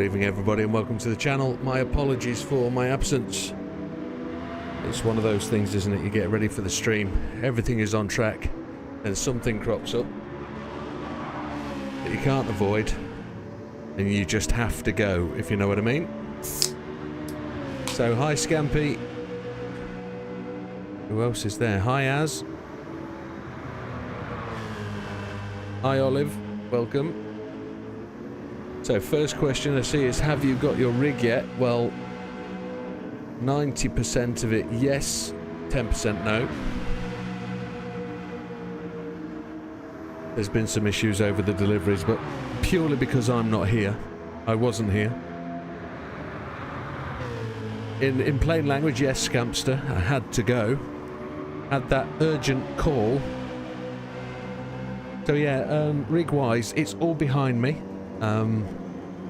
Good evening everybody and welcome to the channel. My apologies for my absence. It's one of those things, isn't it? You get ready for the stream, everything is on track, and something crops up that you can't avoid, and you just have to go, if you know what I mean. So, hi Scampy. Who else is there? Hi Az. Hi Olive, welcome. So first question I see is, have you got your rig yet? Well, 90% of it yes, 10% no. There's been some issues over the deliveries, but purely because I'm not here. I wasn't here. In plain language, yes, Scampster, I had to go. Had that urgent call. So yeah, rig-wise, it's all behind me.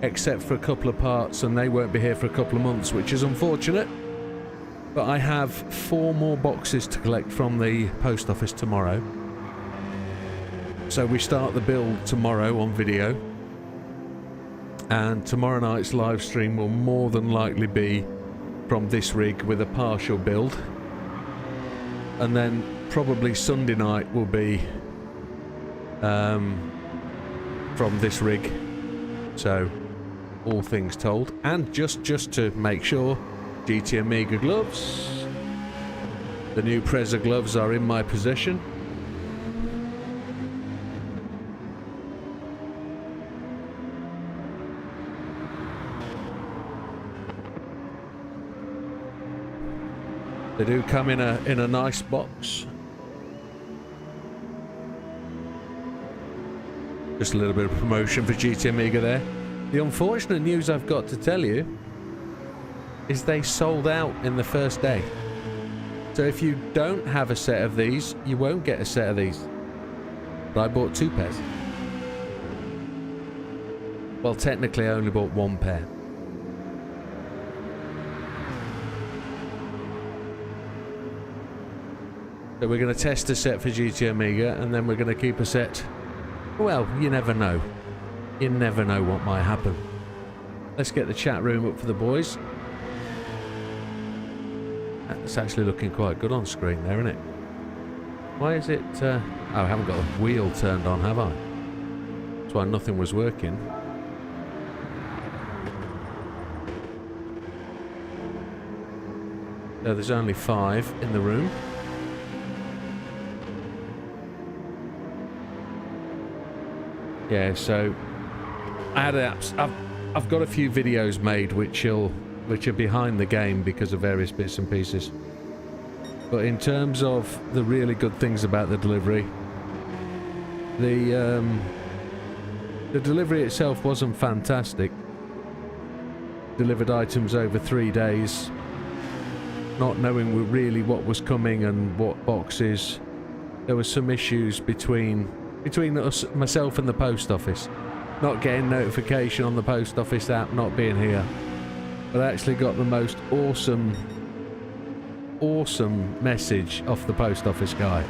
Except for a couple of parts, and they won't be here for a couple of months, which is unfortunate. But I have 4 more boxes to collect from the post office tomorrow. So we start the build tomorrow on video. And tomorrow night's live stream will more than likely be from this rig with a partial build. And then probably Sunday night will be from this rig. So, all things told. And just to make sure, GT Amiga gloves. The new Preza gloves are in my possession. They do come in a nice box. Just a little bit of promotion for GT Amiga there. The unfortunate news I've got to tell you is they sold out in the first day. So if you don't have a set of these, you won't get a set of these. But I bought 2 pairs. Well, technically I only bought 1 pair. So we're going to test a set for GT Amiga, and then we're going to keep a set. Well, you never know. You never know what might happen. Let's get the chat room up for the boys. That's actually looking quite good on screen there, isn't it? Why is it... oh, I haven't got the wheel turned on, have I? That's why nothing was working. So there's only 5 in the room. Yeah, so I had I've got a few videos made which are behind the game because of various bits and pieces. But in terms of the really good things about the delivery, the delivery itself wasn't fantastic. Delivered items over 3 days, not knowing really what was coming and what boxes. There were some issues between us, myself and the post office. Not getting notification on the post office app, not being here. But I actually got the most awesome message off the post office guy.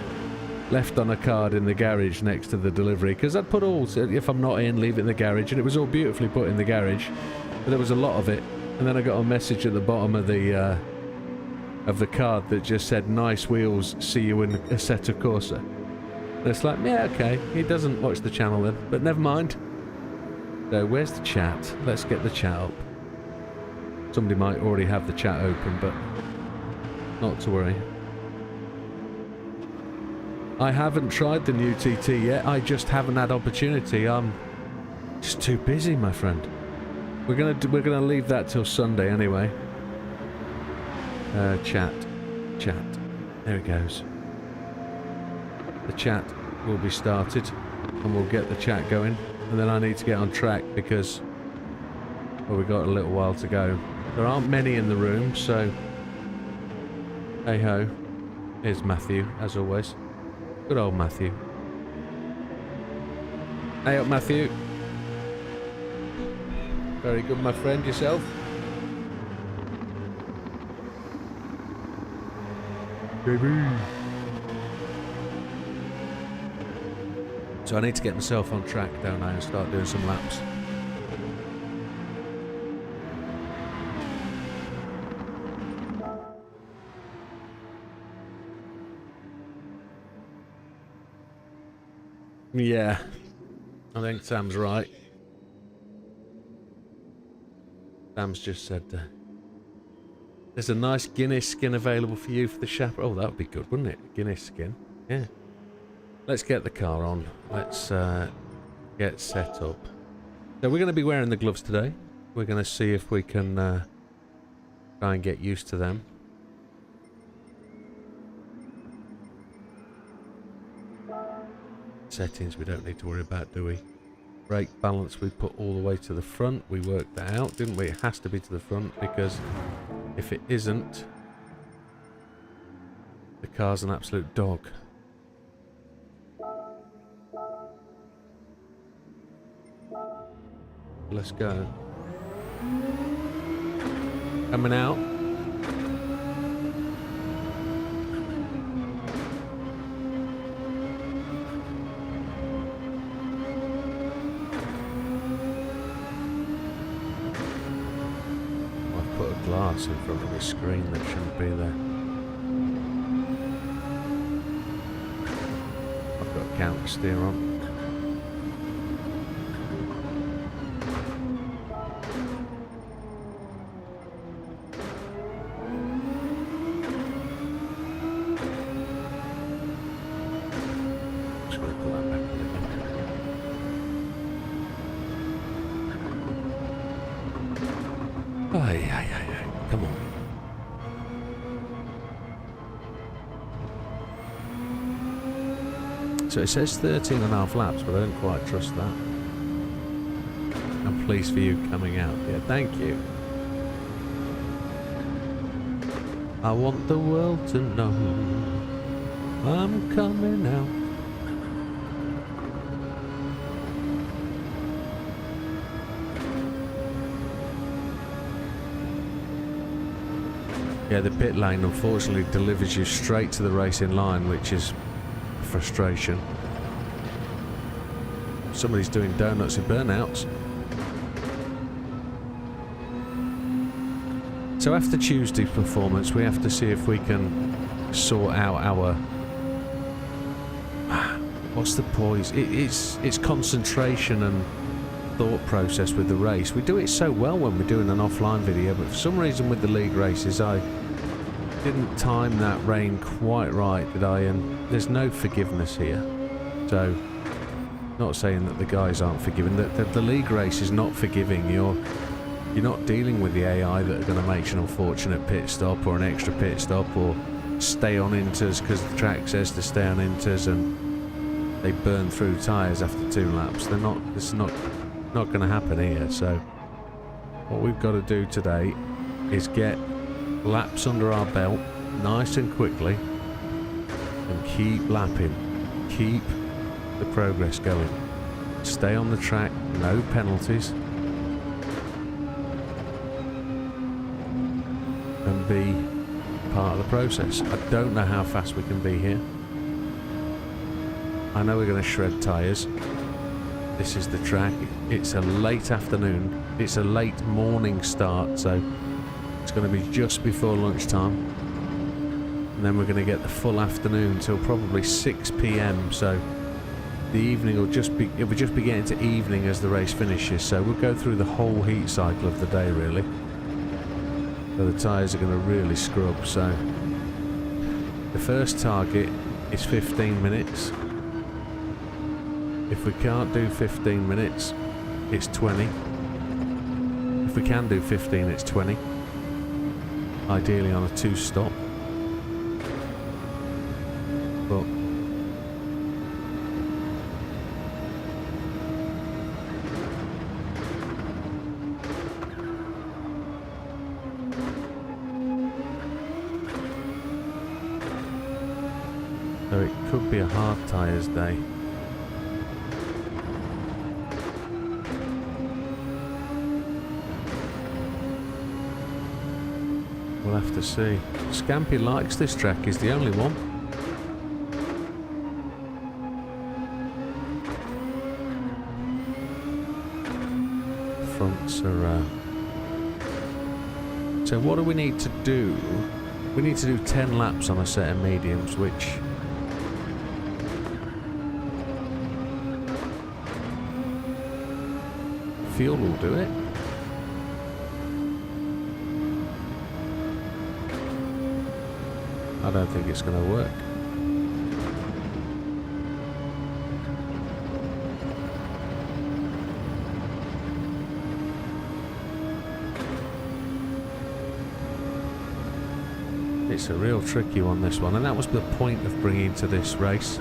Left on a card in the garage next to the delivery. Because I'd put all, if I'm not in, leave it in the garage. And it was all beautifully put in the garage. But there was a lot of it. And then I got a message at the bottom of the card that just said, "Nice wheels, see you in Assetto Corsa." And it's like, yeah, okay, he doesn't watch the channel then, but never mind. So, where's the chat? Let's get the chat up. Somebody might already have the chat open, but not to worry. I haven't tried the new TT yet, I just haven't had opportunity. I'm just too busy, my friend. We're gonna leave that till Sunday anyway. Chat. There it goes. The chat will be started and we'll get the chat going, and then I need to get on track because, well, we've got a little while to go. There aren't many in the room, so hey ho. Here's Matthew, as always. Good old Matthew. Hey up, Matthew. Very good, my friend. Yourself? Baby. So I need to get myself on track, don't I, and start doing some laps. Yeah, I think Sam's right. Sam's just said there's a nice Guinness skin available for you for the chaperone. Oh, that would be good, wouldn't it? Guinness skin. Yeah. Let's get the car on. Let's get set up. So we're going to be wearing the gloves today. We're going to see if we can try and get used to them. Settings we don't need to worry about, do we? Brake balance we put all the way to the front. We worked that out, didn't we? It has to be to the front because if it isn't, the car's an absolute dog. Let's go. Coming out. I've put a glass in front of the screen that shouldn't be there. I've got counter steer on. Come on. So it says 13.5 laps, but I don't quite trust that. I'm pleased for you coming out. Yeah, thank you. I want the world to know I'm coming out. Yeah, the pit lane unfortunately delivers you straight to the racing line, which is a frustration. Somebody's doing donuts in burnouts. So after Tuesday's performance, we have to see if we can sort out our... What's the poise? It's concentration and thought process with the race. We do it so well when we're doing an offline video, but for some reason with the league races, I didn't time that rain quite right, did I? And there's no forgiveness here. So, not saying that the guys aren't forgiving. The league race is not forgiving. You're not dealing with the AI that are going to make an unfortunate pit stop or an extra pit stop or stay on inters because the track says to stay on inters and they burn through tyres after 2 laps. They're not. It's not going to happen here. So, what we've got to do today is get laps under our belt nice and quickly and keep lapping, keep the progress going, stay on the track, no penalties, and be part of the process. I don't know how fast we can be here. I know we're going to shred tyres. This is the track. It's a late afternoon, it's a late morning start, so it's going to be just before lunchtime, and then we're going to get the full afternoon till probably 6 PM. So the evening will just be getting to evening as the race finishes. So we'll go through the whole heat cycle of the day really. So the tyres are going to really scrub. So the first target is 15 minutes. If we can't do 15 minutes, it's 20. If we can do 15, it's 20. Ideally on a 2-stop. But so it could be a hard tyres day. We'll have to see. Scampy likes this track, he's the only one. Fronts are... So what do we need to do? We need to do 10 laps on a set of mediums, which fuel will do it. I don't think it's going to work. It's a real tricky one, this one, and that was the point of bringing to this race.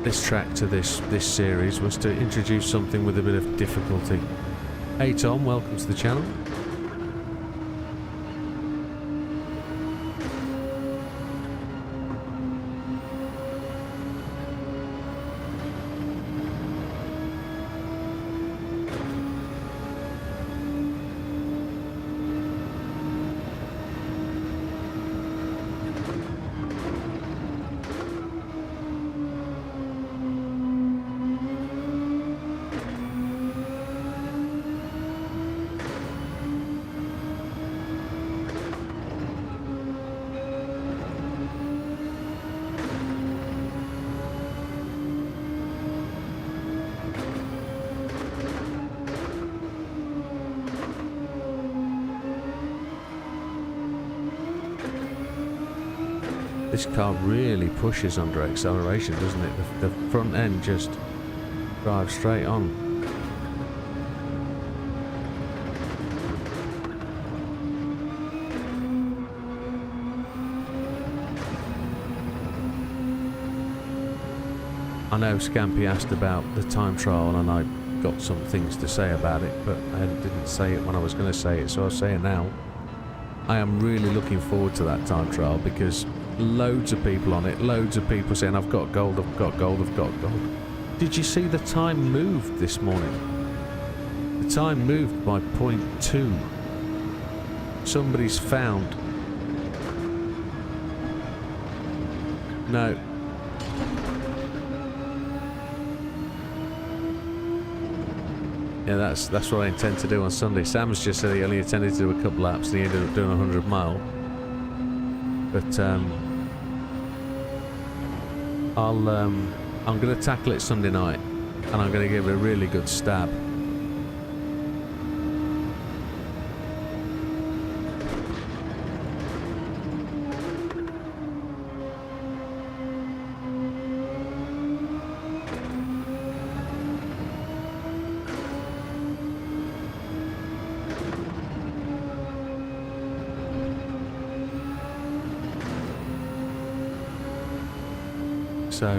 This track to this series was to introduce something with a bit of difficulty. Hey Tom, welcome to the channel. This car really pushes under acceleration, doesn't it? The front end just drives straight on. I know Scampy asked about the time trial and I got some things to say about it, but I didn't say it when I was going to say it, so I'll say it now. I am really looking forward to that time trial because loads of people on it, loads of people saying I've got gold, I've got gold, I've got gold. Did you see the time moved this morning? The time moved by 0.2. Somebody's found. No. Yeah, that's what I intend to do on Sunday. Sam's just said he only intended to do a couple laps and he ended up doing 100 mile. But I'm going to tackle it Sunday night and I'm going to give it a really good stab. So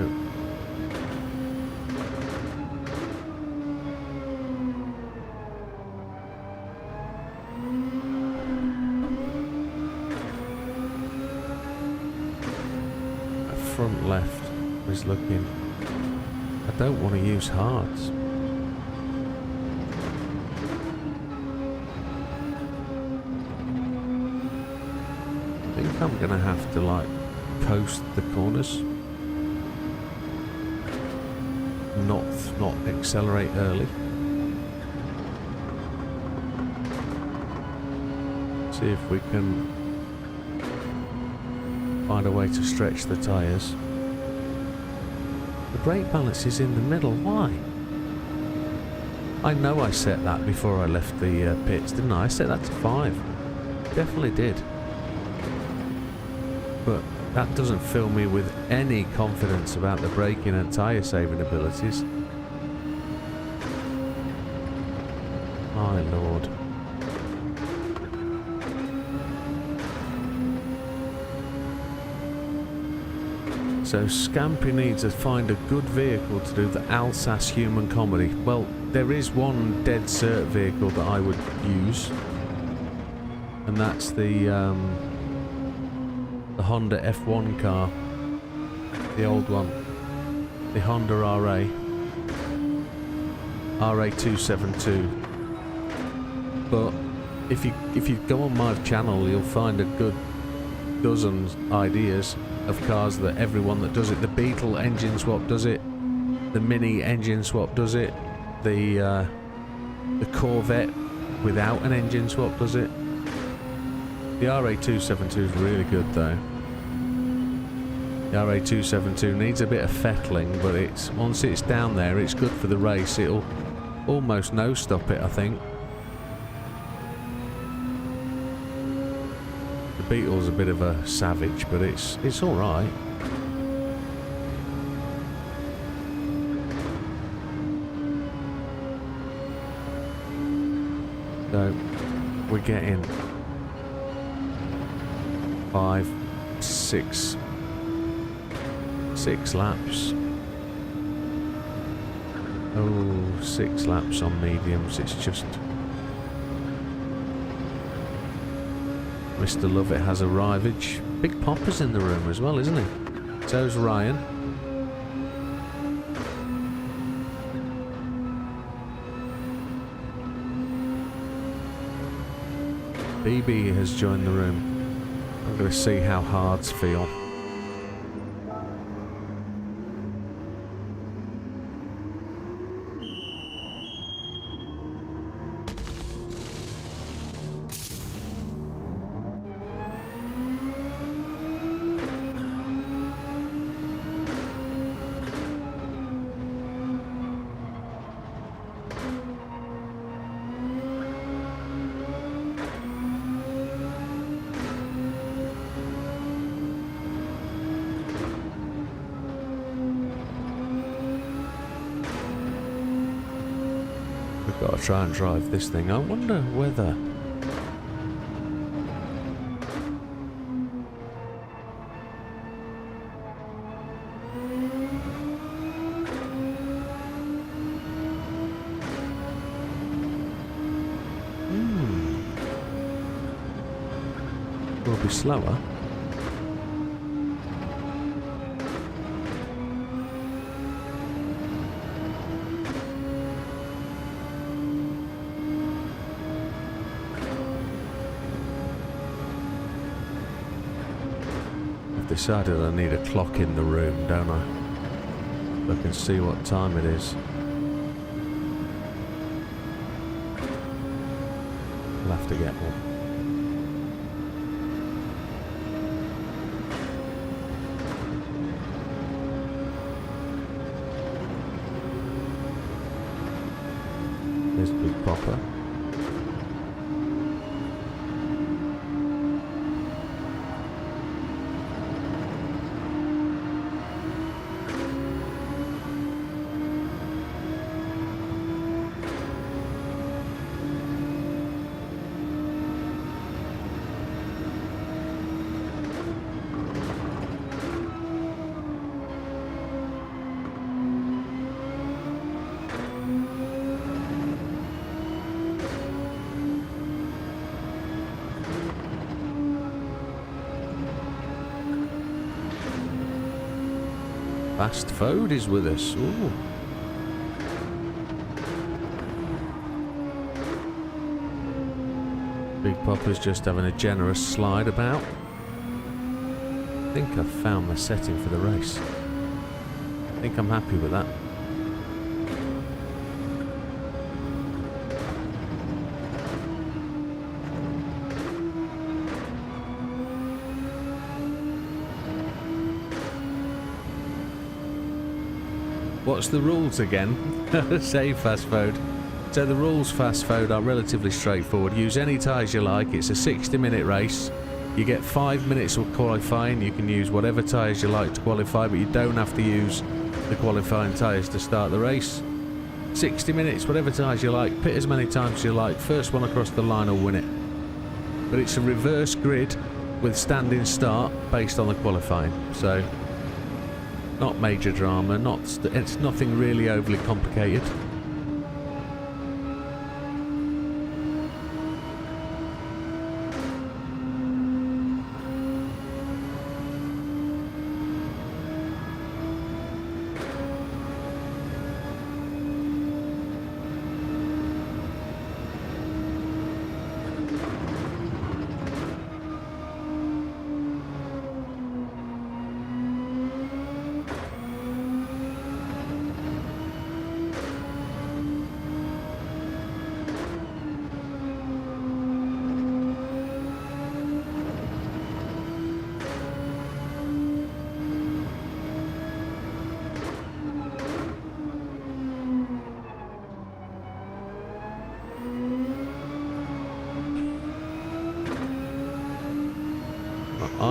front left is looking. I don't want to use hards. I think I'm gonna have to like coast the corners. Not accelerate early. See if we can find a way to stretch the tyres. The brake balance is in the middle. Why? I know I set that before I left the pits, didn't I? I set that to 5. Definitely did. But that doesn't fill me with any confidence about the braking and tyre saving abilities. My lord. So Scampy needs to find a good vehicle to do the Alsace human comedy. Well, there is one dead cert vehicle that I would use, and that's the Honda F1 car, the old one, the Honda RA272. But if you go on my channel, you'll find a good dozen ideas of cars that everyone that does it. The Beetle engine swap does it. The Mini engine swap does it. The Corvette without an engine swap does it. The RA272 is really good though. GR272 needs a bit of fettling, but it's once it's down there, it's good for the race. It'll almost no-stop it, I think. The Beetle's a bit of a savage, but it's all right. So we're getting 5, 6 laps. Oh, 6 laps on mediums. It's just Mr. Lovett has arrived. Big Popper's in the room as well, isn't he? So's Ryan. BB has joined the room. I'm going to see how hards feel. Got to try and drive this thing. I wonder whether... Will be slower. Decided I need a clock in the room, don't I? I can see what time it is. I'll have to get one. There's Big Popper. Fast Fode is with us. Ooh. Big Popper's just having a generous slide about. I think I've found my setting for the race. I think I'm happy with that. What's the rules again? Say Fast Fode. So the rules Fast Fode are relatively straightforward. Use any tyres you like. It's a 60-minute race. You get 5 minutes of qualifying. You can use whatever tyres you like to qualify, but you don't have to use the qualifying tyres to start the race. 60 minutes, whatever tyres you like. Pit as many times as you like. First one across the line will win it. But it's a reverse grid with standing start based on the qualifying. So... not major drama, it's nothing really overly complicated.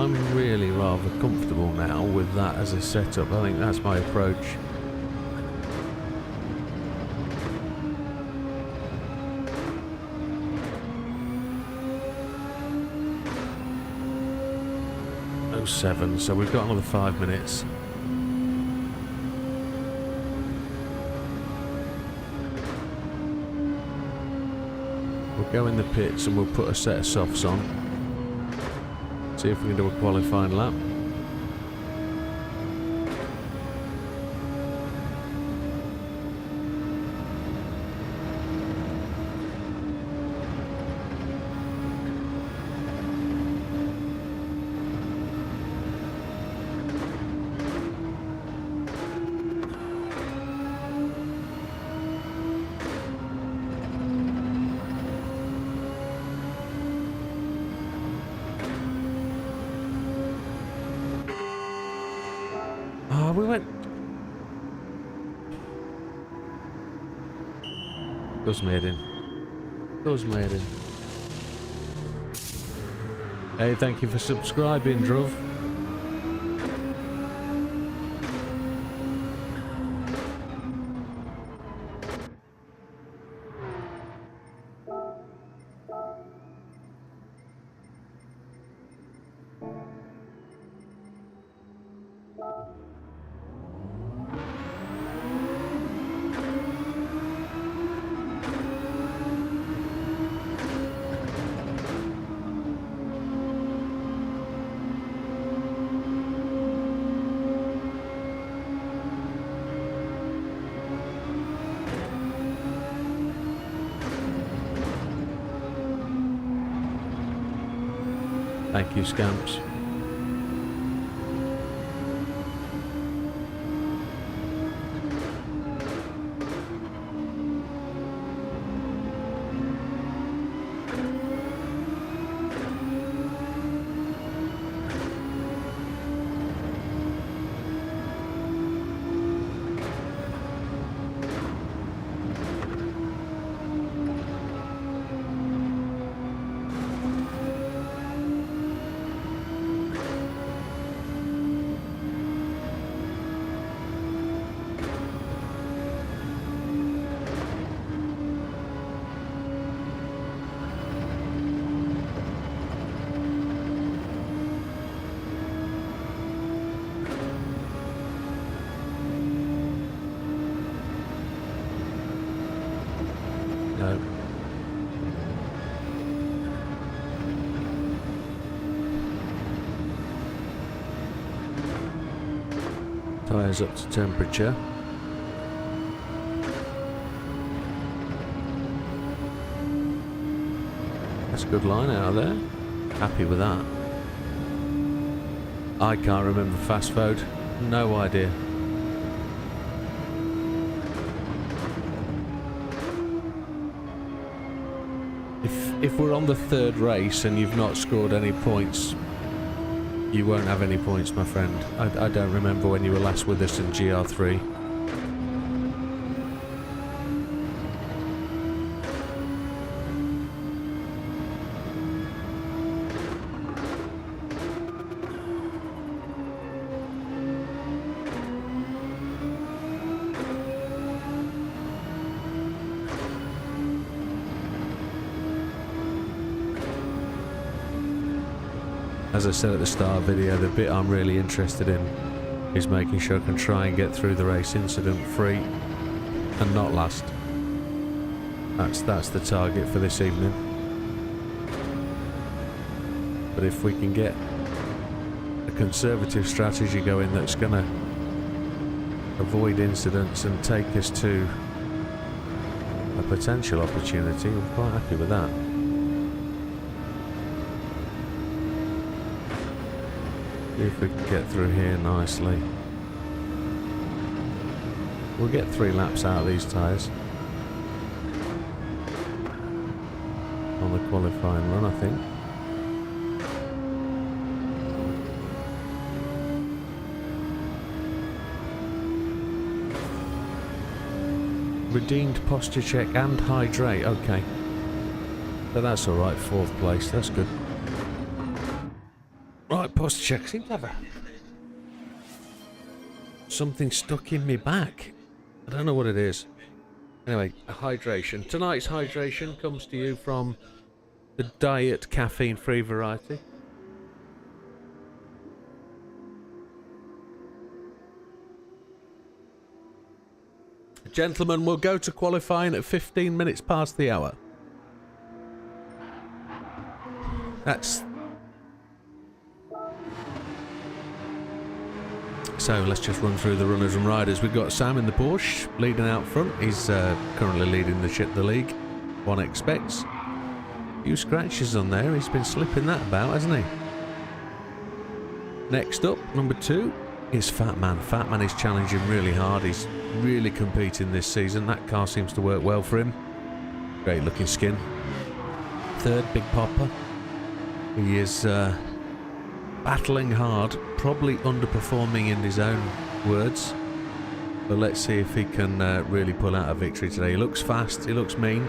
I'm really rather comfortable now with that as a setup. I think that's my approach. Gt7, so we've got another 5 minutes. We'll go in the pits and we'll put a set of softs on. See if we can do a qualifying lap. Oh, we went... Does made in. Does made in. Hey, thank you for subscribing, Druv. Thank you, Scamps. No. Tyres up to temperature. That's a good line out of there. Happy with that. I can't remember fast mode. No idea. If we're on the third race and you've not scored any points, you won't have any points, my friend. I don't remember when you were last with us in GR3. As I said at the start of the video, the bit I'm really interested in is making sure I can try and get through the race incident free and not last. That's the target for this evening. But if we can get a conservative strategy going that's going to avoid incidents and take us to a potential opportunity, I'm quite happy with that. See if we can get through here nicely. We'll get 3 laps out of these tyres on the qualifying run, I think. Redeemed posture check and hydrate, okay. But that's alright, 4th place, that's good. Right, posture check. I seem to have something stuck in me back. I don't know what it is. Anyway, a hydration. Tonight's hydration comes to you from the diet caffeine-free variety. Gentlemen, we'll go to qualifying at 15 minutes past the hour. That's... So let's just run through the runners and riders. We've got Sam in the Porsche, leading out front. He's currently leading the league, one expects. A few scratches on there. He's been slipping that about, hasn't he? Next up, number 2, is Fat Man. Fat Man is challenging really hard. He's really competing this season. That car seems to work well for him. Great looking skin. Third, Big Popper. He is battling hard, probably underperforming in his own words. But let's see if he can really pull out a victory today. He looks fast, he looks mean.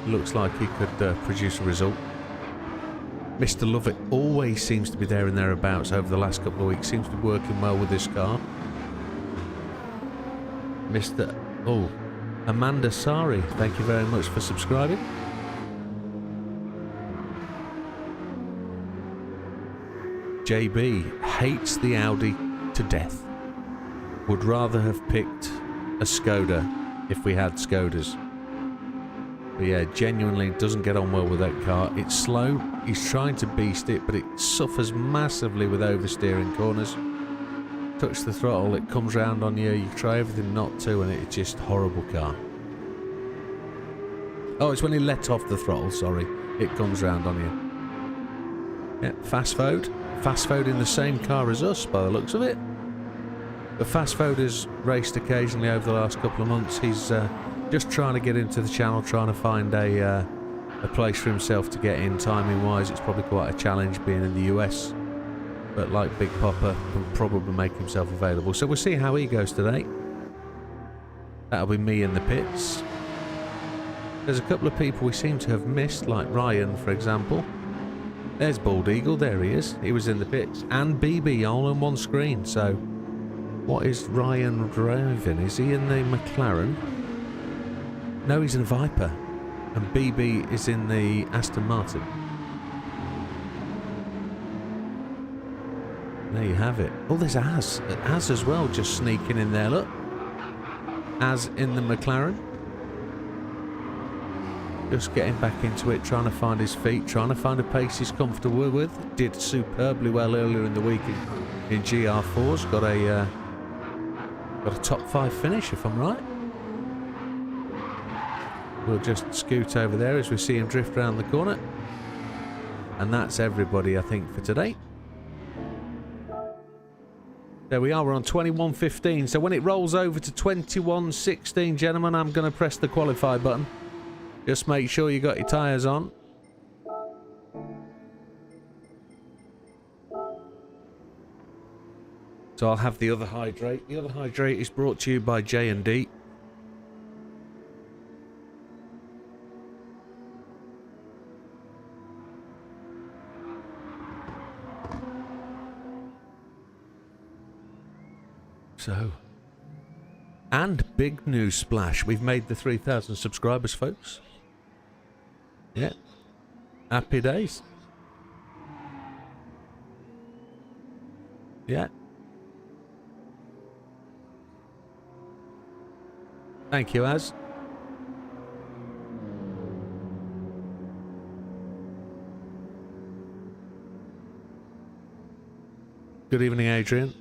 He looks like he could produce a result. Mr. Lovett always seems to be there and thereabouts over the last couple of weeks. Seems to be working well with this car. Mr. Oh, Amanda Sari, thank you very much for subscribing. JB hates the Audi to death. Would rather have picked a Skoda if we had Skodas. But yeah, genuinely doesn't get on well with that car. It's slow. He's trying to beast it, but it suffers massively with oversteering corners. Touch the throttle, it comes round on you. You try everything not to, and it's just a horrible car. Oh, it's when he let off the throttle, sorry. It comes round on you. Yeah, Fast Fode. Fast Fode in the same car as us, by the looks of it. But Fast Fode has raced occasionally over the last couple of months. He's just trying to get into the channel, trying to find a place for himself to get in. Timing wise, it's probably quite a challenge being in the US, but like Big Popper, can probably make himself available. So we'll see how he goes today. That'll be me in the pits. There's a couple of people we seem to have missed, like Ryan for example. There's Bald Eagle, there he is. He was in the pits. And BB all on one screen. So what is Ryan driving? Is he in the McLaren? No, he's in a Viper, and BB is in the Aston Martin. There you have it. Oh, there's Az. Az as well, just sneaking in there, look. Az in the McLaren. Just getting back into it, trying to find his feet, trying to find a pace he's comfortable with. Did superbly well earlier in the week in GR4's. Got a top 5 finish, if I'm right. We'll just scoot over there as we see him drift around the corner. And that's everybody, I think, for today. There we are, we're on 21.15. So when it rolls over to 21.16, gentlemen, I'm going to press the qualify button. Just make sure you got your tyres on. So I'll have the other hydrate. The other hydrate is brought to you by J&D. So, and big news splash. We've made the 3,000 subscribers, folks. Yeah. Happy days. Yeah. Thank you, Az. Good evening, Adrian.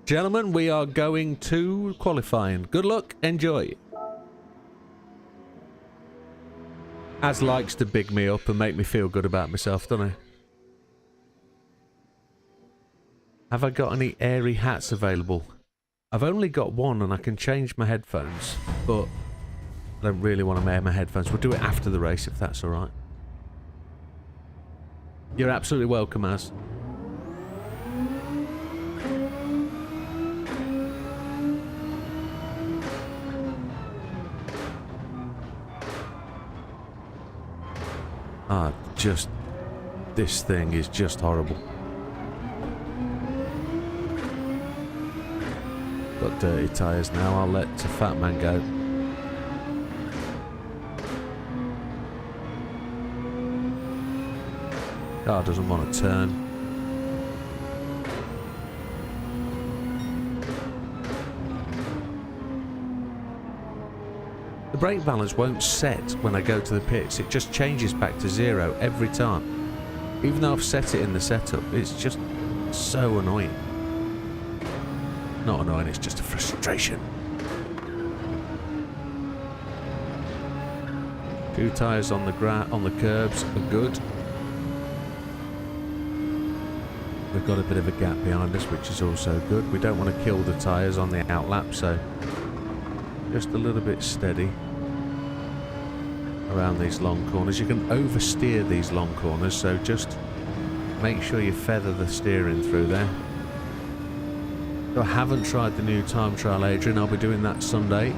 Gentlemen, we are going to qualifying. Good luck, enjoy. Az likes to big me up and make me feel good about myself, doesn't he? Have I got any airy hats available? I've only got one and I can change my headphones, but I don't really want to air my headphones. We'll do it after the race if that's alright. You're absolutely welcome, Az. Just This thing is just horrible. Got dirty tyres now. I'll let the fat man go. Car doesn't want to turn. The brake balance won't set when I go to the pits. It just changes back to 0 every time. Even though I've set it in the setup, it's just so annoying. Not annoying, it's just a frustration. 2 tyres on the curbs are good. We've got a bit of a gap behind us, which is also good. We don't want to kill the tyres on the outlap, so just a little bit steady around these long corners. You can oversteer these long corners, so just make sure you feather the steering through there. So I haven't tried the new time trial, Adrian. I'll be doing that Sunday.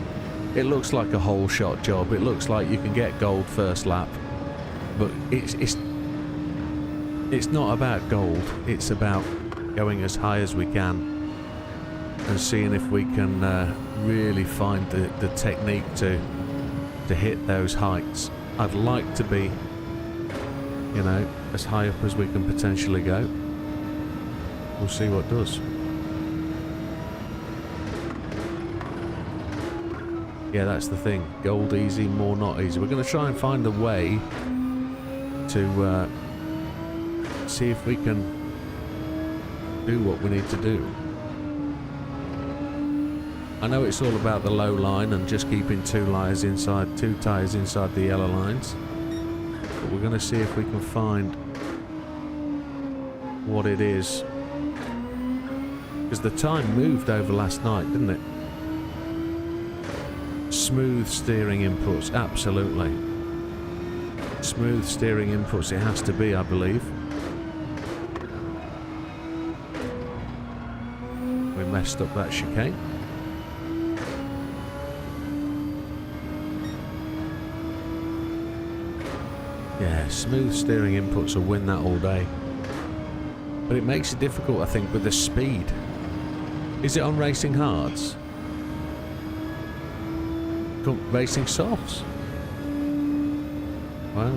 It looks like a whole shot job. It looks like you can get gold first lap, but it's not about gold. It's about going as high as we can and seeing if we can really find the technique to hit those heights. I'd like to be, you know, as high up as we can potentially go. We'll see what does. Yeah, that's the thing. Gold easy, more not easy. We're going to try and find a way to see if we can do what we need to do. I know it's all about the low line and just keeping 2 tyres inside the yellow lines, but we're going to see if we can find what it is, because the time moved over last night, didn't it? Smooth steering inputs, absolutely. Smooth steering inputs, it has to be, I believe. We messed up that chicane. Yeah, smooth steering inputs will win that all day. But it makes it difficult, I think, with the speed. Is it on racing hards? Racing softs? Wow.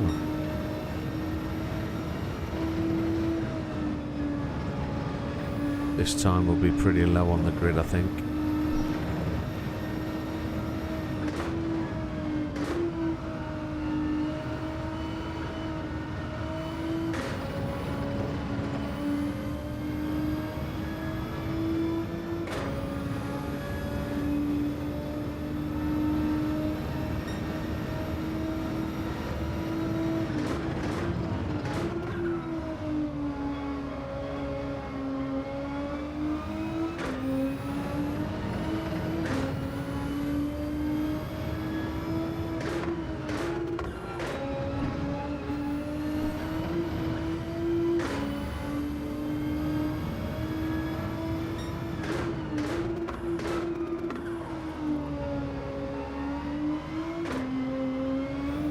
This time will be pretty low on the grid, I think.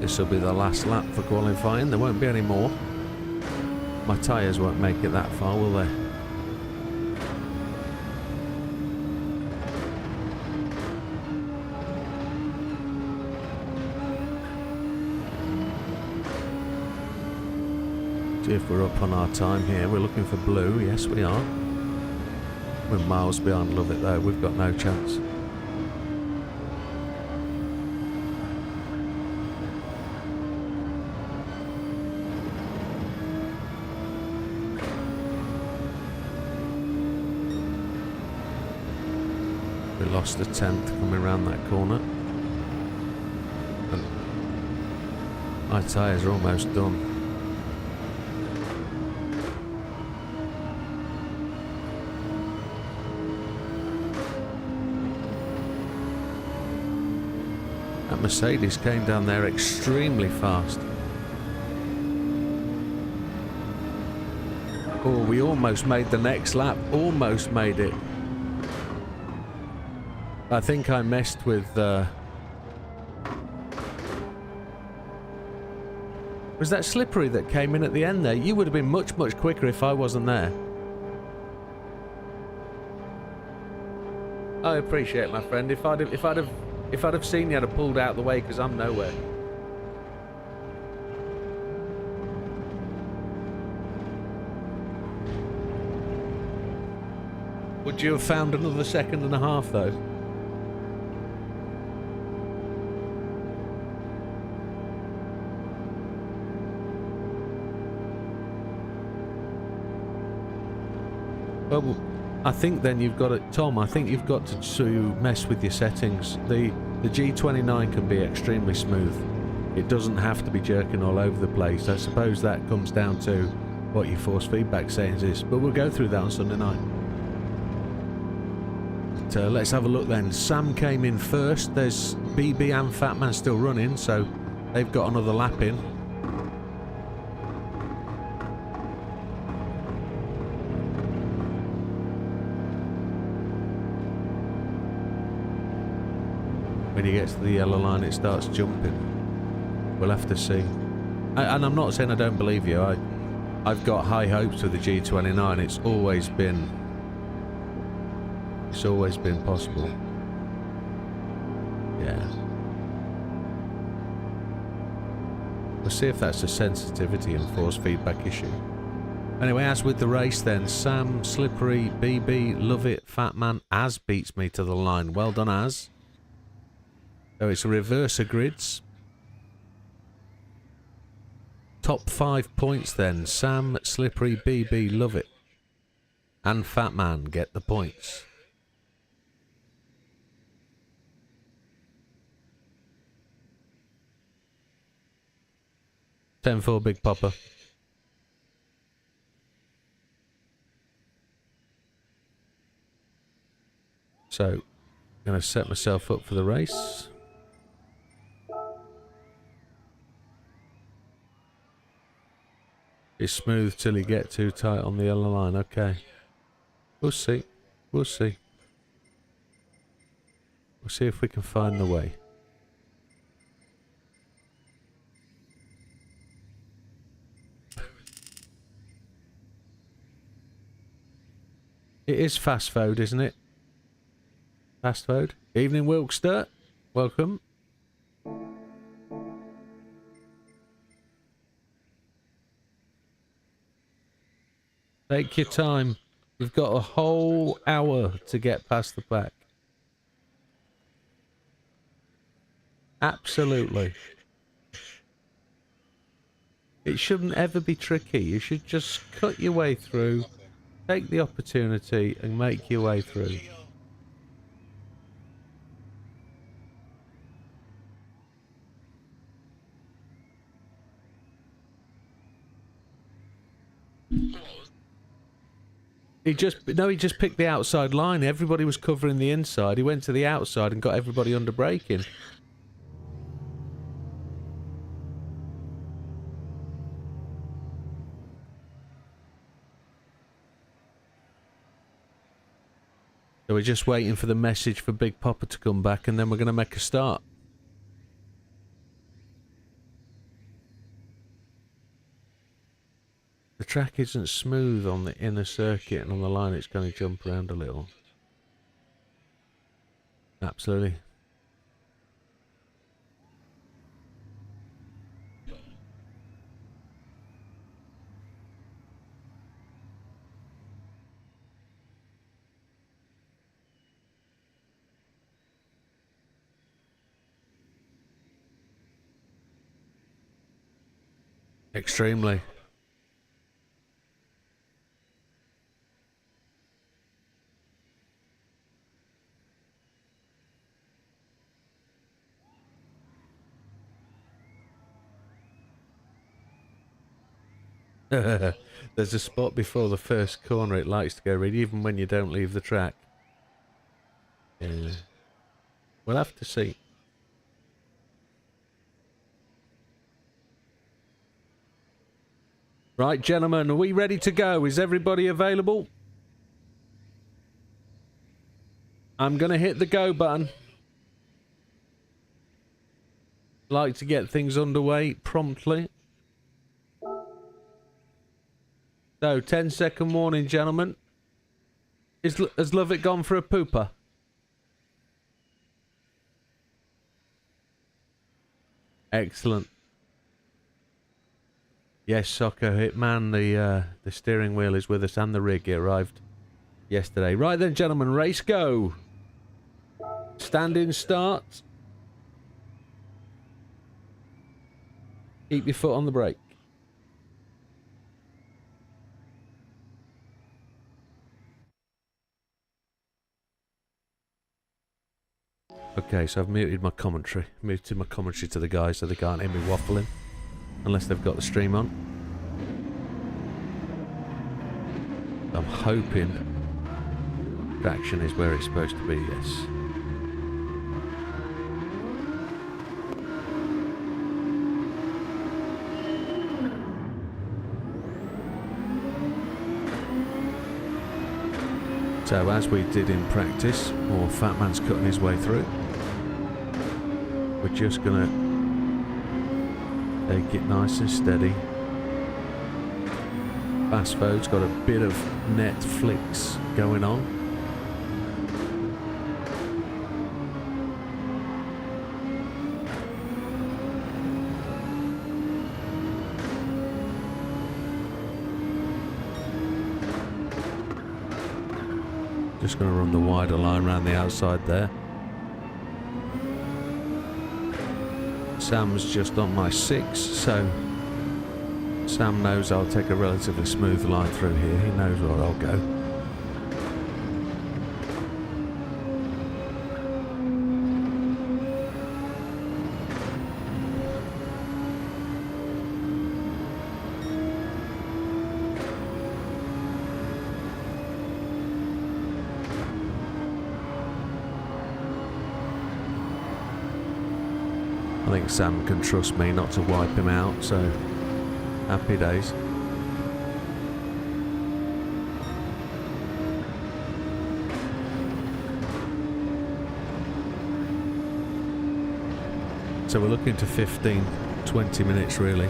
This will be the last lap for qualifying. There won't be any more. My tyres won't make it that far, will they? See if we're up on our time here. We're looking for blue. Yes, we are. We're miles behind. Love it though. We've got no chance. We lost the 10th coming around that corner. And my tyres are almost done. That Mercedes came down there extremely fast. Oh, we almost made the next lap. Almost made it. I think I messed with Was that Slippery that came in at the end there? You would have been much, much quicker if I wasn't there. I appreciate it, my friend. If I'd have seen you, I'd have pulled out the way because I'm nowhere. Would you have found another second and a half though? Well, I think then you've got to, Tom, I think you've got to mess with your settings. The G29 can be extremely smooth. It doesn't have to be jerking all over the place. I suppose that comes down to what your force feedback settings is. But we'll go through that on Sunday night. But, let's have a look then. Sam came in first. There's BB and Fatman still running, so they've got another lap in. When he gets to the yellow line, it starts jumping. We'll have to see. And I'm not saying I don't believe you. I've got high hopes with the G29. It's always been possible. Yeah. We'll see if that's a sensitivity and force feedback issue. Anyway, as with the race then, Sam, Slippery, BB, Love It, Fatman, Az beats me to the line. Well done, Az. So it's a reverse of grids. Top 5 points then. Sam, Slippery, BB, Love It, and Fatman get the points. $10-4 Big Popper. So, I'm going to set myself up for the race. It's smooth till you get too tight on the yellow line. Okay. We'll see. We'll see. We'll see if we can find the way. It is fast food, isn't it? Fast food. Evening, Wilkster. Welcome. Take your time. You've got a whole hour to get past the pack. Absolutely. It shouldn't ever be tricky. You should just cut your way through, take the opportunity and make your way through. He just picked the outside line. Everybody was covering the inside. He went to the outside and got everybody under braking. So we're just waiting for the message for Big Popper to come back and then we're going to make a start. The track isn't smooth on the inner circuit and on the line it's going to jump around a little. Absolutely. Extremely. There's a spot before the first corner it likes to go red, even when you don't leave the track. Yeah. We'll have to see. Right, gentlemen, are we ready to go? Is everybody available? I'm going to hit the go button. Like to get things underway promptly. So, 10-second warning, gentlemen. Has Lovett gone for a pooper? Excellent. Yes, Soccer Hitman, the steering wheel is with us and the rig. It arrived yesterday. Right then, gentlemen, race go. Standing start. Keep your foot on the brake. Okay, so I've muted my commentary. Muted my commentary to the guys so they can't hear me waffling. Unless they've got the stream on. I'm hoping traction is where it's supposed to be, yes. So as we did in practice, or Fat Man's cutting his way through, we're just gonna take it nice and steady. Fastfo's got a bit of Netflix going on. Just going to run the wider line around the outside there. Sam's just on my 6, so Sam knows I'll take a relatively smooth line through here. He knows where I'll go. I think Sam can trust me not to wipe him out, so happy days. So we're looking to 15-20 minutes really.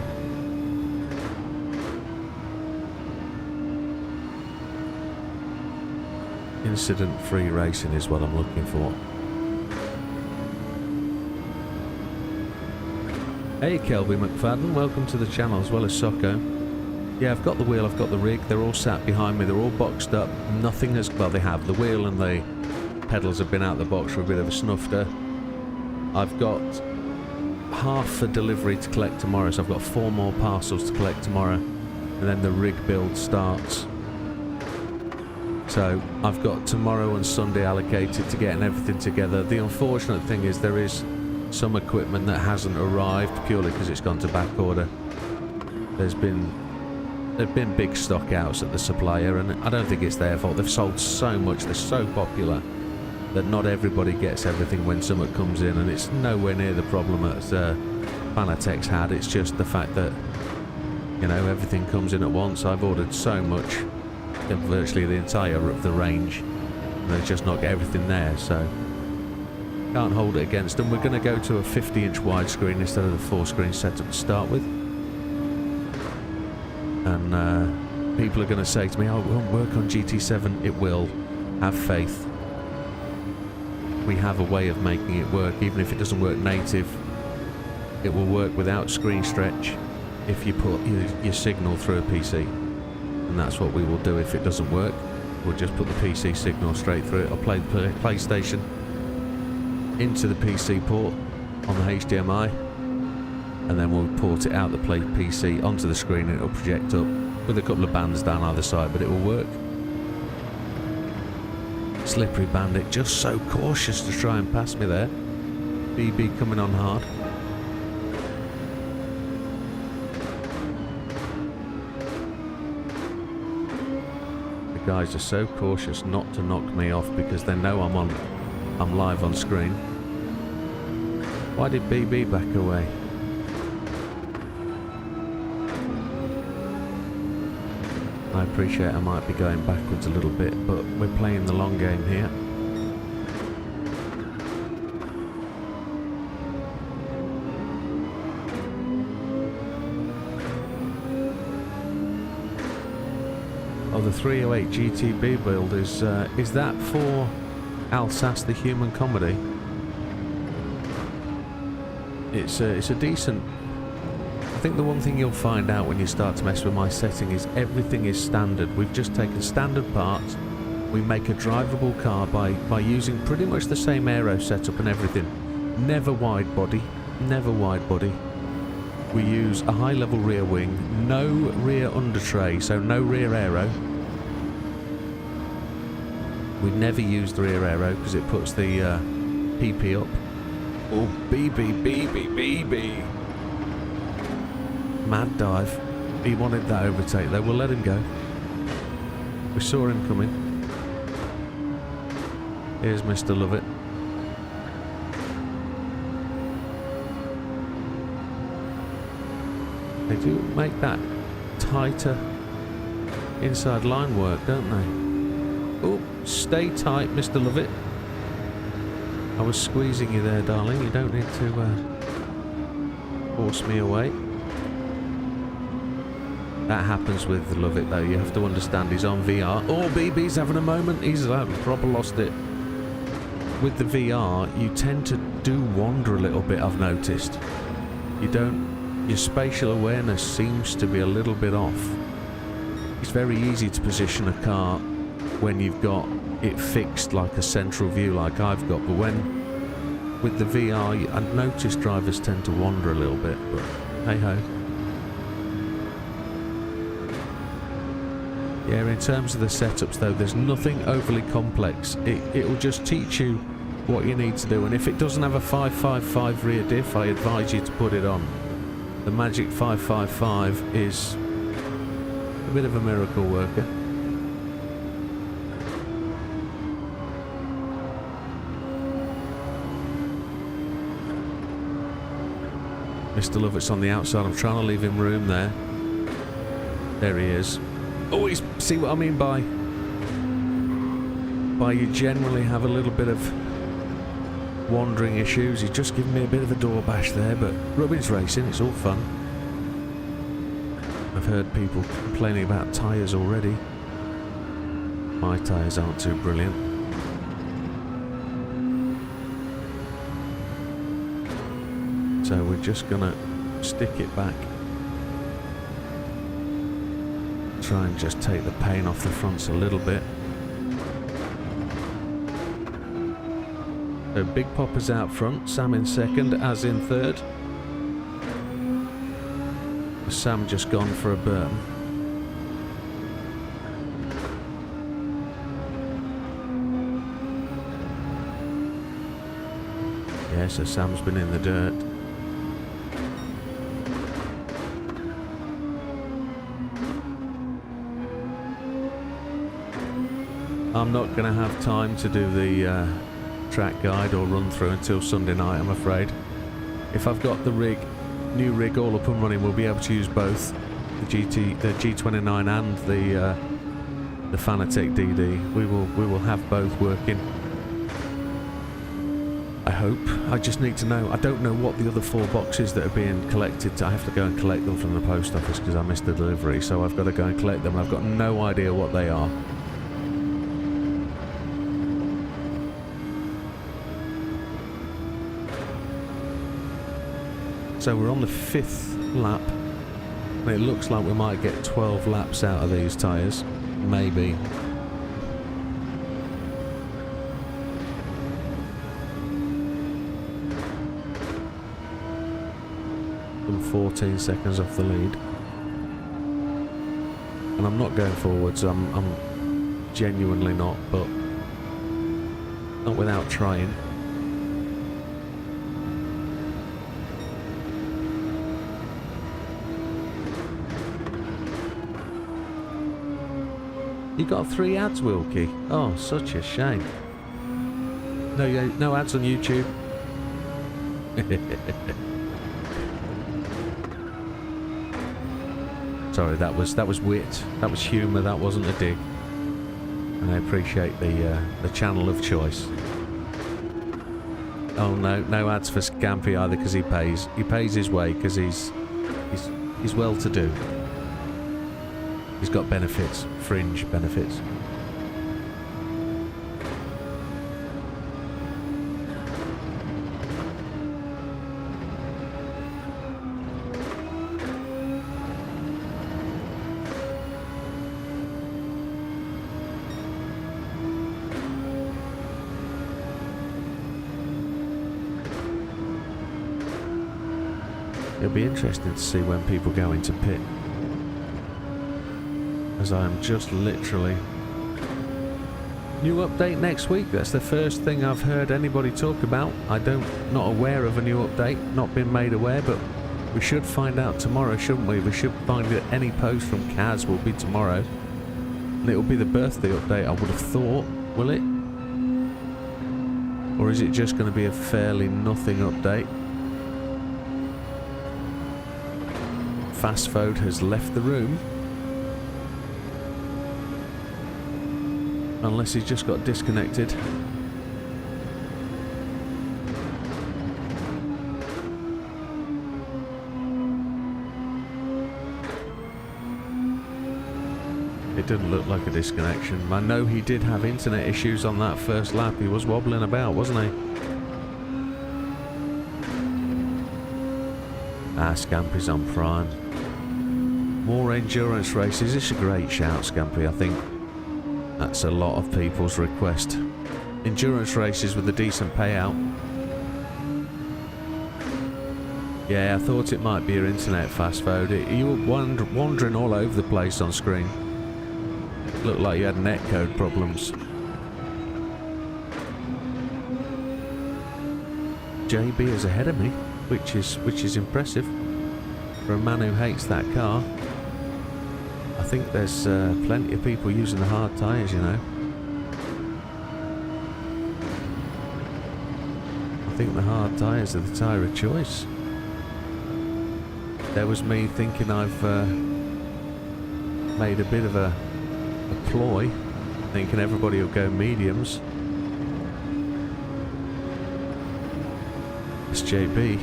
Incident-free racing is what I'm looking for. Hey Kelby McFadden, welcome to the channel as well as Socko. Yeah, I've got the wheel, I've got the rig, they're all sat behind me, they're all boxed up. Nothing has, well they have, the wheel and the pedals have been out of the box for a bit of a snufter. I've got half a delivery to collect tomorrow, so I've got 4 more parcels to collect tomorrow. And then the rig build starts. So I've got tomorrow and Sunday allocated to getting everything together. The unfortunate thing is there is some equipment that hasn't arrived purely because it's gone to back order. There've been big stock outs at the supplier, and I don't think it's their fault. They've sold so much, they're so popular that not everybody gets everything when something comes in, and it's nowhere near the problem that Fanatec's had. It's just the fact that, you know, everything comes in at once. I've ordered so much, virtually the entire of the range, and there's just not everything there, so can't hold it against them. We're going to go to a 50-inch widescreen instead of the 4-screen setup to start with. And people are going to say to me, oh, it won't work on GT7. It will. Have faith. We have a way of making it work. Even if it doesn't work native, it will work without screen stretch if you put your signal through a PC. And that's what we will do if it doesn't work. We'll just put the PC signal straight through it. I'll play the PlayStation into the PC port on the HDMI, and then we'll port it out the PC onto the screen, and it'll project up with a couple of bands down either side, but it will work. Slippery Bandit, just so cautious to try and pass me there. BB coming on hard. The guys are so cautious not to knock me off because they know I'm live on screen. Why did BB back away? I appreciate I might be going backwards a little bit, but we're playing the long game here. the 308 GTB build is that for Alsace the Human Comedy? It's a decent... I think the one thing you'll find out when you start to mess with my setting is everything is standard. We've just taken standard parts. We make a drivable car by using pretty much the same aero setup and everything. Never wide body. Never wide body. We use a high level rear wing. No rear under tray, so no rear aero. We never use the rear aero because it puts the PP up. Oh, BB. Mad dive. He wanted that overtake though. We'll let him go. We saw him coming. Here's Mr. Lovett. They do make that tighter inside line work, don't they? Oh, stay tight, Mr. Lovett. I was squeezing you there, darling. You don't need to force me away. That happens with the Lovett, though. You have to understand he's on VR. Oh, BB's having a moment. He's proper lost it. With the VR, you tend to do wander a little bit, I've noticed. You don't... Your spatial awareness seems to be a little bit off. It's very easy to position a car when you've got it fixed like a central view like I've got, but when with the VR I've noticed drivers tend to wander a little bit, but hey ho. Yeah, in terms of the setups though, there's nothing overly complex. It'll just teach you what you need to do, and if it doesn't have a 555 rear diff, I advise you to put it on. The Magic 555 is a bit of a miracle worker. Mr. Lovett's on the outside. I'm trying to leave him room there. There he is. Oh, see what I mean by you generally have a little bit of wandering issues. He's just given me a bit of a door bash there, but Rubin's racing, it's all fun. I've heard people complaining about tyres already. My tyres aren't too brilliant. So we're just gonna stick it back. Try and just take the paint off the fronts a little bit. So Big Popper's out front, Sam in second, as in third. Sam just gone for a burn. Yeah, so Sam's been in the dirt. I'm not going to have time to do the track guide or run through until Sunday night, I'm afraid. If I've got the new rig all up and running, we'll be able to use both the G29 and the Fanatec DD. We will have both working. I hope. I just need to know. I don't know what the other 4 boxes that are being collected. I have to go and collect them from the post office because I missed the delivery, so I've got to go and collect them. I've got no idea what they are. So we're on the 5th lap, and it looks like we might get 12 laps out of these tyres, maybe. I'm 14 seconds off the lead, and I'm not going forwards. I'm genuinely not, but not without trying. You got 3 ads, Wilkie? Oh, such a shame. No ads on YouTube. Sorry, that was wit. That was humour. That wasn't a dig. And I appreciate the channel of choice. Oh no ads for Scampy either, because he pays. He pays his way because he's well to do. He's got benefits, fringe benefits. It'll be interesting to see when people go into pit, as I am just literally... New update next week. That's the first thing I've heard anybody talk about. Not aware of a new update, not been made aware, but we should find out tomorrow, shouldn't we? We should find that any post from Kaz will be tomorrow, and it will be the birthday update, I would have thought. Will it? Or is it just going to be a fairly nothing update? Fast Food has left the room. Unless he's just got disconnected. It didn't look like a disconnection. I know he did have internet issues on that first lap. He was wobbling about, wasn't he? Scampy's on prime. More endurance races. It's a great shout, Scampy. I think that's a lot of people's request. Endurance races with a decent payout. Yeah, I thought it might be your internet, Fast Food. You were wandering all over the place on screen. Looked like you had netcode problems. JB is ahead of me, which is impressive for a man who hates that car. I think there's plenty of people using the hard tyres, you know. I think the hard tyres are the tyre of choice. There was me thinking I've made a bit of a ploy, thinking everybody will go mediums. It's JB.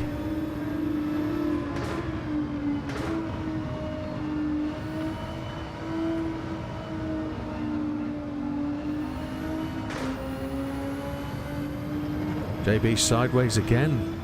JB sideways again.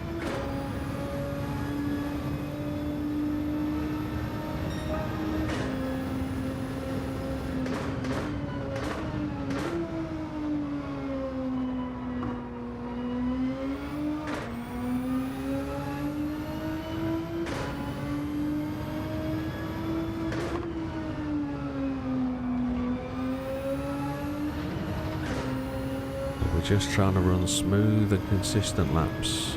Just trying to run smooth and consistent laps.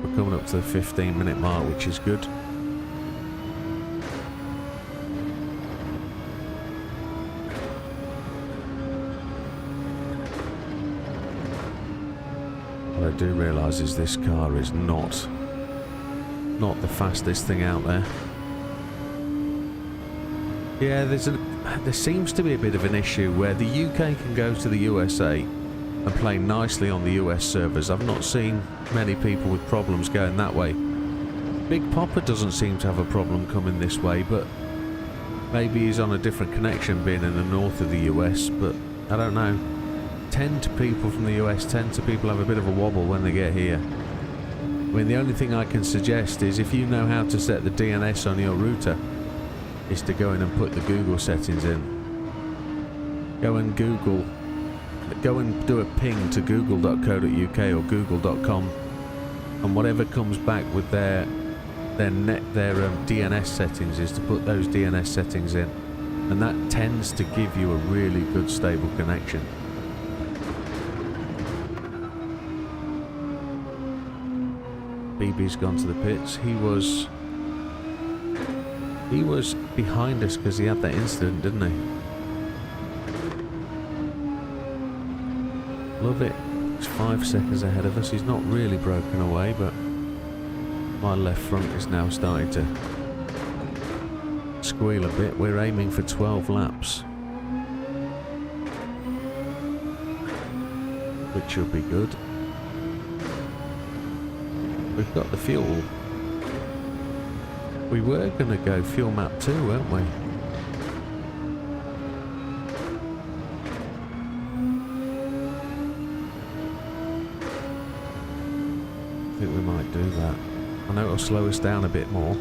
We're coming up to the 15-minute mark, which is good. What I do realise is this car is not the fastest thing out there. Yeah, there seems to be a bit of an issue where the UK can go to the USA and play nicely on the US servers. I've not seen many people with problems going that way. Big Popper doesn't seem to have a problem coming this way, but maybe he's on a different connection being in the north of the US, but I don't know. People from the US tend to have a bit of a wobble when they get here. I mean, the only thing I can suggest is if you know how to set the DNS on your router, is to go in and put the Google settings in. Go and do a ping to google.co.uk or google.com, and whatever comes back with their DNS settings is to put those DNS settings in, and that tends to give you a really good stable connection. BB's gone to the pits. He was behind us because he had that incident, didn't he? Love it. He's 5 seconds ahead of us. He's not really broken away, but my left front is now starting to squeal a bit. We're aiming for 12 laps, which will be good. We've got the fuel. We were going to go fuel map 2, weren't we? I think we might do that. I know it'll slow us down a bit more,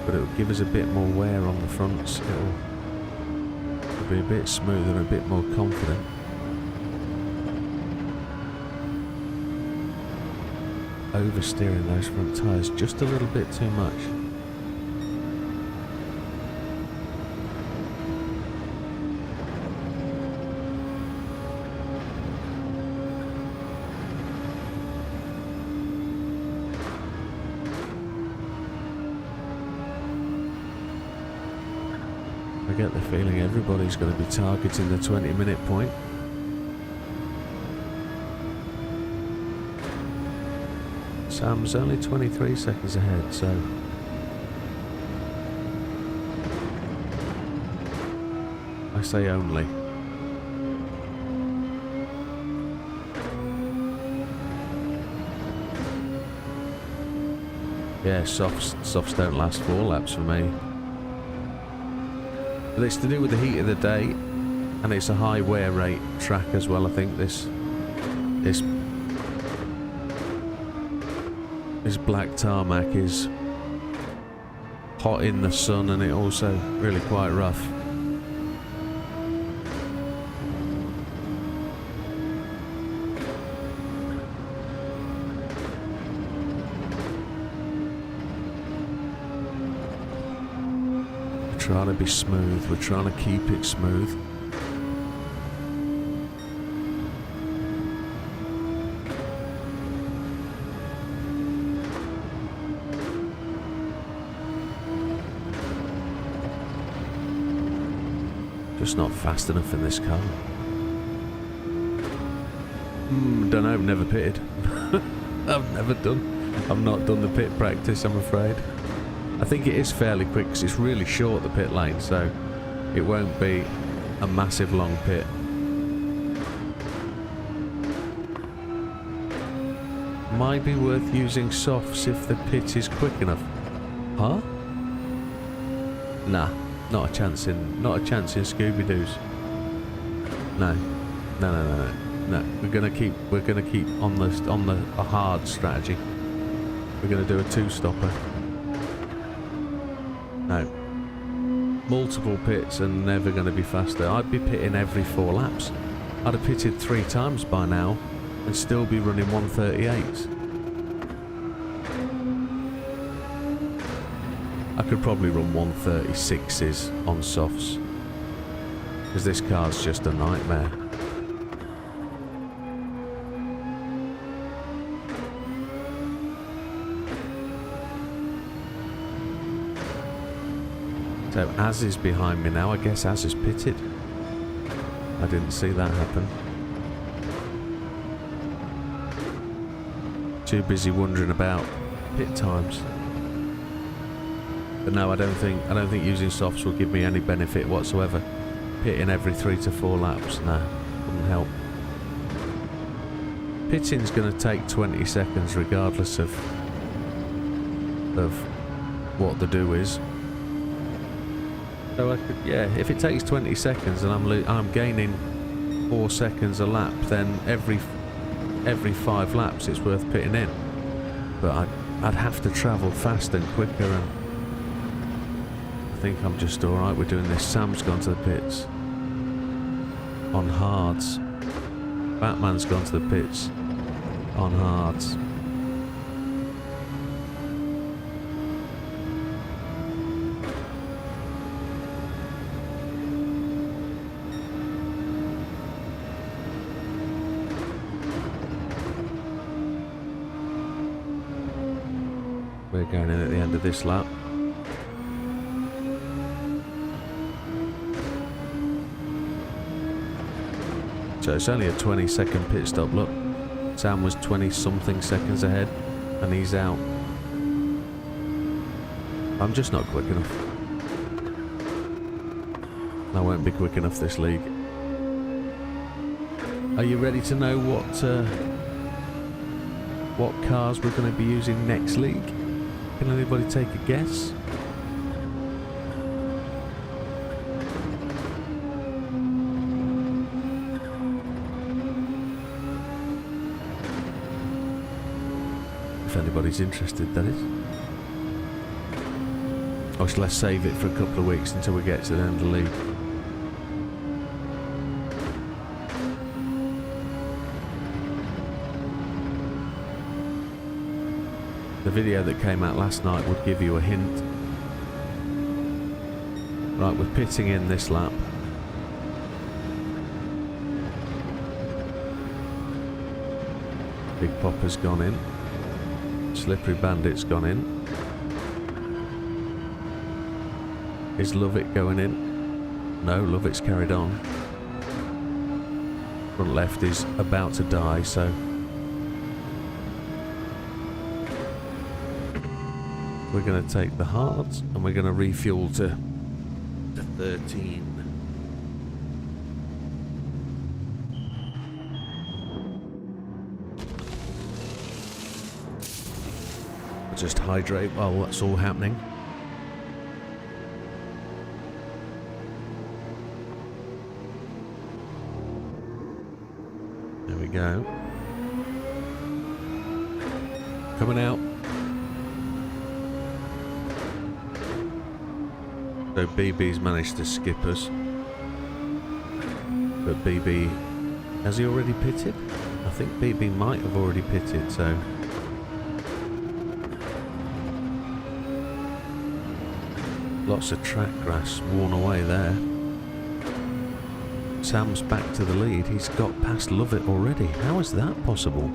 but it'll give us a bit more wear on the fronts. It'll be a bit smoother and a bit more confident. Oversteering those front tyres just a little bit too much. I get the feeling everybody's going to be targeting the 20-minute point. Sam's only 23 seconds ahead, so I say only. Yeah, softs don't last 4 laps for me. But it's to do with the heat of the day, and it's a high wear rate track as well. I think this black tarmac is hot in the sun, and it also really quite rough. We're trying to be smooth, we're trying to keep it smooth. Just not fast enough in this car. Don't know, I've never pitted. I've not done the pit practice, I'm afraid. I think it is fairly quick because it's really short, the pit lane, so it won't be a massive long pit. Might be worth using softs if the pit is quick enough. Huh? Nah. Not a chance in Scooby-Doos. No. We're gonna keep on the hard strategy. We're gonna do a 2-stopper. No. Multiple pits are never gonna be faster. I'd be pitting every 4 laps. I'd have pitted 3 times by now and still be running 138s. I could probably run 136s on softs, because this car's just a nightmare. So Az is behind me now. I guess Az is pitted. I didn't see that happen. Too busy wondering about pit times. But no, I don't think using softs will give me any benefit whatsoever. Pitting every 3 to 4 laps, nah, wouldn't help. Pitting's going to take 20 seconds regardless of what the do is. So I could, yeah, if it takes 20 seconds and I'm gaining 4 seconds a lap, then every 5 laps it's worth pitting in. But I'd have to travel faster and quicker, and I think I'm just alright with doing this. Sam's gone to the pits on hards. Batman's gone to the pits on hards. We're going in at the end of this lap. So it's only a 20-second pit stop, look. Sam was 20-something seconds ahead, and he's out. I'm just not quick enough. I won't be quick enough this league. Are you ready to know what cars we're going to be using next league? Can anybody take a guess? If anybody's interested, that is. Or shall I save it for a couple of weeks until we get to the end of the league? The video that came out last night would give you a hint. Right, we're pitting in this lap. Big Popper's gone in. Slippery Bandit's gone in. Is Lovett going in? No, Lovett's carried on. Front left is about to die, so we're going to take the hards and we're going to refuel to 13. Just hydrate while that's all happening. There we go. Coming out. So BB's managed to skip us. But BB, has he already pitted? I think BB might have already pitted, so lots of track grass worn away there. Sam's back to the lead. He's got past Lovett already. How is that possible?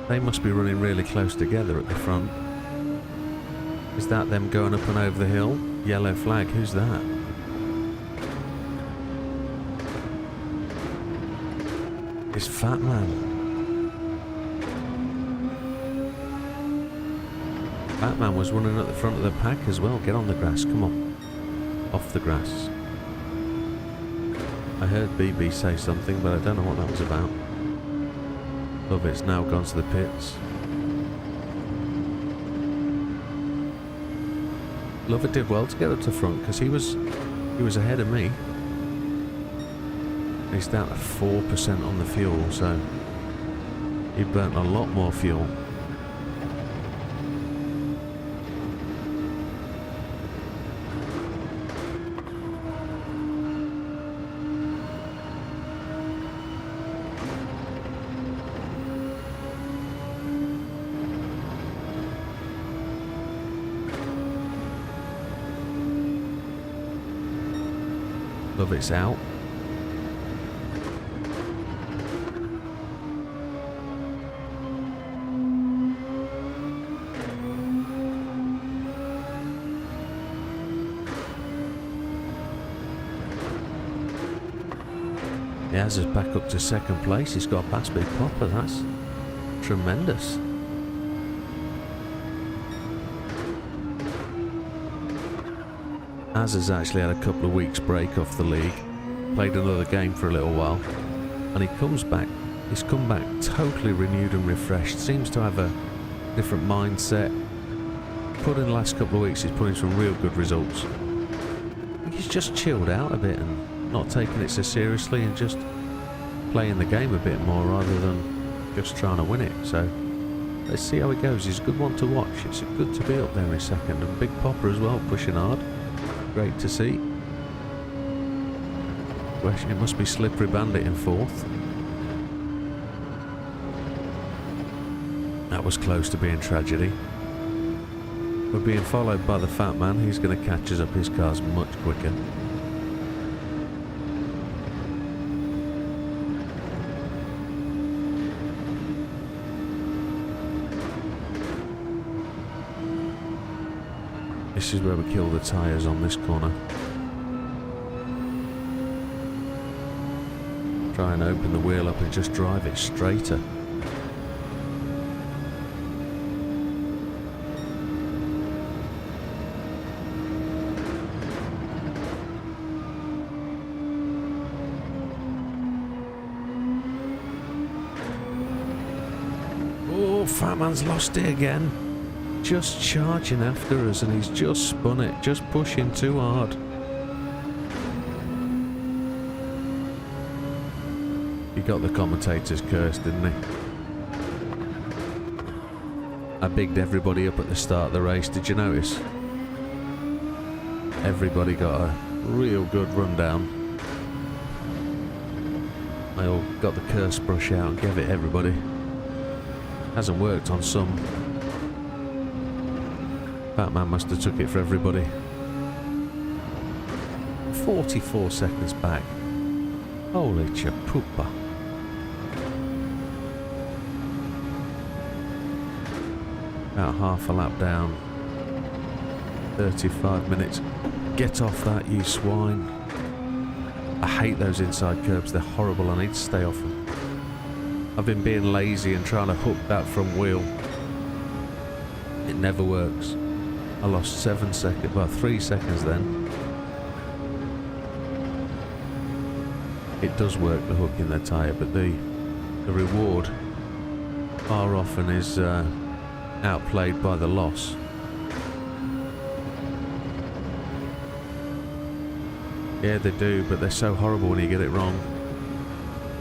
They must be running really close together at the front. Is that them going up and over the hill? Yellow flag. Who's that? It's Fat Man. Batman was running at the front of the pack as well. Get on the grass, come on. Off the grass. I heard BB say something, but I don't know what that was about. Lovett's now gone to the pits. Lovett did well to get up to front because he was ahead of me. He's down to 4% on the fuel, so he burnt a lot more fuel. Lovett's out. Yaz is back up to second place. He's got past Big Popper. That's tremendous. Az has actually had a couple of weeks break off the league, played another game for a little while, and he comes back. He's come back totally renewed and refreshed. Seems to have a different mindset. Put in the last couple of weeks, he's putting some real good results. I think he's just chilled out a bit and not taking it so seriously and just playing the game a bit more rather than just trying to win it. So let's see how it goes. He's a good one to watch. It's good to be up there in second, and Big Popper as well, pushing hard. Great to see. Question, it must be Slippery Bandit in fourth. That was close to being tragedy. We're being followed by the Fat Man. He's going to catch us up. His car's much quicker. This is where we kill the tyres on this corner. Try and open the wheel up and just drive it straighter. Fat Man's lost it again. Just charging after us and he's just spun it, just pushing too hard. He got the commentators cursed, didn't he? I bigged everybody up at the start of the race, did you notice? Everybody got a real good rundown. I all got the curse brush out and gave it everybody. Hasn't worked on some. Fat Man must have took it for everybody. 44 seconds back. Holy chapupa. About half a lap down. 35 minutes. Get off that, you swine. I hate those inside curbs, they're horrible, I need to stay off them. I've been being lazy and trying to hook that front wheel. It never works. I lost 7 seconds, well 3 seconds then. It does work, the hook in the tyre, but the reward far often is outplayed by the loss. Yeah, they do, but they're so horrible when you get it wrong.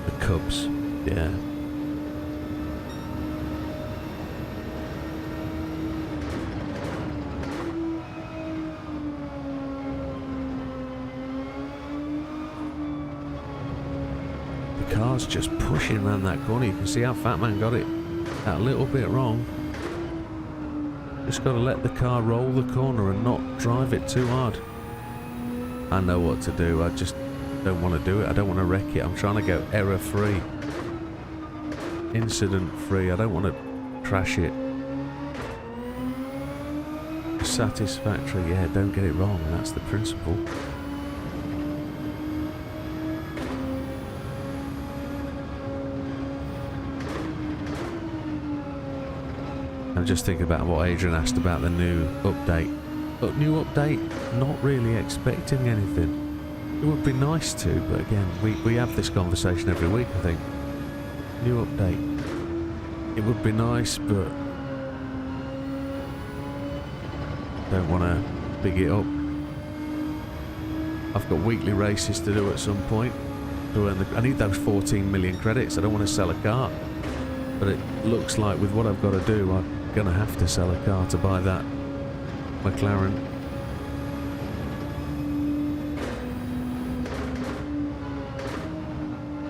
The Cubs, yeah. The car's just pushing around that corner. You can see how Fat Man got it that little bit wrong. Just got to let the car roll the corner and not drive it too hard. I know what to do, I just don't want to do it. I don't want to wreck it. I'm trying to go error free, incident free. I don't want to crash it. Satisfactory, yeah, don't get it wrong, that's the principle. I'm just thinking about what Adrian asked about the new update. But new update, not really expecting anything. It would be nice to, but again, we have this conversation every week, I think. New update. It would be nice, but don't want to big it up. I've got weekly races to do at some point. I need those 14 million credits. I don't want to sell a car. But it looks like with what I've got to do, I'm going to have to sell a car to buy that McLaren.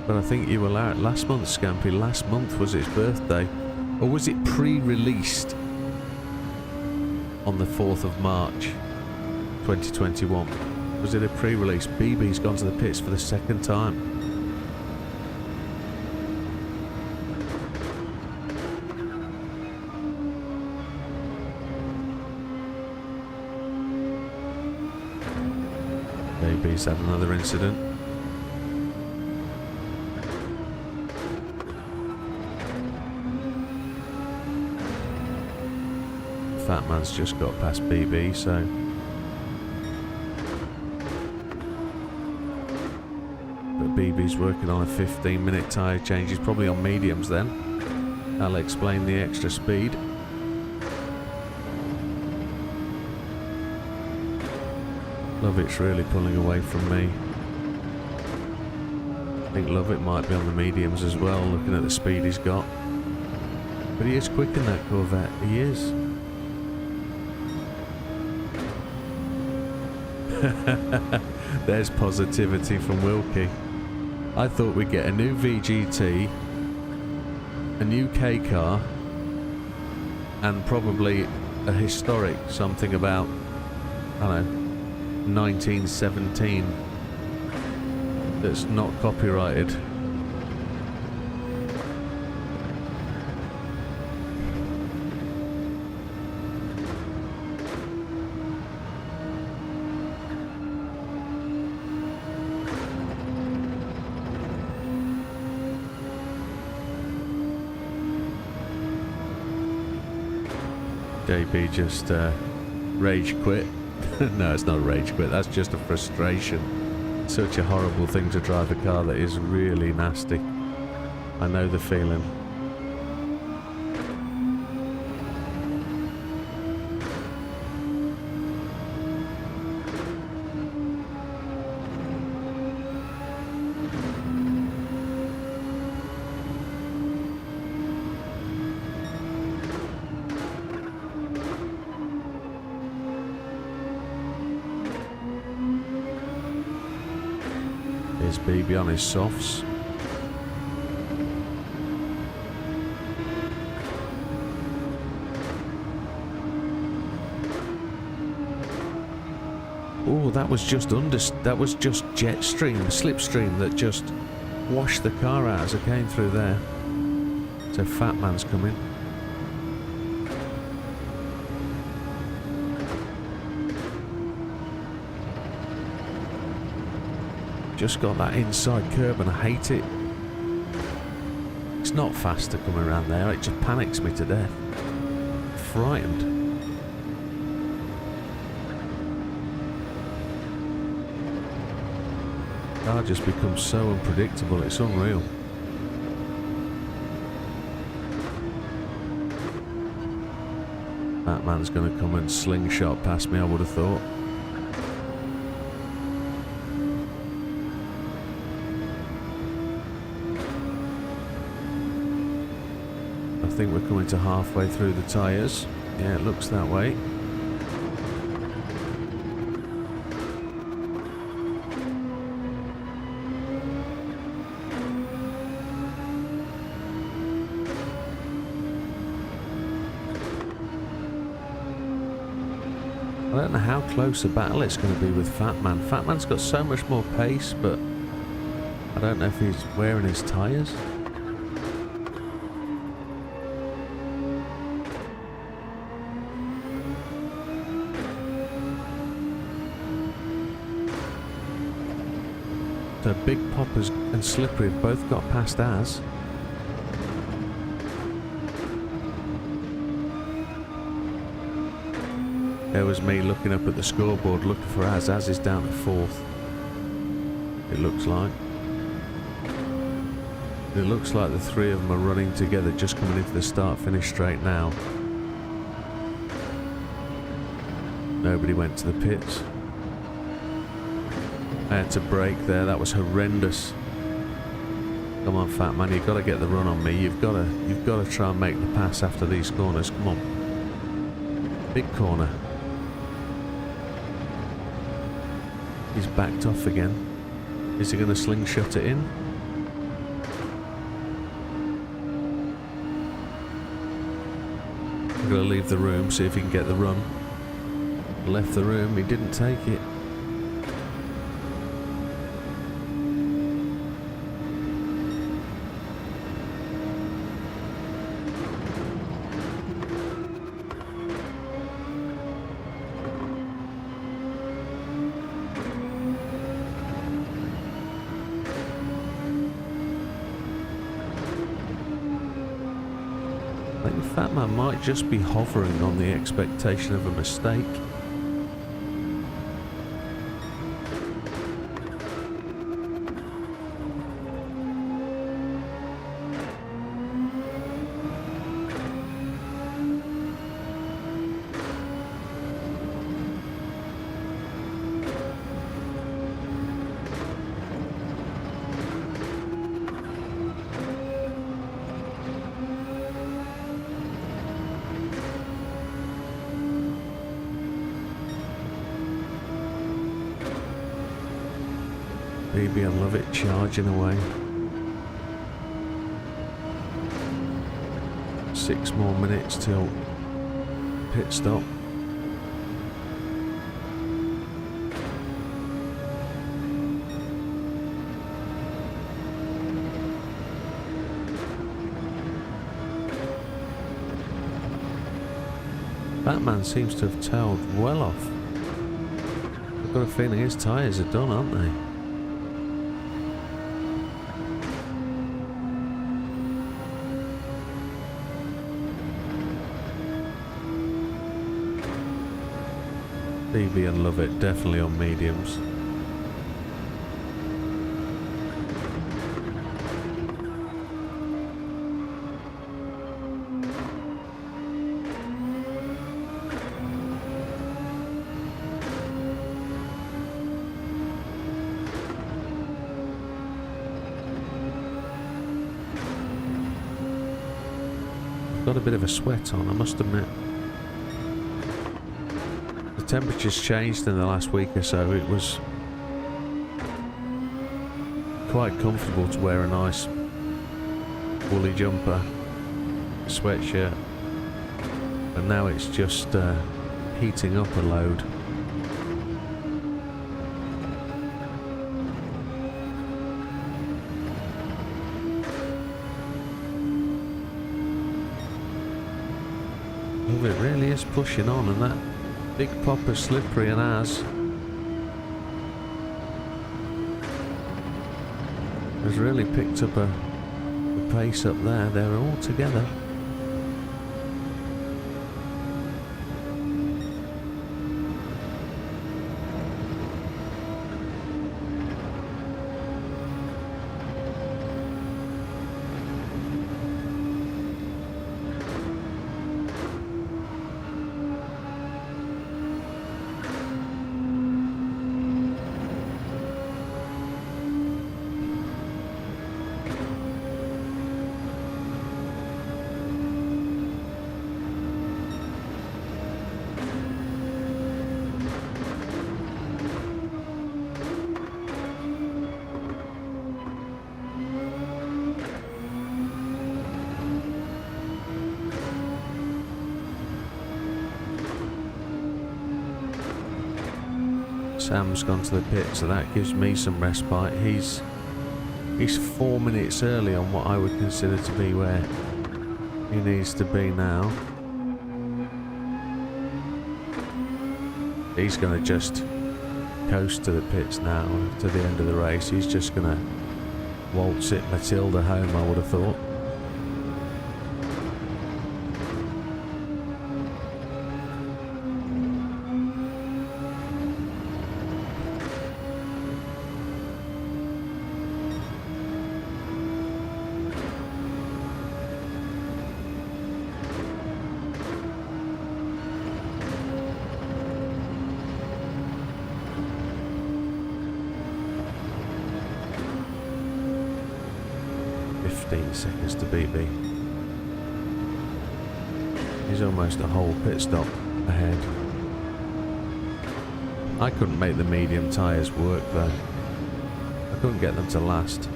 But I think you were out last month, Scampy. Last month was its birthday. Or was it pre-released on the 4th of March 2021? Was it a pre-release? BB's gone to the pits for the second time. BB's had another incident. Fat Man's just got past BB, so but BB's working on a 15-minute tyre change. He's probably on mediums then. That'll explain the extra speed. Lovett's really pulling away from me. I think Lovett might be on the mediums as well, looking at the speed he's got. But he is quick in that Corvette, he is. There's positivity from Wilkie. I thought we'd get a new VGT, a new K car, and probably a historic something about, I don't know, 1917 that's not copyrighted. JB just rage quit. No, it's not a rage quit, that's just a frustration. Such a horrible thing to drive a car that is really nasty. I know the feeling. Here's BB on his softs. Oh, that was just Jetstream, slipstream that just washed the car out as it came through there. So Fat Man's coming. Just got that inside curb and I hate it. It's not faster coming around there, it just panics me to death. Frightened. Car just becomes so unpredictable, it's unreal. That man's going to come and slingshot past me, I would have thought. I think we're coming to halfway through the tyres. Yeah, it looks that way. I don't know how close a battle it's going to be with Fat Man. Fat Man's got so much more pace, but I don't know if he's wearing his tyres. So Big Poppers and Slippery have both got past Az. There was me looking up at the scoreboard looking for Az. Az is down to 4th. It looks like. It looks like the three of them are running together, just coming into the start-finish straight now. Nobody went to the pits. I had to brake there, that was horrendous. Come on, Fat Man, you've got to get the run on me. You've got to try and make the pass after these corners. Come on. Big corner. He's backed off again. Is he going to slingshot it in? I'm going to leave the room, see if he can get the run. Left the room, he didn't take it. I think Fat Man might just be hovering on the expectation of a mistake. Maybe I love it charging away. 6 more minutes till pit stop. Batman seems to have tailed well off. I've got a feeling his tyres are done, aren't they? BB and Love It, definitely on mediums. I've got a bit of a sweat on, I must admit. The temperature's changed in the last week or so. It was quite comfortable to wear a nice woolly jumper, sweatshirt, and now it's just heating up a load. Oh, it really is pushing on, and that big popper's slippery and has really picked up a pace up there. They're all together. Sam's gone to the pit, so that gives me some respite. He's 4 minutes early on what I would consider to be where he needs to be now. He's going to just coast to the pits now to the end of the race. He's just going to waltz it Matilda home, I would have thought. Seconds to beat me. He's almost a whole pit stop ahead. I couldn't make the medium tyres work though. I couldn't get them to last.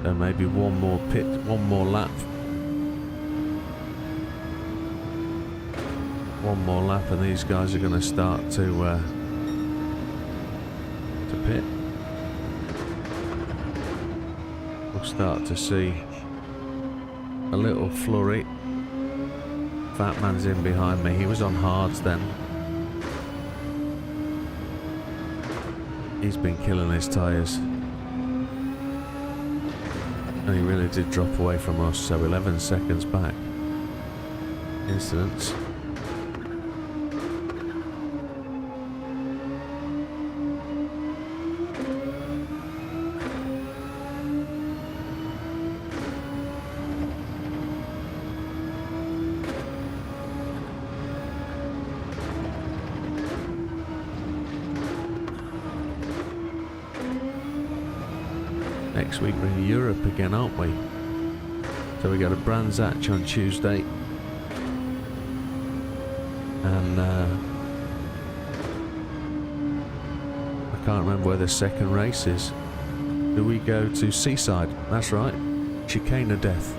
So maybe one more lap. One more lap and these guys are going to start to pit. We'll start to see a little flurry. Fat man's in behind me. He was on hards then. He's been killing his tyres. And he really did drop away from us, so 11 seconds back. Incidents. Next week we're in Europe again, aren't we? So we got a Brands Hatch on Tuesday, and I can't remember where the second race is. Do we go to Seaside? That's right, Chicane of Death.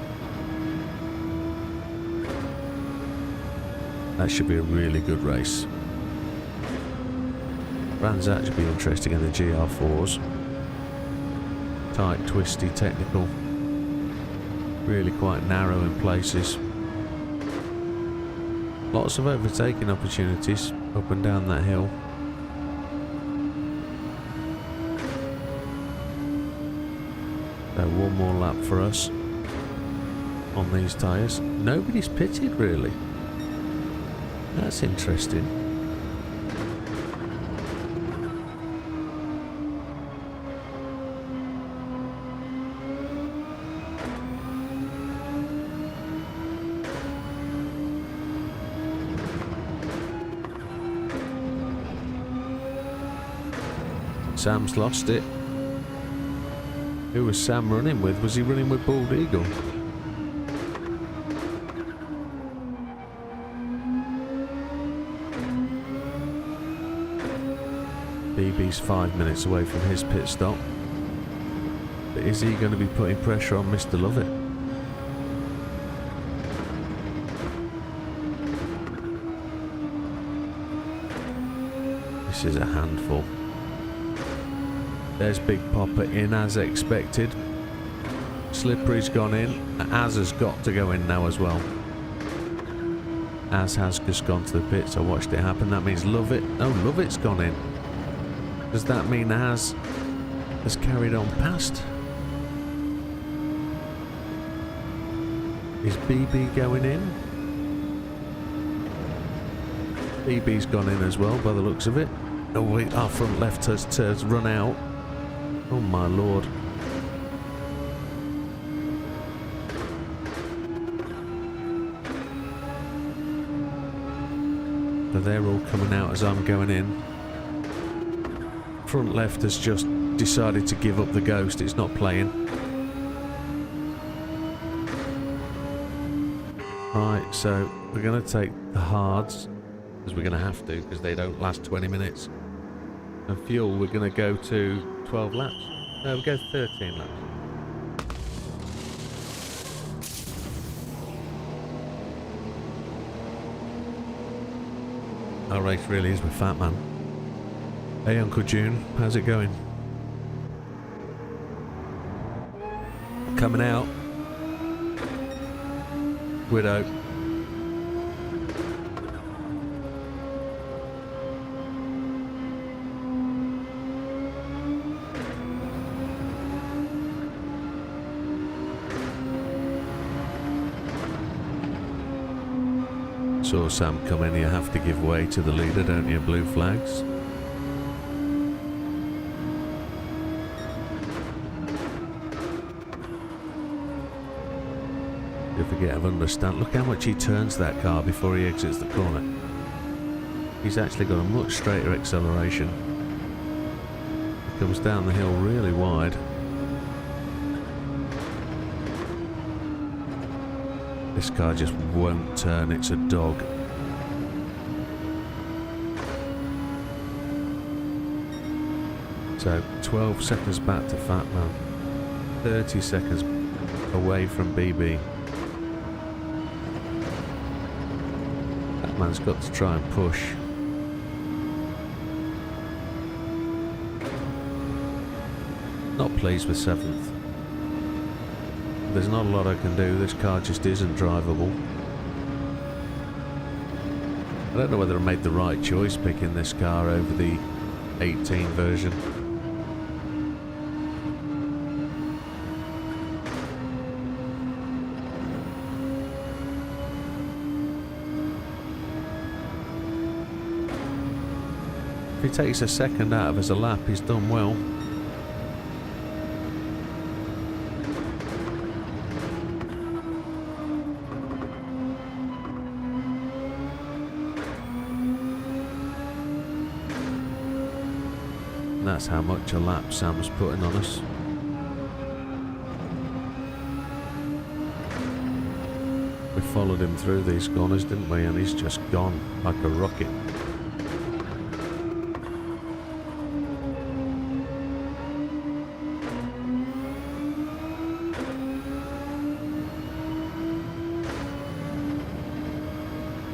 That should be a really good race. Brands Hatch should be interesting in the GR4s. Tight, twisty, technical, really quite narrow in places. Lots of overtaking opportunities up and down that hill. So one more lap for us on these tyres. Nobody's pitted really. That's interesting. Sam's lost it. Who was Sam running with? Was he running with Bald Eagle? BB's 5 minutes away from his pit stop. But is he going to be putting pressure on Mr. Lovett? This is a handful. There's Big Popper in as expected. Slippery's gone in. Az has got to go in now as well. Az has just gone to the pits. I watched it happen. That means Lovett. Oh, Lovett's gone in. Does that mean Az has carried on past? Is BB going in? BB's gone in as well by the looks of it. Oh wait, our front left has run out. Oh my lord. So they're all coming out as I'm going in. Front left has just decided to give up the ghost. It's not playing. Right, so we're going to take the hards, because we're going to have to, because they don't last 20 minutes. And fuel, we're going to go to 12 laps. No, we'll go 13 laps. Our race really is with Fat Man. Hey Uncle June, how's it going? Coming out. Widow. Saw Sam come in, you have to give way to the leader, don't you? Blue flags. You forget of understand. Look how much he turns that car before he exits the corner. He's actually got a much straighter acceleration. He comes down the hill really wide. This car just won't turn, it's a dog. So 12 seconds back to Fat Man. 30 seconds away from BB. Fat Man's got to try and push. Not pleased with 7th. There's not a lot I can do, this car just isn't drivable. I don't know whether I made the right choice picking this car over the 18 version. If he takes a second out of us a lap, he's done well. That's how much a lap Sam's putting on us. We followed him through these corners, didn't we? And he's just gone like a rocket.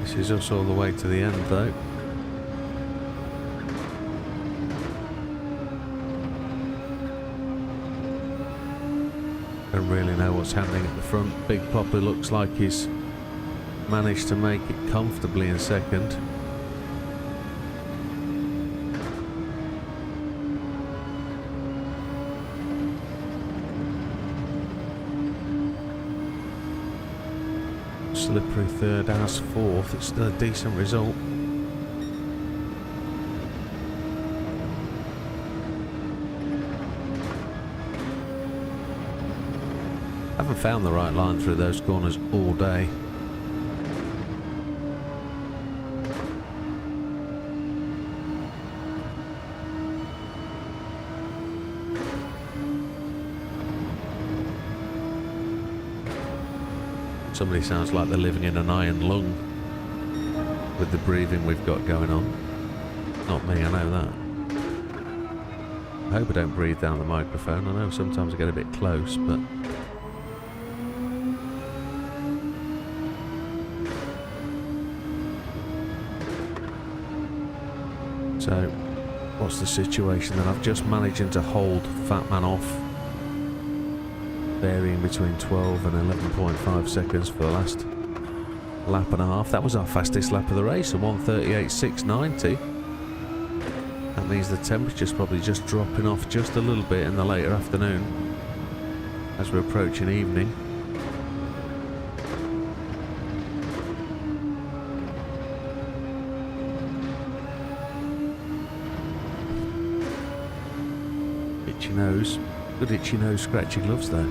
This is us all the way to the end though. Don't really know what's happening at the front. Big Popper looks like he's managed to make it comfortably in second. Slippery third, as fourth. It's still a decent result. Haven't found the right line through those corners all day. Somebody sounds like they're living in an iron lung with the breathing we've got going on. Not me, I know that. I hope I don't breathe down the microphone. I know sometimes I get a bit close, but... So, what's the situation then? I've just managed to hold Fat Man off, varying between 12 and 11.5 seconds for the last lap and a half. That was our fastest lap of the race, a 1:38.690. That means the temperature's probably just dropping off just a little bit in the later afternoon as we're approaching evening. Itchy nose. Good itchy nose, scratchy gloves though.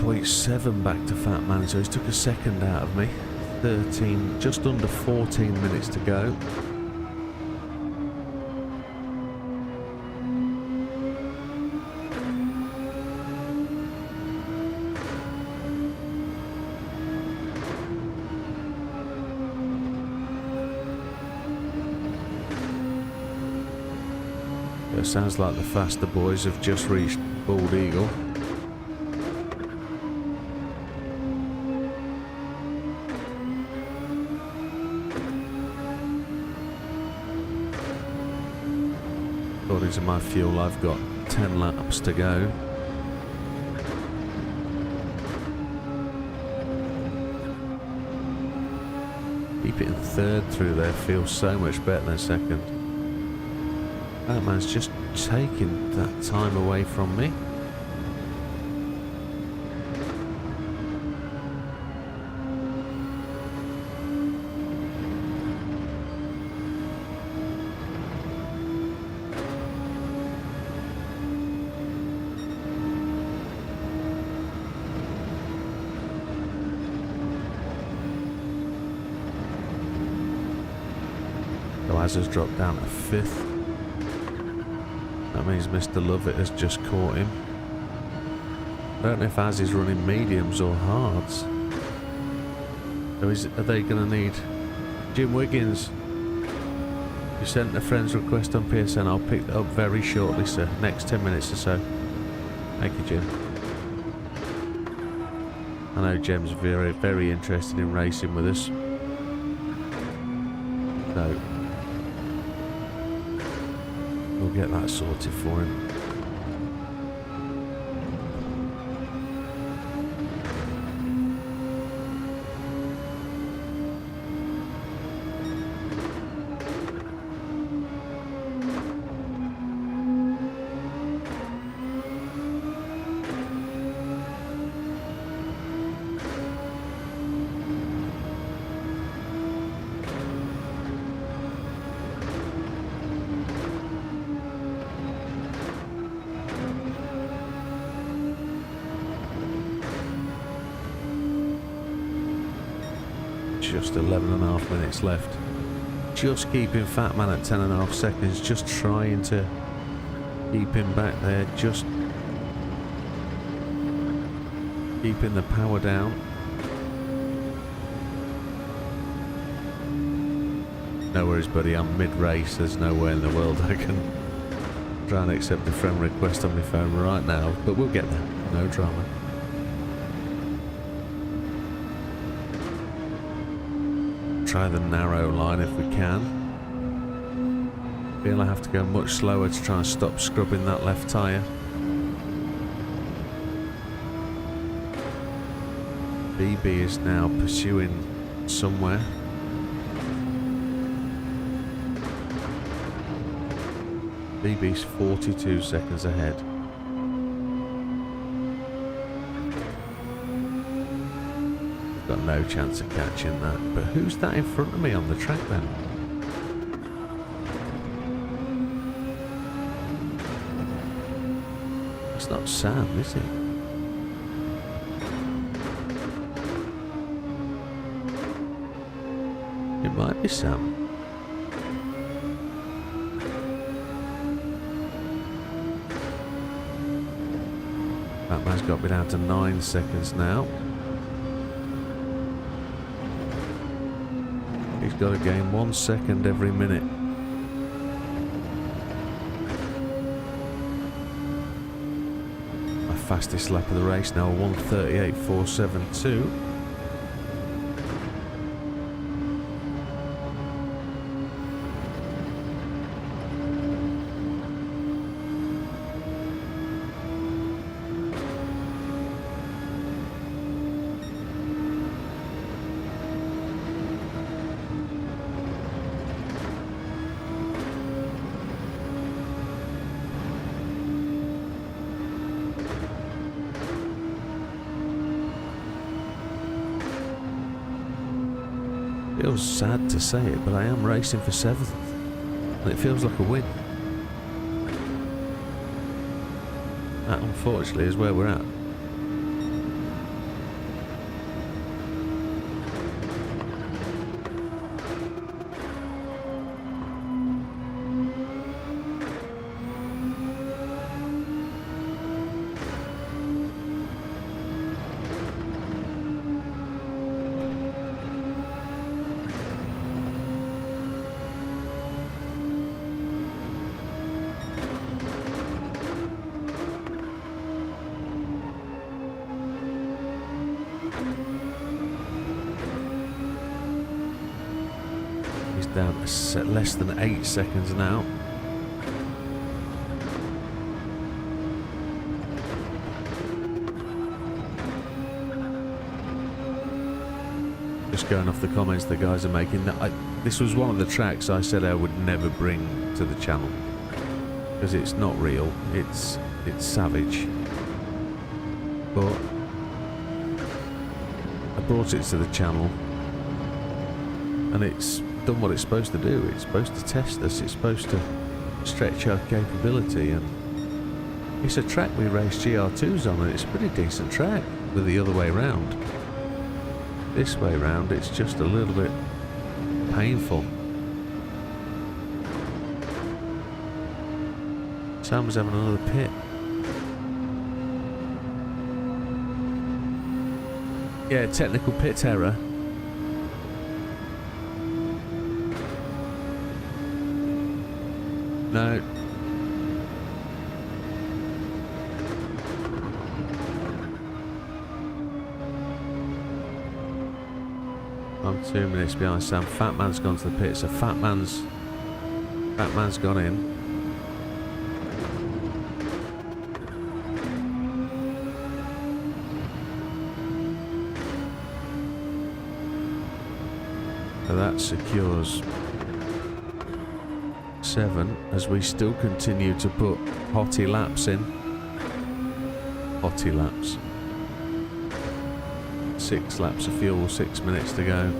.7 back to Fat Man, so he's took a second out of me. 13, just under 14 minutes to go. It sounds like the faster boys have just reached Bald Eagle. According to my fuel, I've got 10 laps to go. Keep it in third through there feels so much better than second. That man's just taking that time away from me. Az has dropped down to 5th. That means Mr. Lovett has just caught him. I don't know if Az is running mediums or hards. So are they going to need... Jim Wiggins, you sent a friend's request on PSN. I'll pick that up very shortly, sir. Next 10 minutes or so. Thank you, Jim. I know Jim's very, very interested in racing with us. So... we'll get that sorted for him. Just 11.5 minutes left. Just keeping Fat Man at 10.5 seconds. Just trying to keep him back there. Just keeping the power down. No worries, buddy. I'm mid-race. There's no way in the world I can try and accept a friend request on my phone right now. But we'll get there. No drama. Try the narrow line if we can. Feel I have to go much slower to try and stop scrubbing that left tyre. BB is now pursuing somewhere. BB's 42 seconds ahead. no chance of catching that. But who's that in front of me on the track then? It's not Sam, is it? It might be Sam. That man's got me down to 9 seconds now. He's got to gain 1 second every minute. My fastest lap of the race now, 1:38.472. Feels sad to say it, but I am racing for 7th, and it feels like a win. That, unfortunately, is where we're at. Down to less than 8 seconds now. Just going off the comments the guys are making, this was one of the tracks I said I would never bring to the channel because it's not real, it's savage, but I brought it to the channel and it's done what it's supposed to do. It's supposed to test us, it's supposed to stretch our capability, and it's a track we race GR2s on, and it's a pretty decent track with the other way round. This way round it's just a little bit painful. Sam's having another pit. Yeah, technical pit error. No. I'm 2 minutes behind Sam. Fat Man's gone to the pit, so Fat Man's gone in. So that secures 7 as we still continue to put hottie laps in. Hottie laps. 6 laps of fuel, 6 minutes to go.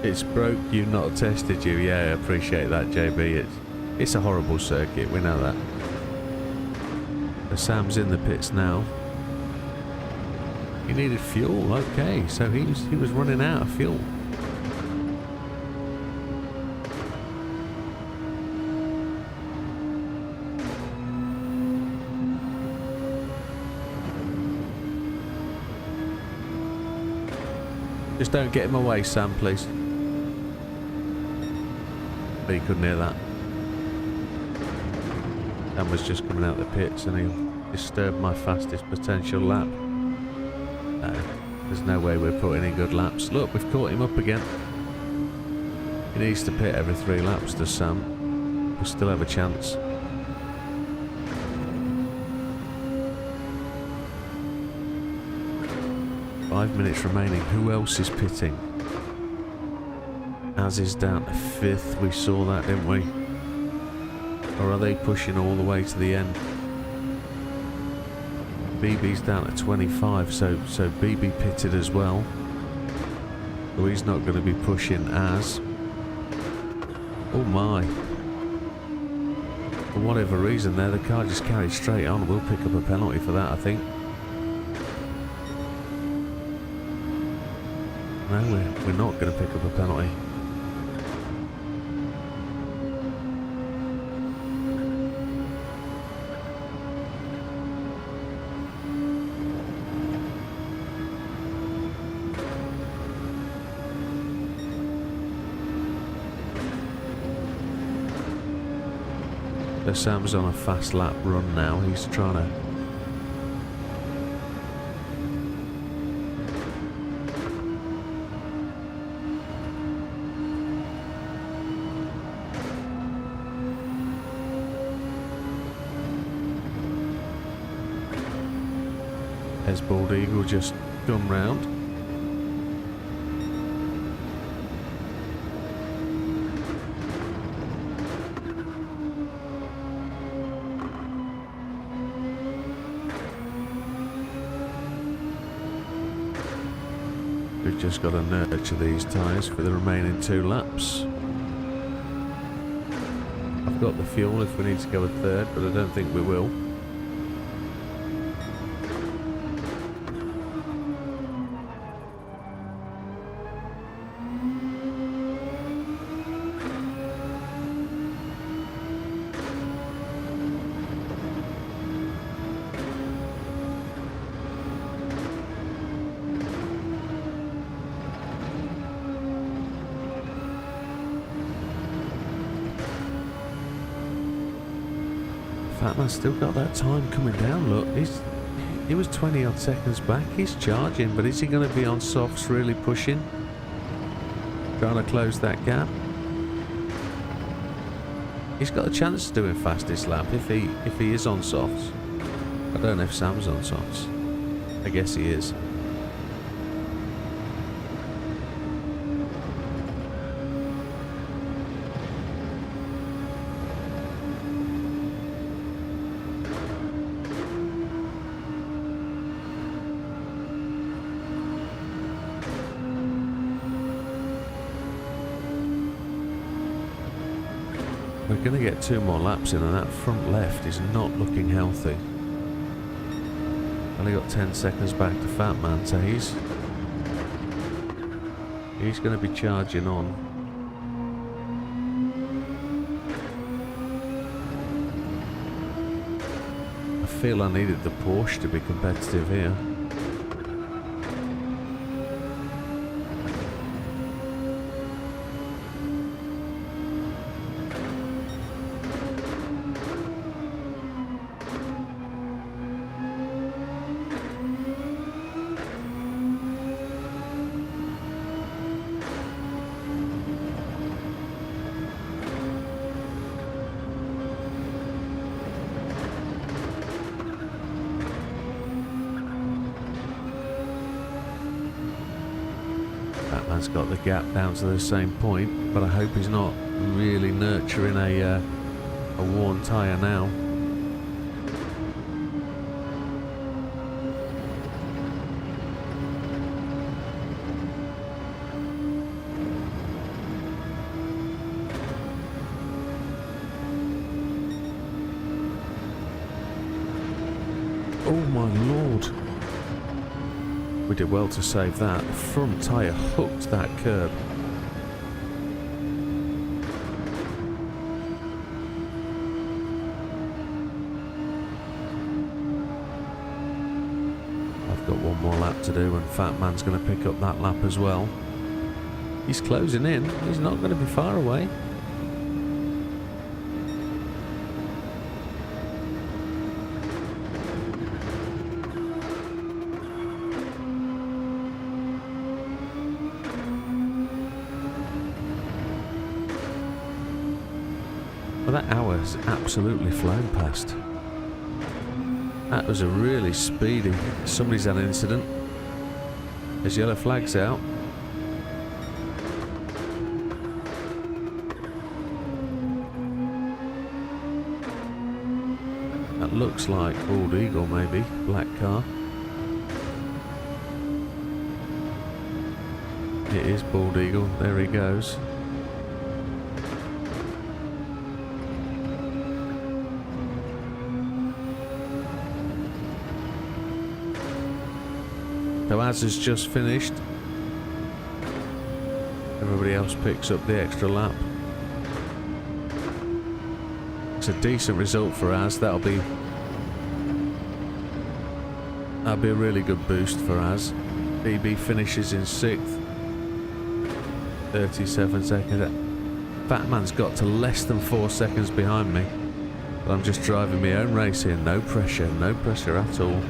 It's broke, you've not tested you. Yeah, I appreciate that, JB. It's a horrible circuit, we know that. So Sam's in the pits now. He needed fuel, okay, so he was running out of fuel. Just don't get him away, Sam, please. But he couldn't hear that. Sam was just coming out the pits and he disturbed my fastest potential lap. No. There's no way we're putting in good laps. Look, we've caught him up again. He needs to pit every 3 laps, does Sam. We'll still have a chance. Five minutes remaining. Who else is pitting? Az is down to 5th. We saw that, didn't we? Or are they pushing all the way to the end? BB's down to 25, so BB pitted as well. So he's not going to be pushing Az. Oh my. For whatever reason there, the car just carried straight on. We'll pick up a penalty for that, I think. No, we're not going to pick up a penalty. So Sam's on a fast lap run now. He's trying to... There's Bald Eagle just come round. We've just got to nurture these tyres for the remaining 2 laps. I've got the fuel if we need to go a third, but I don't think we will. Fat man's still got that time coming down. Look, he was 20 odd seconds back. He's charging, but is he going to be on softs really pushing? Trying to close that gap. He's got a chance of doing fastest lap if he is on softs. I don't know if Sam's on softs. I guess he is. We're going to get 2 more laps in, and that front left is not looking healthy. Only got 10 seconds back to Fat Man, so he's going to be charging on. I feel I needed the Porsche to be competitive here. Batman's got the gap down to the same point, but I hope he's not really nurturing a worn tyre now. Oh my lord. We did well to save that. The front tyre hooked that curb. I've got 1 more lap to do, and Fat Man's going to pick up that lap as well. He's closing in. He's not going to be far away. Well, that hour has absolutely flown past. That was a really speedy... Somebody's had an incident. There's yellow flags out. That looks like Bald Eagle, maybe. Black car. It is Bald Eagle. There he goes. So as has just finished, everybody else picks up the extra lap. It's a decent result for Az. That'll be a really good boost for Az. BB finishes in 6th. 37 seconds. Batman's got to less than 4 seconds behind me. But I'm just driving my own race here. No pressure at all.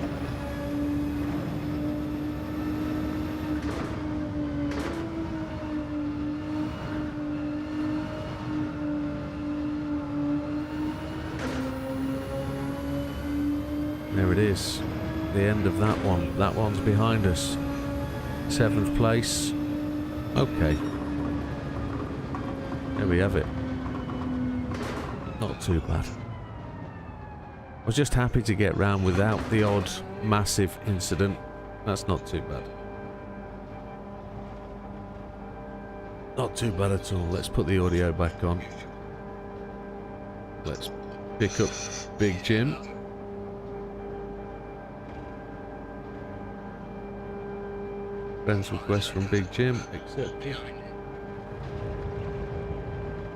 There it is, the end of that one. That one's behind us. 7th place. Okay. There we have it. Not too bad. I was just happy to get round without the odd massive incident. That's not too bad. Not too bad at all. Let's put the audio back on. Let's pick up Big Jim. Friends request from Big Jim, accept it.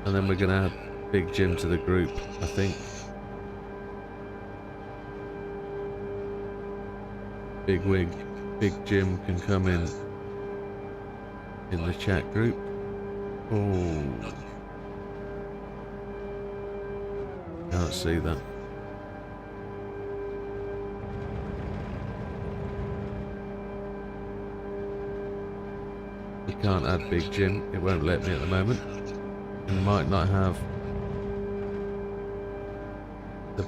And then we're going to add Big Jim to the group, I think. Big Wig, Big Jim can come in the chat group. Oh, can't see that. You can't add Big Jim, it won't let me at the moment. You might not have the...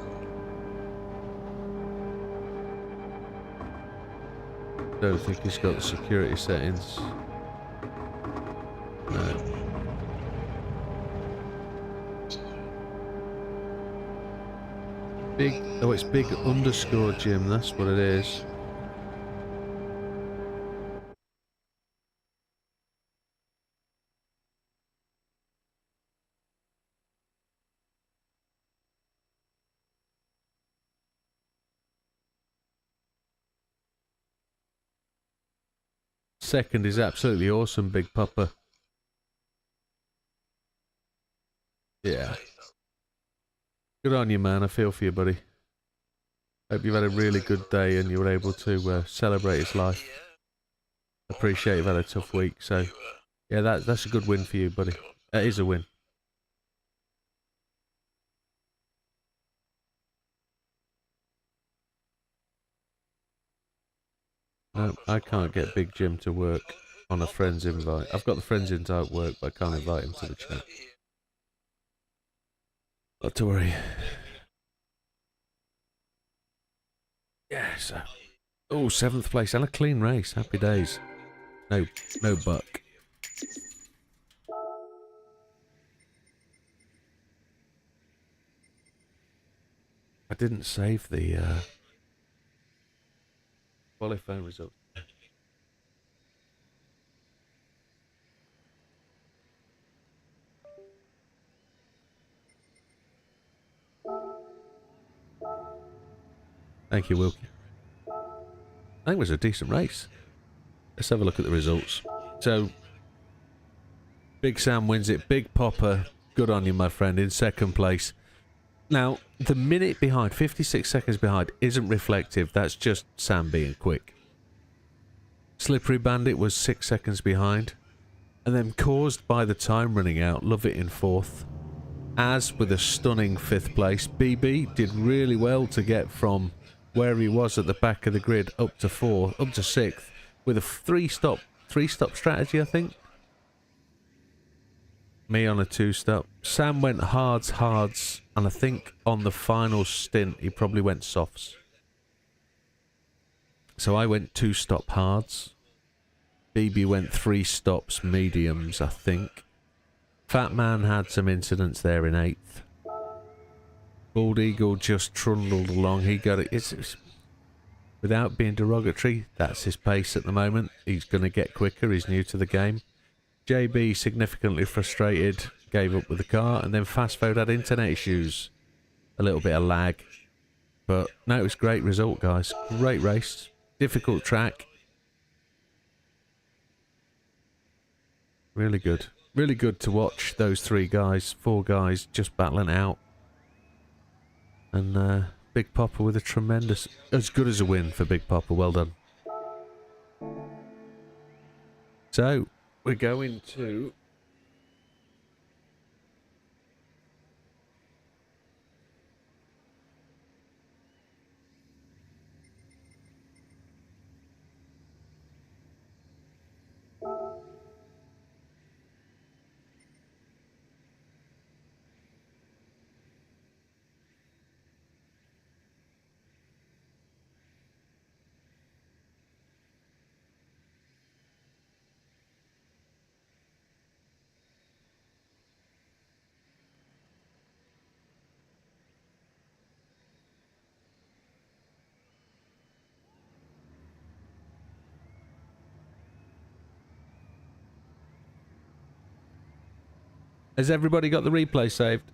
Don't think he's got the security settings. No. Big, oh, it's Big underscore Jim, that's what it is. Second is absolutely awesome, Big Papa. Yeah. Good on you, man. I feel for you, buddy. Hope you've had a really good day and you were able to celebrate his life. Appreciate you've had a tough week, so yeah, that's a good win for you, buddy. That is a win. No, I can't get Big Jim to work on a friend's invite. I've got the friend's invite work, but I can't invite him to the chat. Not to worry. Yeah, so... Oh, 7th place and a clean race. Happy days. No buck. I didn't save the qualifying result. Thank you, Wilkie. I think it was a decent race. Let's have a look at the results. So, Big Sam wins it. Big Popper, good on you, my friend, in 2nd place. Now, the minute behind, 56 seconds behind, isn't reflective. That's just Sam being quick. Slippery Bandit was 6 seconds behind. And then caused by the time running out, Love It in 4th. Az with a stunning 5th place. BB did really well to get from where he was at the back of the grid up to 6th with a three stop strategy, I think. Me on a 2-stop. Sam went hards, and I think on the final stint he probably went softs. So I went 2-stop hards. BB went 3 stops mediums, I think. Fat Man had some incidents there in 8th. Bald Eagle just trundled along. He got it. It's, without being derogatory, that's his pace at the moment. He's going to get quicker. He's new to the game. JB significantly frustrated, gave up with the car, and then Fast Food had internet issues. A little bit of lag. But no, it was a great result, guys. Great race. Difficult track. Really good. Really good to watch those 4 guys just battling out. And Big Popper with a tremendous... As good as a win for Big Popper. Well done. So... we're going to... Has everybody got the replay saved?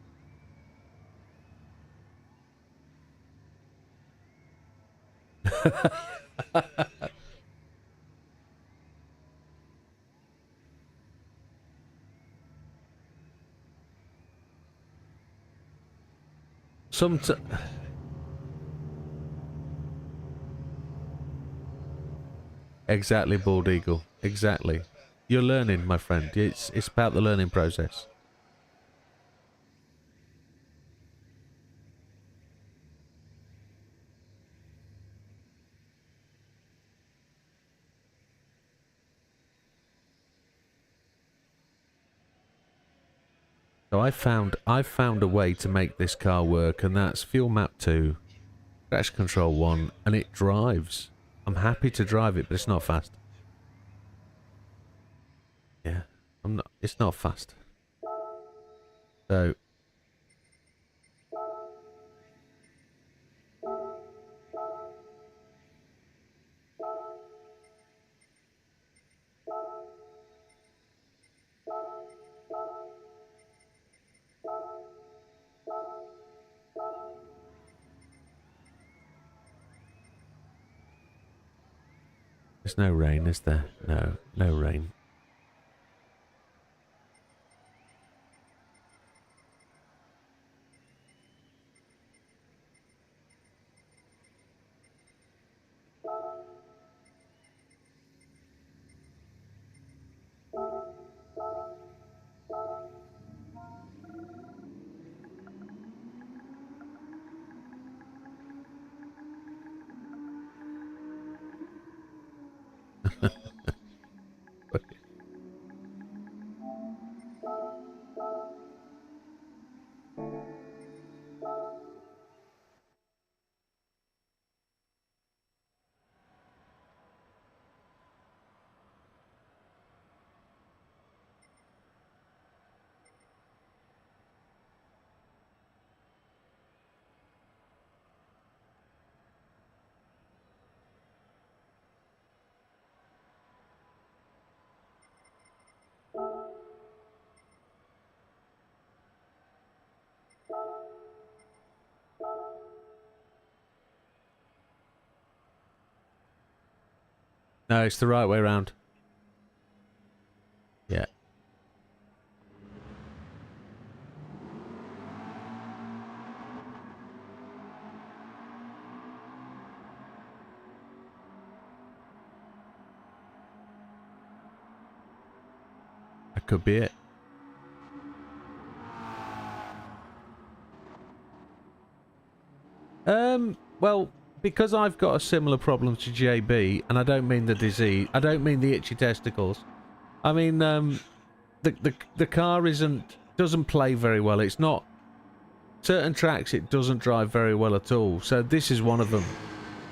Exactly, Bald Eagle. Exactly. You're learning, my friend. It's about the learning process. So I found a way to make this car work, and that's fuel map 2, crash control 1, and it drives. I'm happy to drive it, but it's not fast. Yeah, it's not fast. So there's no rain, is there? No, no rain. No, it's the right way around. Yeah. That could be it. Well, because I've got a similar problem to JB, and I don't mean the disease, I don't mean the itchy testicles. I mean, the car doesn't play very well. It's not... Certain tracks it doesn't drive very well at all. So this is one of them.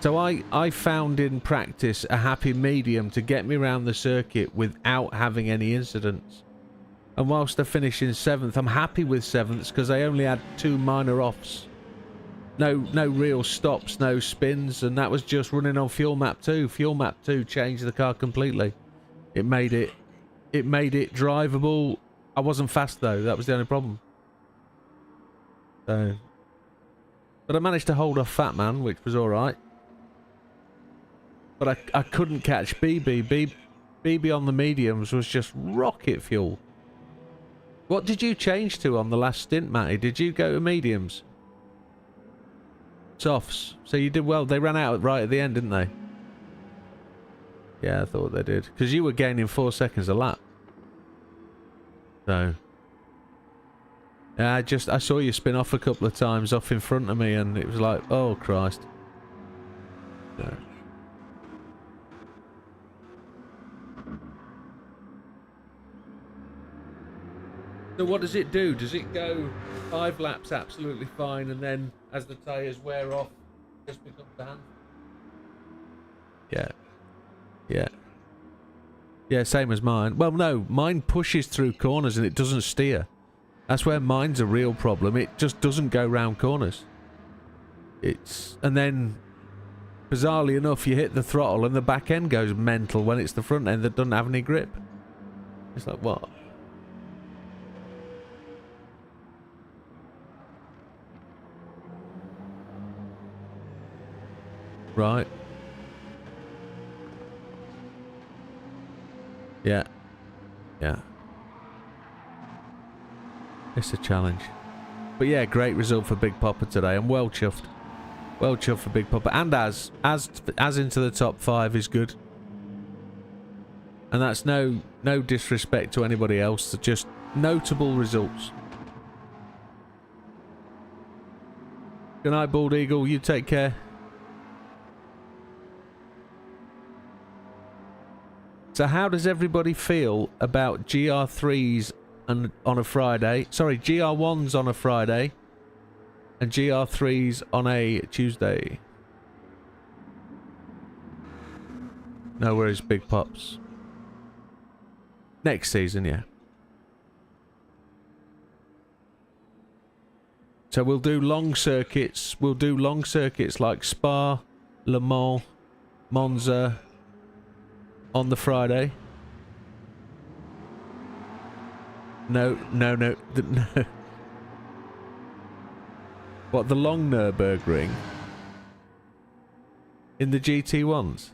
So I found in practice a happy medium to get me around the circuit without having any incidents. And whilst I finish in 7th, I'm happy with 7th because I only had 2 minor offs. No real stops, no spins, and that was just running on Fuel Map 2. Fuel Map 2 changed the car completely. It made it drivable. I wasn't fast though, that was the only problem. So, but I managed to hold off Fat Man, which was alright. But I couldn't catch BB. BB on the mediums was just rocket fuel. What did you change to on the last stint, Matty? Did you go to mediums? Softs. So you did well. They ran out right at the end, didn't they? Yeah, I thought they did. Because you were gaining 4 seconds a lap. So... Yeah, I saw you spin off a couple of times off in front of me and it was like, oh Christ. So. So what does it do? Does it go 5 laps absolutely fine and then as the tyres wear off, just becomes a hand? Yeah. Yeah. Yeah, same as mine. Well, no, mine pushes through corners and it doesn't steer. That's where mine's a real problem. It just doesn't go round corners. And then, bizarrely enough, you hit the throttle and the back end goes mental when it's the front end that doesn't have any grip. It's like, what? Right. Yeah. Yeah. It's a challenge. But yeah, great result for Big Popper today. I'm well chuffed. Well chuffed for Big Popper. And as into the top 5 is good. And that's no disrespect to anybody else. Just notable results. Good night, Bald Eagle. You take care. So how does everybody feel about GR3s and on a Friday? Sorry, GR1s on a Friday and GR3s on a Tuesday. No worries, Big Pops. Next season, yeah. So we'll do long circuits. We'll do long circuits like Spa, Le Mans, Monza on the Friday. No. What, the long Nürburgring? In the GT1s?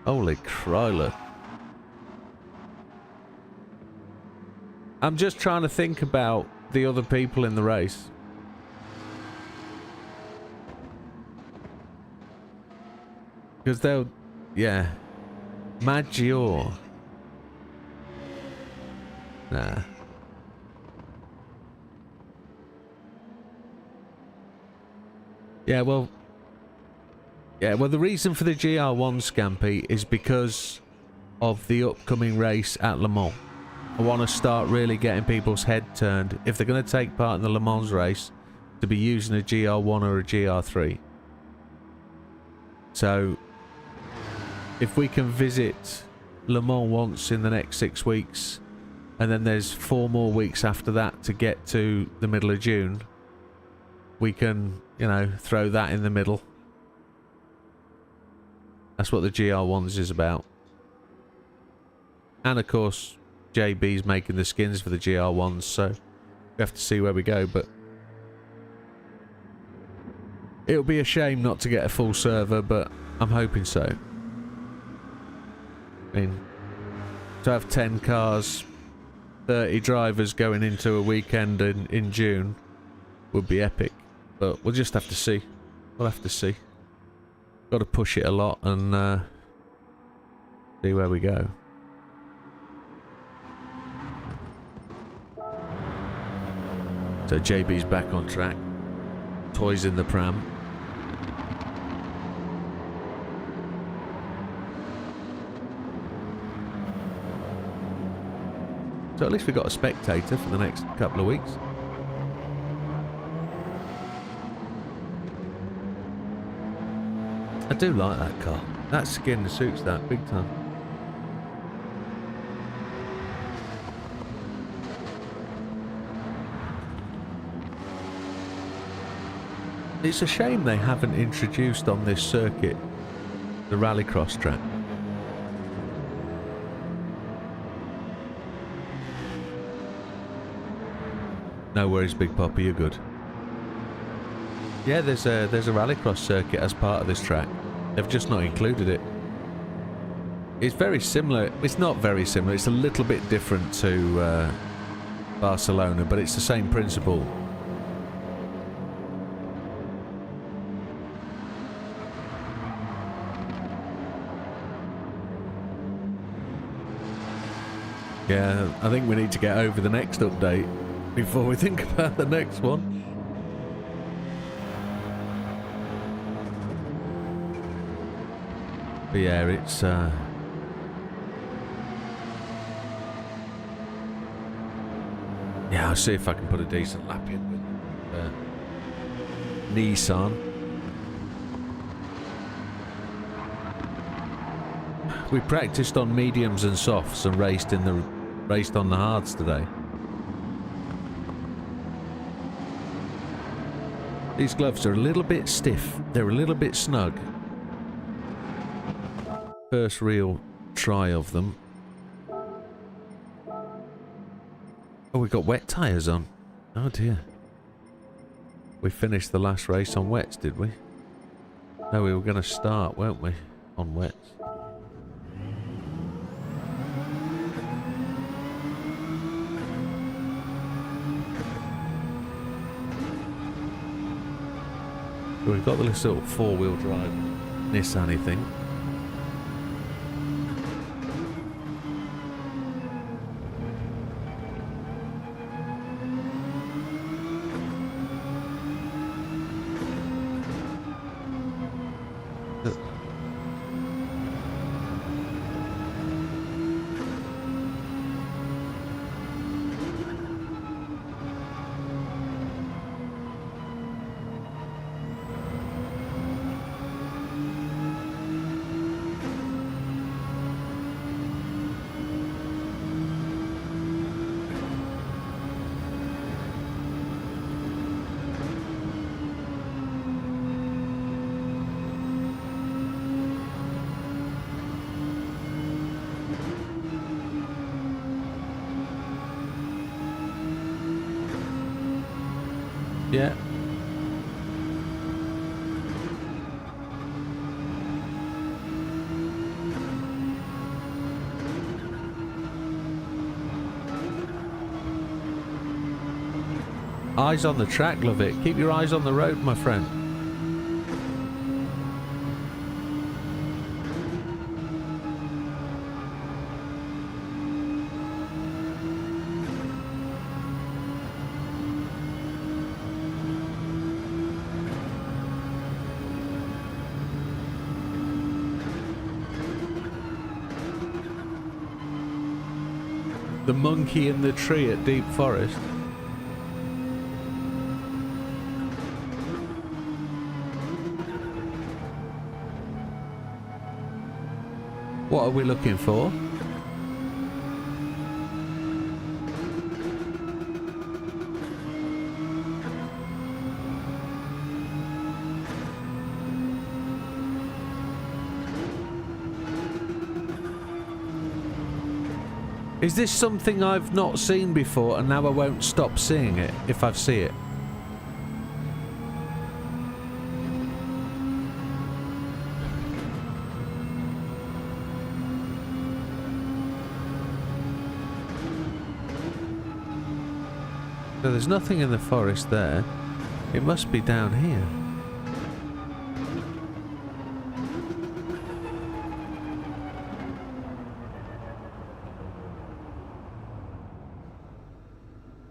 Holy Kryler. I'm just trying to think about the other people in the race. Because they'll... Yeah. Maggiore. Nah. Yeah, well... Yeah, well, the reason for the GR1 Scampy is because of the upcoming race at Le Mans. I want to start really getting people's head turned, if they're going to take part in the Le Mans race, to be using a GR1 or a GR3. So, if we can visit Le Mans once in the next 6 weeks, and then there's 4 more weeks after that to get to the middle of June, we can, you know, throw that in the middle. That's what the GR1s is about. And of course, JB's making the skins for the GR1s, so we have to see where we go, but it'll be a shame not to get a full server, but I'm hoping so. I mean, to have 10 cars, 30 drivers going into a weekend in June would be epic, but we'll just have to see. We'll have to see. Got to push it a lot and see where we go. So JB's back on track. Toys in the pram. So at least we've got a spectator for the next couple of weeks. I do like that car. That skin suits that big time. It's a shame they haven't introduced on this circuit the rallycross track. No worries, Big Papa, you're good. Yeah, there's a rallycross circuit as part of this track. They've just not included it. It's very similar. It's not very similar. It's a little bit different to Barcelona, but it's the same principle. Yeah, I think we need to get over the next update before we think about the next one. But yeah, it's yeah, I'll see if I can put a decent lap in with Nissan. We practiced on mediums and softs and raced on the hards today. These gloves are a little bit stiff. They're a little bit snug. First real try of them. Oh, we got wet tyres on. Oh dear. We finished the last race on wets, did we? No, we were going to start, weren't we? On wets. So we've got the little four-wheel drive Nissan thing. Yeah. Eyes on the track, love it. Keep your eyes on the road, my friend. The monkey in the tree at Deep Forest. What are we looking for? Is this something I've not seen before and now I won't stop seeing it if I see it? So there's nothing in the forest there. It must be down here.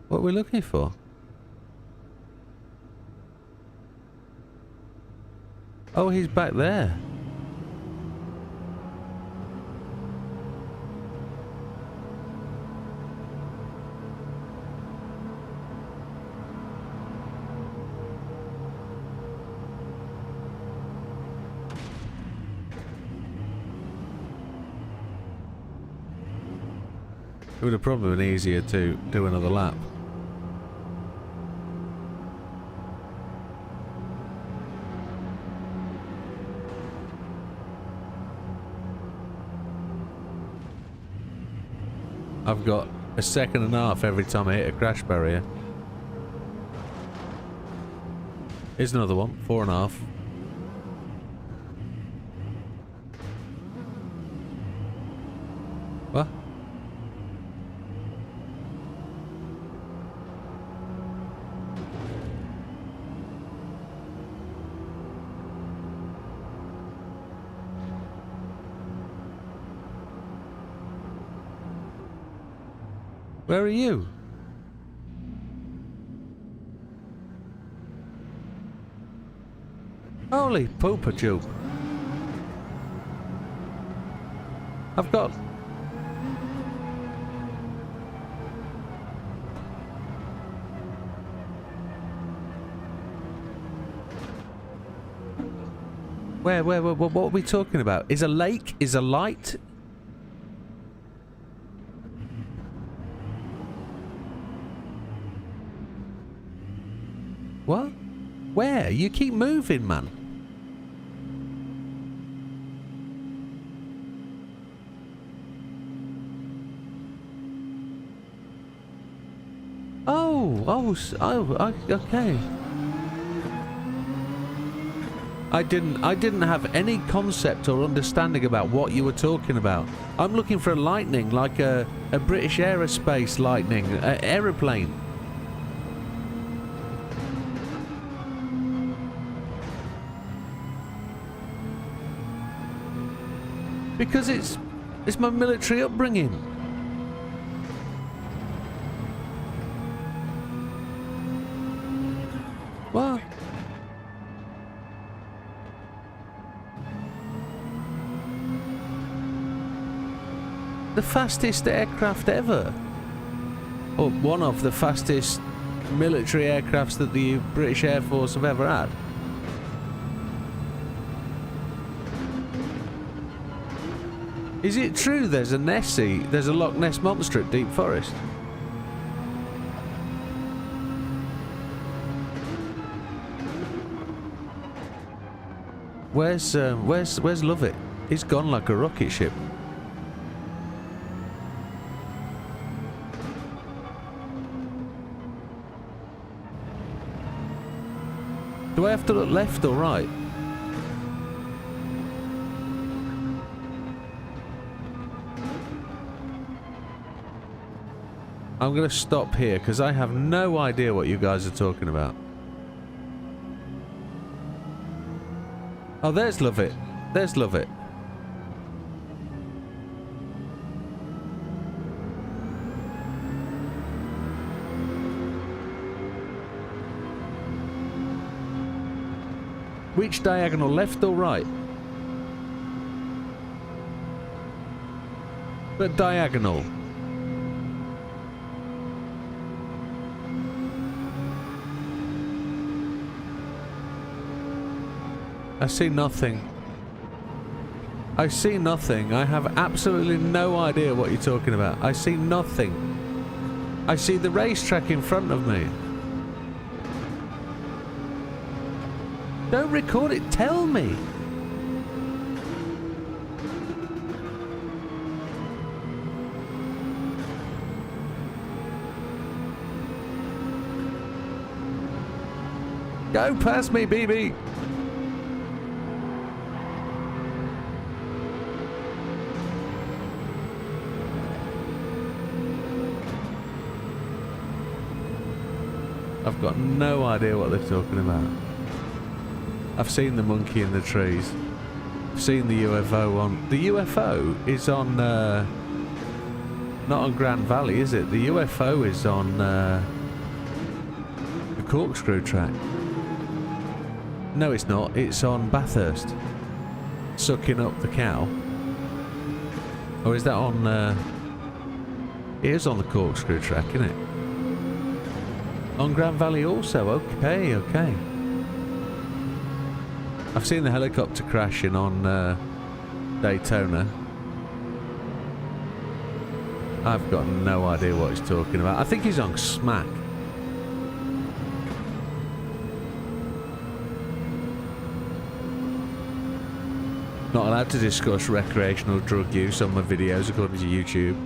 What are we looking for? Oh, he's back there. It would have probably been easier to do another lap. I've got a second and a half every time I hit a crash barrier. Here's another one, 4.5. What? Where are you? Holy pooper joop. I've got... Where, what are we talking about? Is a lake? Is a light? What? Where? You keep moving, man. Okay. I didn't have any concept or understanding about what you were talking about. I'm looking for a lightning, like a British aerospace lightning, aeroplane. Because it's my military upbringing. What? The fastest aircraft ever. Or one of the fastest military aircrafts that the British Air Force have ever had. Is it true there's a Nessie, there's a Loch Ness Monster at Deep Forest? Where's Lovett? He's gone like a rocket ship. Do I have to look left or right? I'm going to stop here because I have no idea what you guys are talking about. Oh, there's Lovett. There's Lovett. Which diagonal, left or right? But diagonal. I see nothing. I see nothing. I have absolutely no idea what you're talking about. I see nothing. I see the racetrack in front of me. Don't record it, tell me. Go past me, BB. I've got no idea what they're talking about. I've seen the monkey in the trees. I've seen the UFO on... The UFO is on... not on Grand Valley, is it? The UFO is on the corkscrew track. No, it's not. It's on Bathurst. Sucking up the cow. Or is that on... it is on the corkscrew track, isn't it? On Grand Valley also. Okay, okay. I've seen the helicopter crashing on Daytona. I've got no idea what he's talking about. I think he's on smack. Not allowed to discuss recreational drug use on my videos according to YouTube.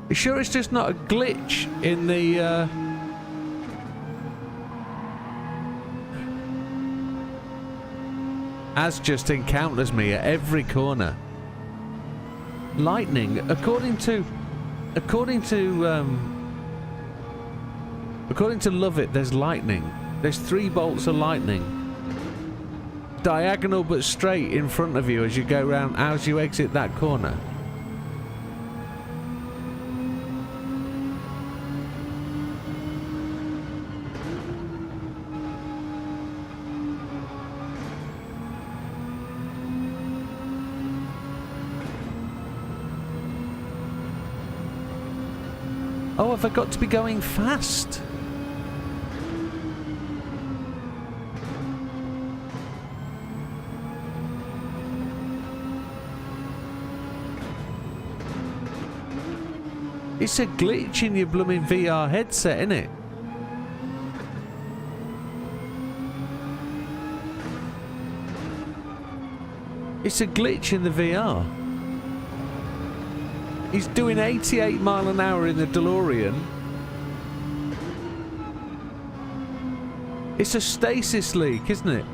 You sure it's just not a glitch in the As just encounters me at every corner. Lightning, according to Love It, there's lightning. There's 3 bolts of lightning. Diagonal but straight in front of you as you go round, as you exit that corner. Oh, have I got to be going fast? It's a glitch in your blooming VR headset, isn't it? It's a glitch in the VR. He's doing 88 mile an hour in the DeLorean. It's a stasis leak, isn't it?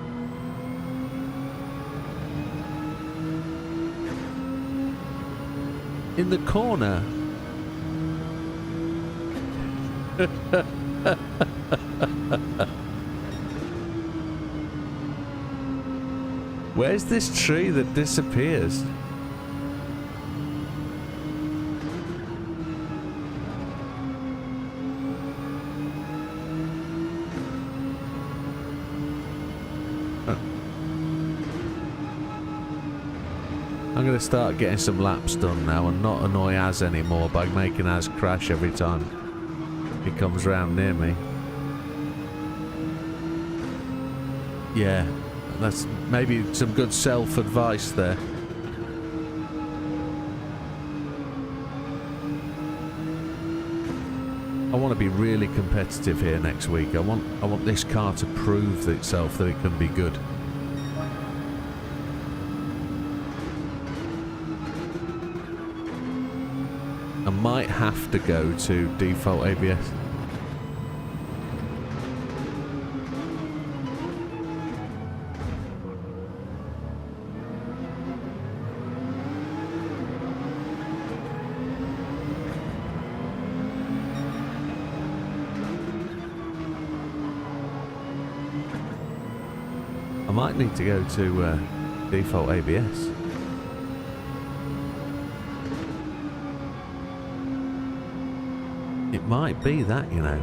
In the corner. Where's this tree that disappears? I'm going to start getting some laps done now and not annoy Az anymore by making Az crash every time he comes round near me. Yeah, that's maybe some good self-advice there. I want to be really competitive here next week. I want this car to prove itself that it can be good. I might have to go to default ABS. I might need to go to default ABS. It might be that, you know.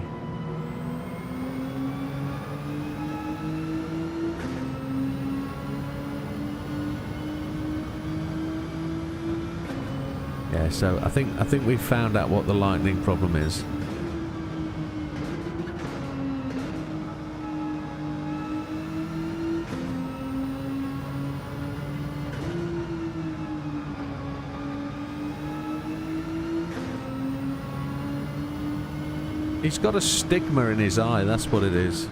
Yeah, so I think we've found out what the lightning problem is. He's got a stigma in his eye, that's what it is.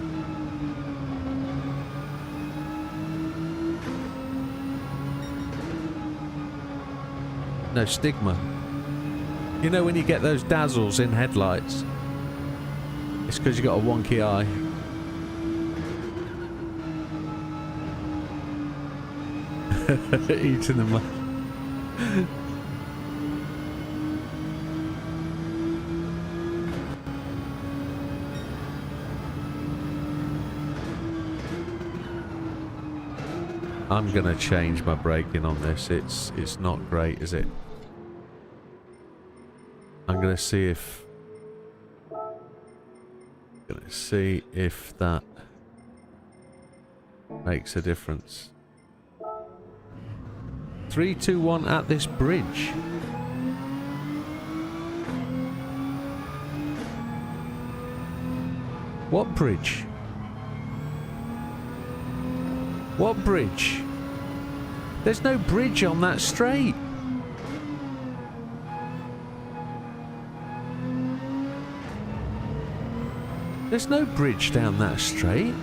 No, stigma. You know when you get those dazzles in headlights? It's because you got a wonky eye. Eating the mud. I'm gonna change my braking on this. It's not great, is it? I'm gonna see if that makes a difference. 3, 2, 1 at this bridge. What bridge? What bridge? There's no bridge on that straight. There's no bridge down that straight.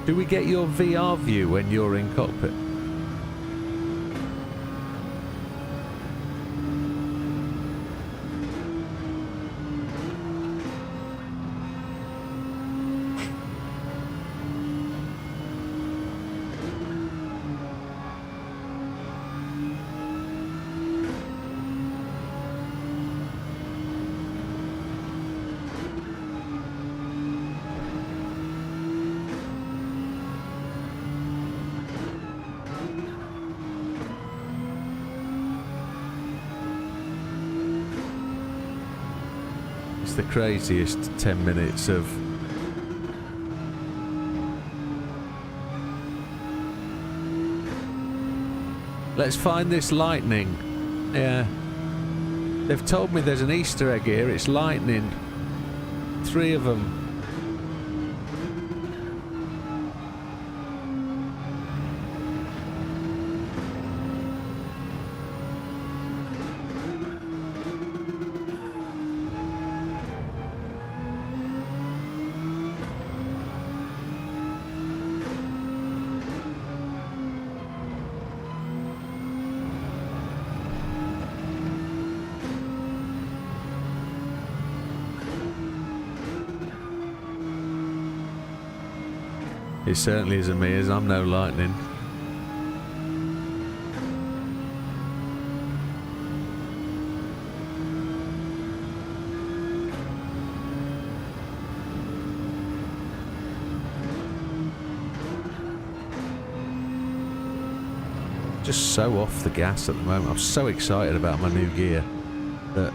Do we get your VR view when you're in cockpit? The craziest 10 minutes of let's find this lightning. Yeah, they've told me there's an Easter egg here. It's lightning, 3 of them. It certainly isn't me, as I'm no lightning. Just so off the gas at the moment. I'm so excited about my new gear that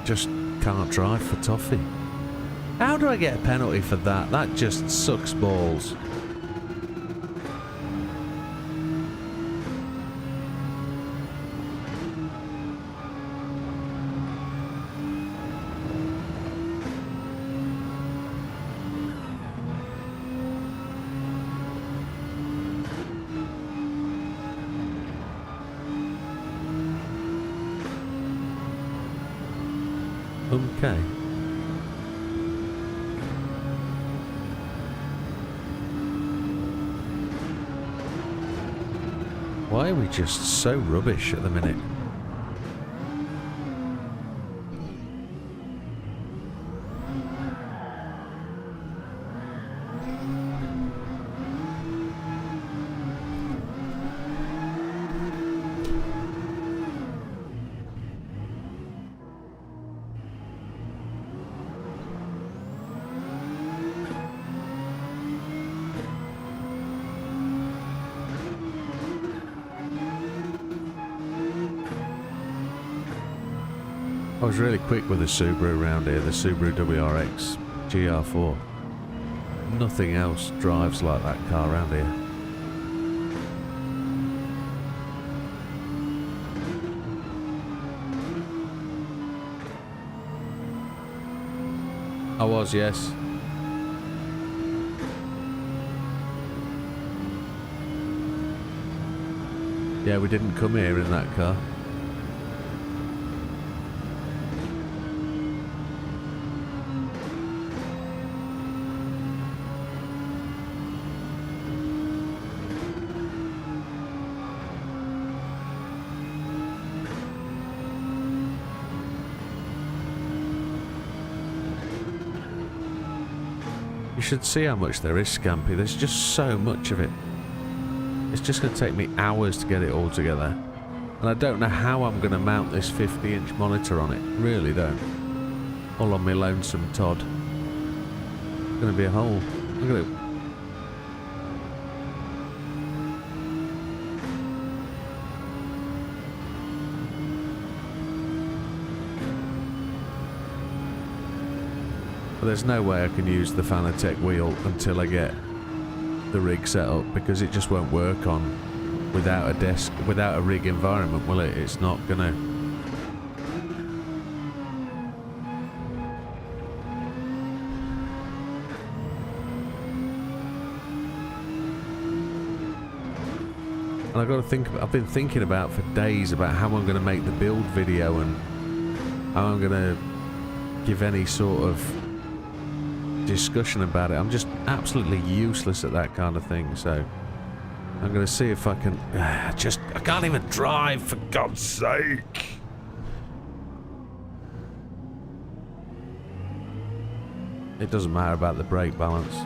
just can't drive for toffee. How do I get a penalty for that? That just sucks balls. Okay. Why are we just so rubbish at the minute? I was really quick with the Subaru around here, the Subaru WRX GR4. Nothing else drives like that car around here. I was, yes. Yeah, we didn't come here in that car. You should see how much there is, Scampy. There's just so much of it. It's just going to take me hours to get it all together. And I don't know how I'm going to mount this 50-inch monitor on it. Really don't. All on my lonesome Todd. It's going to be a hole. Look at it. But there's no way I can use the Fanatec wheel until I get the rig set up, because it just won't work on without a desk, without a rig environment, will it? It's not gonna. And I've got to think. I've been thinking about for days about how I'm going to make the build video and how I'm going to give any sort of discussion about it. I'm just absolutely useless at that kind of thing, so I'm going to see if I can. I can't even drive, for God's sake. It doesn't matter about the brake balance.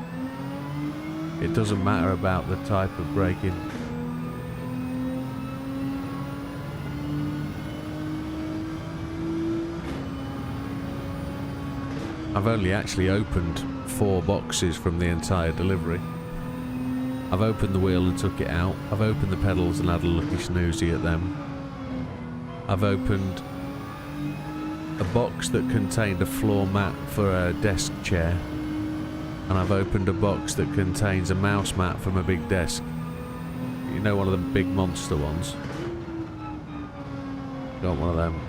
It doesn't matter about the type of braking. I've only actually opened 4 boxes from the entire delivery. I've opened the wheel and took it out. I've opened the pedals and had a lucky snoozy at them. I've opened a box that contained a floor mat for a desk chair. And I've opened a box that contains a mouse mat from a big desk. You know, one of the big monster ones. Got one of them.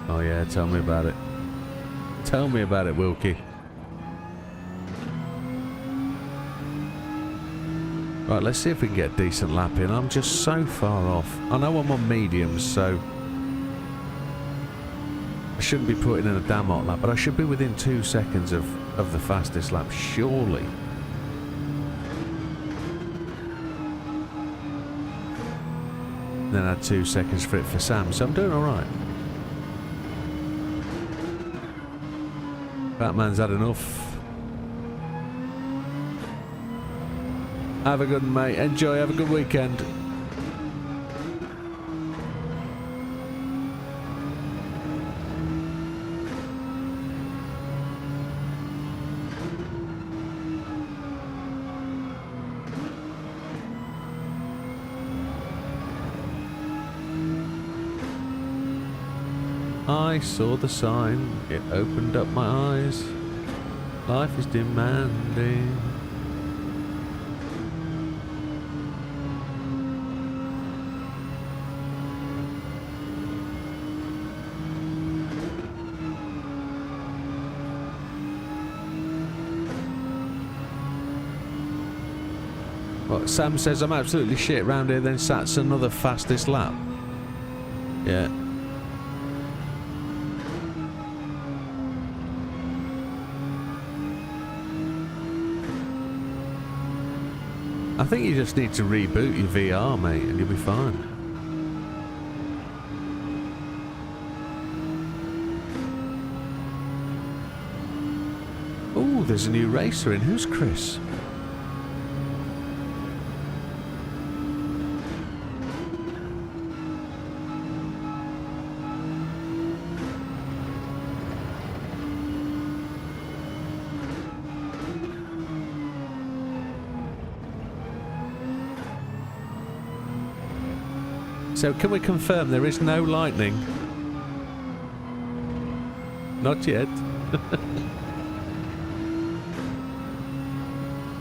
Oh yeah, tell me about it. Tell me about it, Wilkie. Right, let's see if we can get a decent lap in. I'm just so far off. I know I'm on mediums, so I shouldn't be putting in a damn hot lap, but I should be within 2 seconds of the fastest lap, surely. Then I had 2 seconds for it for Sam, so I'm doing alright. Batman's had enough. Have a good one, mate. Enjoy. Have a good weekend. I saw the sign, it opened up my eyes. Life is demanding. Well, Sam says I'm absolutely shit round here, then Sat's another fastest lap. Yeah. I think you just need to reboot your VR, mate, and you'll be fine. Oh, there's a new racer in. Who's Chris? So can we confirm there is no lightning? Not yet.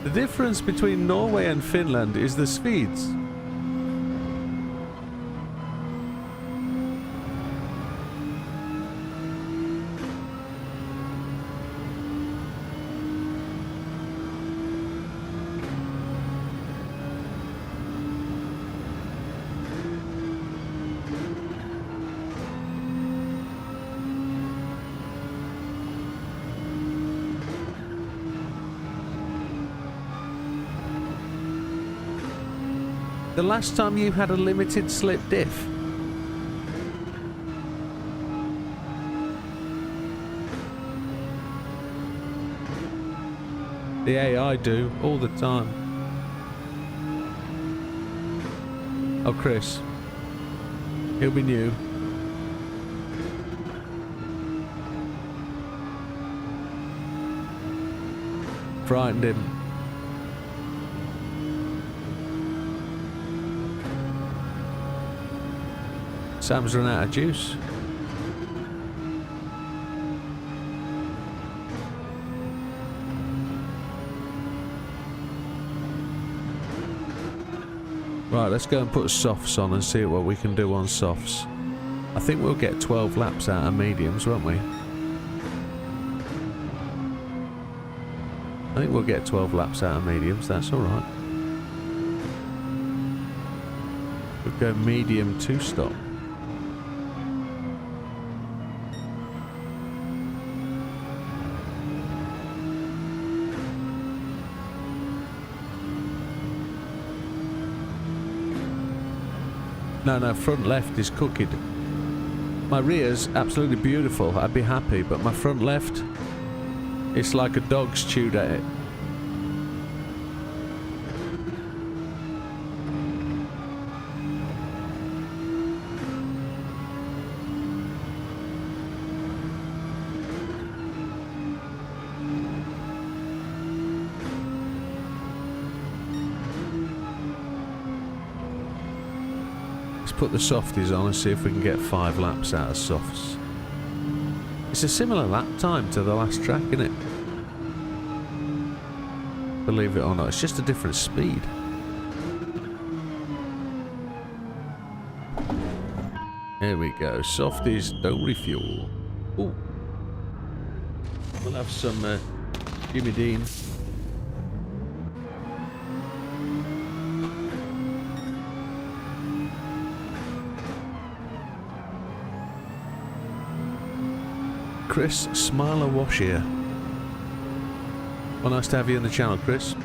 The difference between Norway and Finland is the Swedes. The last time you had a limited slip diff? The AI do, all the time. Oh, Chris. He'll be new. Frightened him. Sam's run out of juice. Right, let's go and put softs on and see what we can do on softs. I think we'll get 12 laps out of mediums, won't we? I think we'll get 12 laps out of mediums, that's alright. We'll go medium 2-stop. No, front left is cooking. My rear's absolutely beautiful, I'd be happy, but my front left, it's like a dog's chewed at it. Put the softies on and see if we can get 5 laps out of softs. It's a similar lap time to the last track, isn't it? Believe it or not, it's just a different speed. Here we go, softies don't refuel. Ooh. We'll have some Jimmy Dean. Chris Smiler Wash here. Well, nice to have you on the channel, Chris.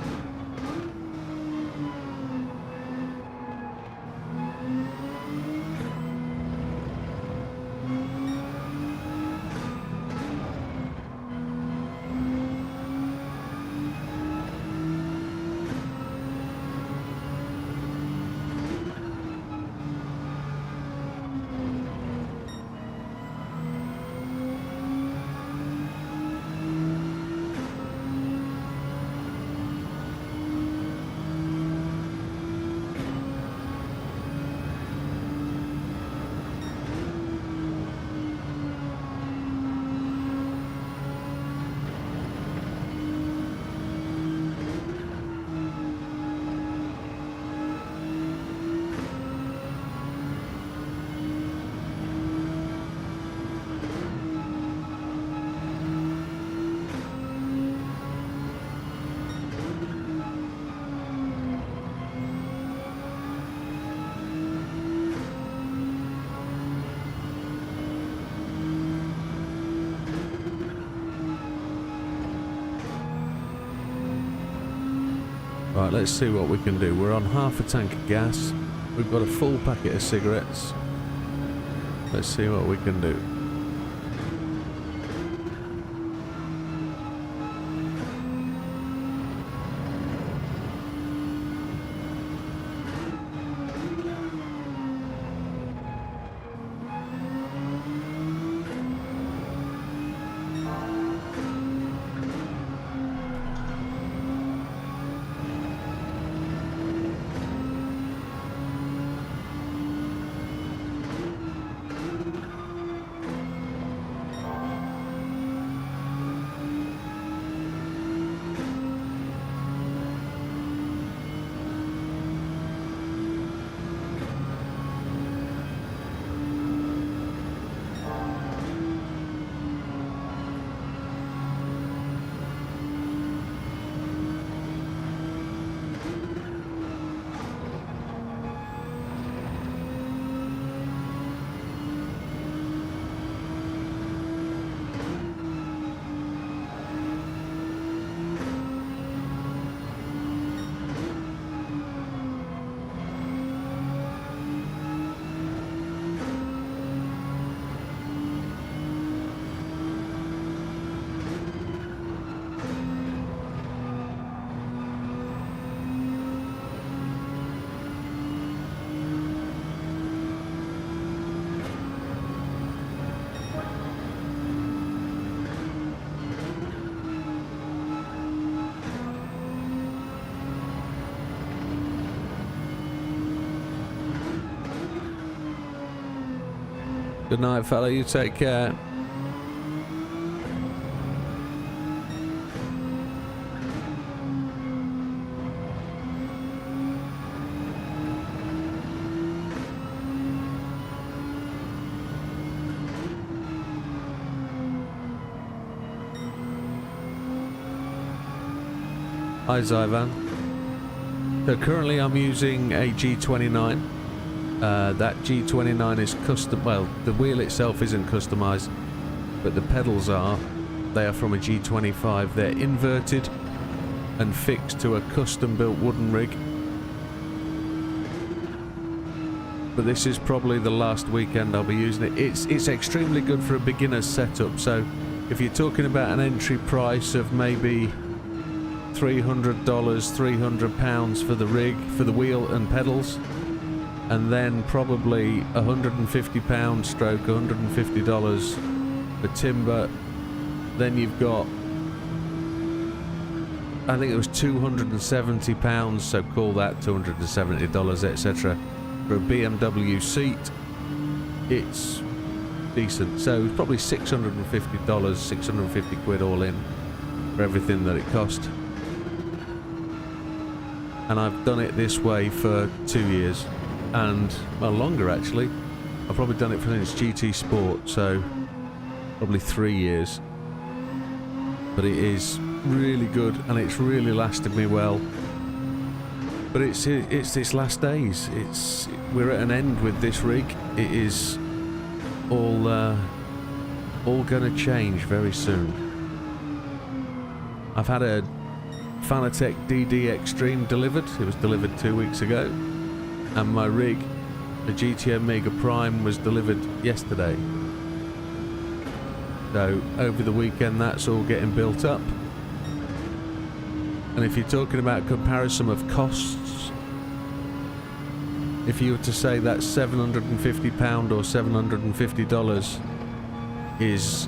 Right, let's see what we can do. We're on half a tank of gas. We've got a full packet of cigarettes. Let's see what we can do. Good night, fella. You take care. Hi Zyvan. So currently I'm using a G29. That G29 is custom, well, the wheel itself isn't customized, but the pedals are. They are from a G25. They're inverted and fixed to a custom built wooden rig. But this is probably the last weekend I'll be using it. It's extremely good for a beginner's setup. So if you're talking about an entry price of maybe $300, £300 for the rig, for the wheel and pedals, and then probably £150 stroke $150 for timber, then you've got, I think it was £270, so call that $270, etc. For a BMW seat. It's decent, so it's probably $650, 650 quid all in for everything that it cost. And I've done it this way for 2 years, and well, longer actually. I've probably done it since GT Sport, so probably 3 years. But it is really good, and it's really lasted me well. But it's its last days. We're at an end with this rig. It is all going to change very soon. I've had a Fanatec DD Extreme delivered. It was delivered 2 weeks ago, and my rig, the GT Omega Prime, was delivered yesterday. So over the weekend, that's all getting built up. And if you're talking about comparison of costs, if you were to say that £750 or $750 is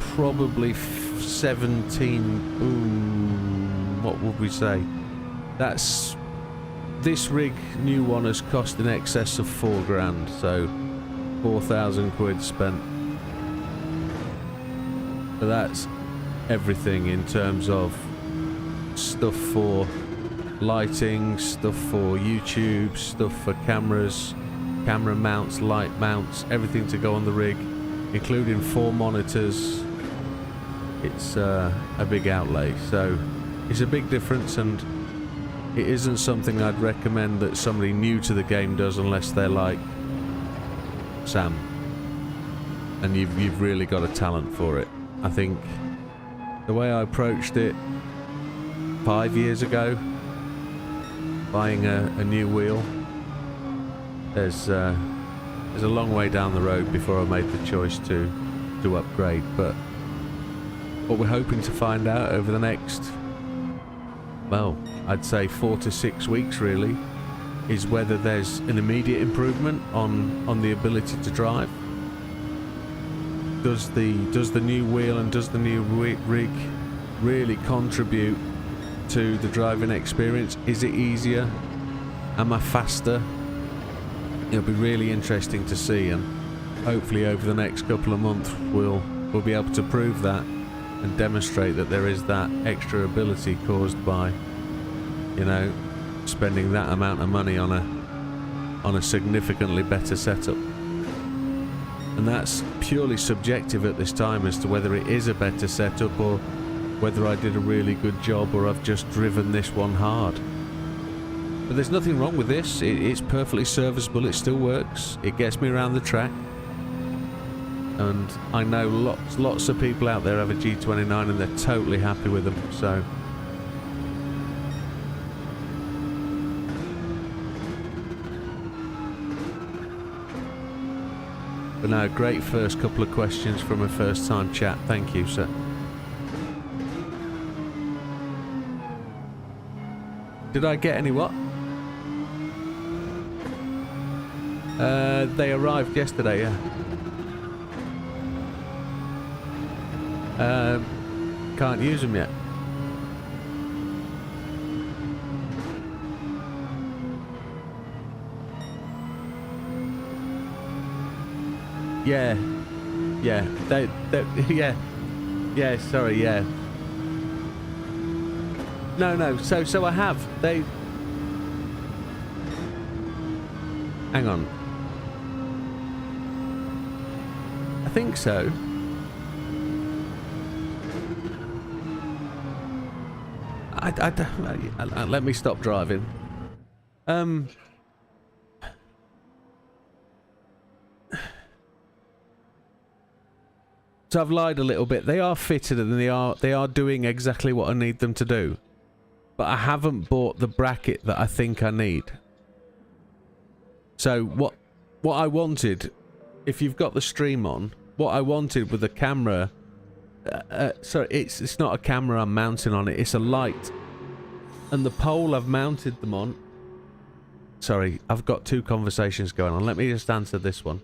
probably 17, what would we say? That's, this rig, new one, has cost in excess of 4 grand, so 4,000 quid spent. So that's everything in terms of stuff for lighting, stuff for YouTube, stuff for cameras, camera mounts, light mounts, everything to go on the rig, including 4 monitors. It's a big outlay, so it's a big difference, and it isn't something I'd recommend that somebody new to the game does unless they're like Sam and you've really got a talent for it. I think the way I approached it 5 years ago, buying a new wheel, there's a long way down the road before I made the choice to upgrade. But what we're hoping to find out over the next, well, I'd say 4 to 6 weeks really, is whether there's an immediate improvement on the ability to drive. Does the new wheel and does the new rig really contribute to the driving experience? Is it easier? Am I faster? It'll be really interesting to see, and hopefully over the next couple of months we'll be able to prove that and demonstrate that there is that extra ability caused by, you know, spending that amount of money on a significantly better setup. And that's purely subjective at this time as to whether it is a better setup or whether I did a really good job or I've just driven this one hard. But there's nothing wrong with this. It's perfectly serviceable. It still works. It gets me around the track. And I know lots of people out there have a G29 and they're totally happy with them. So but no, great first couple of questions from a first time chat. Thank you, sir. Did I get any what? They arrived yesterday, yeah. Can't use them yet. Yeah, sorry, yeah. No, so I have, hang on. I think so. let me stop driving. So I've lied a little bit. They are fitted and they are doing exactly what I need them to do. But I haven't bought the bracket that I think I need. So what I wanted, if you've got the stream on, what I wanted with the camera, sorry, it's not a camera I'm mounting on it, it's a light. And the pole I've mounted them on, sorry, I've got two conversations going on. Let me just answer this one.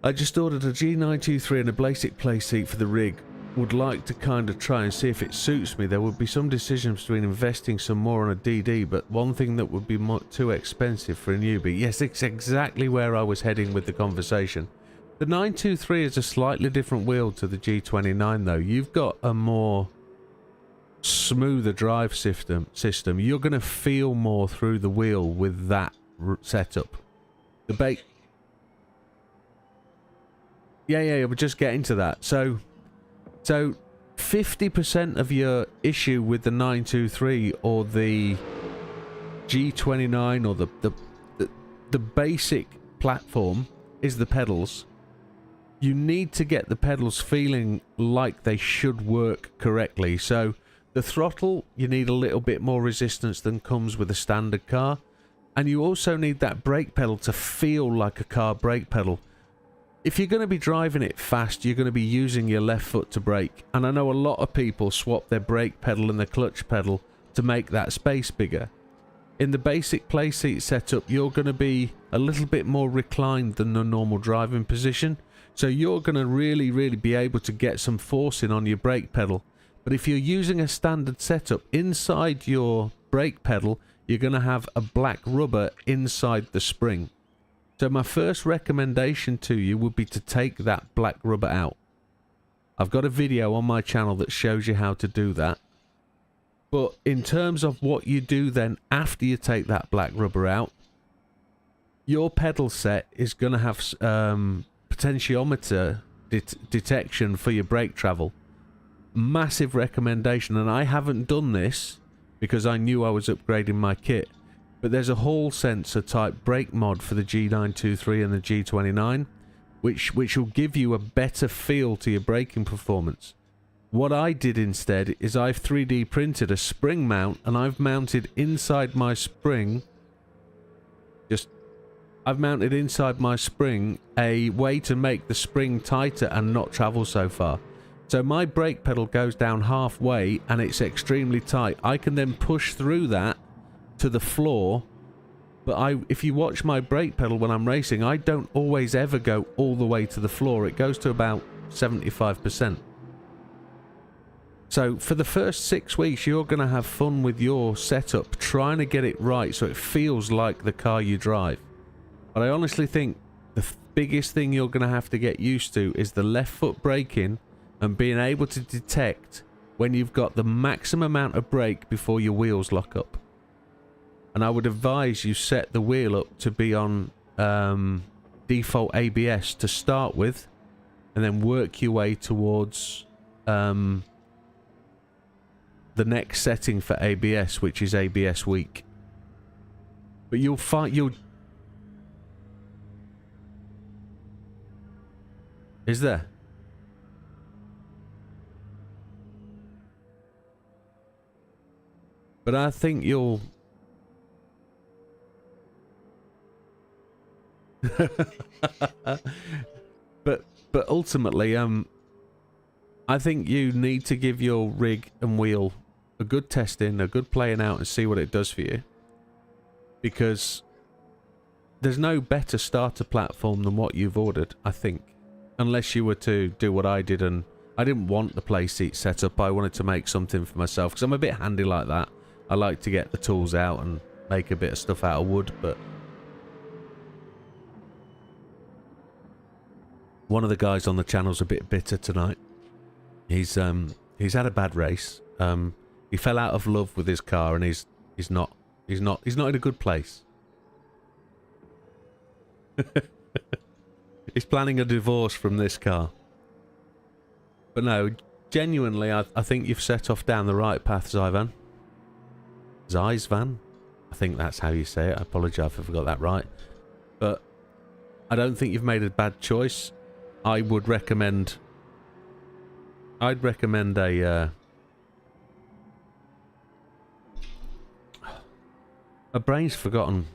I just ordered a G923 and a basic play seat for the rig. Would like to kind of try and see if it suits me. There would be some decisions between investing some more on a DD, but one thing that would be too expensive for a newbie. Yes, it's exactly where I was heading with the conversation. The 923 is a slightly different wheel to the G29 though. You've got a more smoother drive system. You're going to feel more through the wheel with that setup. The bake... Yeah, we're just getting to that. So 50% of your issue with the 923 or the G29 or the basic platform is the pedals. You need to get the pedals feeling like they should work correctly. So the throttle, you need a little bit more resistance than comes with a standard car. And you also need that brake pedal to feel like a car brake pedal. If you're going to be driving it fast, you're going to be using your left foot to brake. And I know a lot of people swap their brake pedal and their clutch pedal to make that space bigger. In the basic playseat setup, you're going to be a little bit more reclined than the normal driving position. So you're going to really be able to get some force in on your brake pedal. But if you're using a standard setup, inside your brake pedal, you're going to have a black rubber inside the spring. So my first recommendation to you would be to take that black rubber out. I've got a video on my channel that shows you how to do that. But in terms of what you do then after you take that black rubber out, your pedal set is going to have potentiometer detection for your brake travel. Massive recommendation, and I haven't done this because I knew I was upgrading my kit. But there's a Hall sensor type brake mod for the G923 and the G29, which will give you a better feel to your braking performance. What I did instead is I've 3D printed a spring mount, and I've mounted inside my spring, I've mounted inside my spring a way to make the spring tighter and not travel so far. So my brake pedal goes down halfway and it's extremely tight. I can then push through that to the floor, but if you watch my brake pedal when I'm racing, I don't always ever go all the way to the floor. It goes to about 75%. So for the first 6 weeks, you're going to have fun with your setup, trying to get it right so it feels like the car you drive. But I honestly think the biggest thing you're going to have to get used to is the left foot braking and being able to detect when you've got the maximum amount of brake before your wheels lock up. And I would advise you set the wheel up to be on default ABS to start with, and then work your way towards the next setting for ABS, which is ABS weak. But you'll find Is there? But I think you'll... but ultimately, I think you need to give your rig and wheel a good testing, a good playing out, and see what it does for you. Because there's no better starter platform than what you've ordered, I think. Unless you were to do what I did, and I didn't want the playseat set up. I wanted to make something for myself, because I'm a bit handy like that. I like to get the tools out and make a bit of stuff out of wood, but... One of the guys on the channel's a bit bitter tonight. He's had a bad race. He fell out of love with his car, and he's not in a good place. He's planning a divorce from this car. But no, genuinely, I think you've set off down the right path, Zyvan. Zyvan? I think that's how you say it. I apologise if I got that right. But I don't think you've made a bad choice. I'd recommend a my brain's forgotten.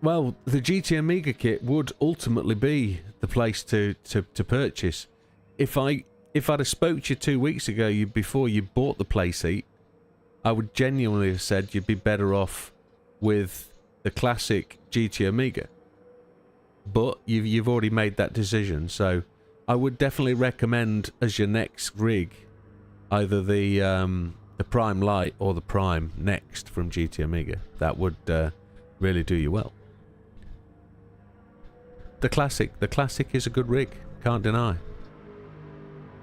Well, the GT Amiga kit would ultimately be the place to purchase. If I'd have spoke to you 2 weeks ago, before you bought the playseat, I would genuinely have said you'd be better off with the classic GT Amiga. But you've already made that decision, so I would definitely recommend as your next rig either the Prime Lite or the Prime Next from GT Amiga. That would really do you well. The classic is a good rig, can't deny.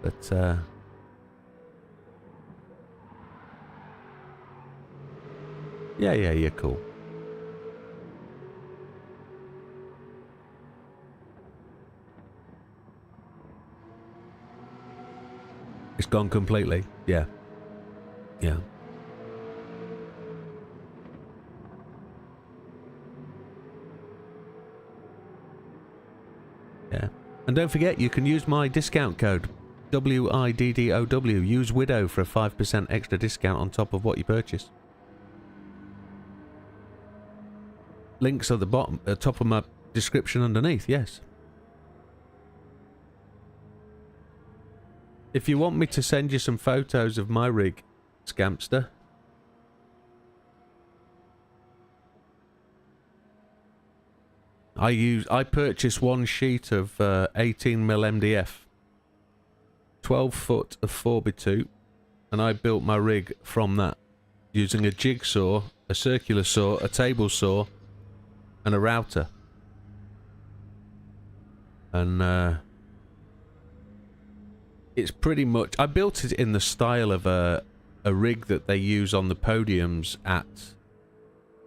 But yeah, you're cool. It's gone completely. Yeah. Yeah. Yeah. And don't forget, you can use my discount code, WIDDOW. Use Widow for a 5% extra discount on top of what you purchase. Links at the bottom, top of my description underneath, yes. If you want me to send you some photos of my rig, Scamster, I purchased one sheet of 18mm MDF, 12 foot of 4x2, and I built my rig from that using a jigsaw, a circular saw, a table saw, and a router. And it's pretty much, I built it in the style of a rig that they use on the podiums at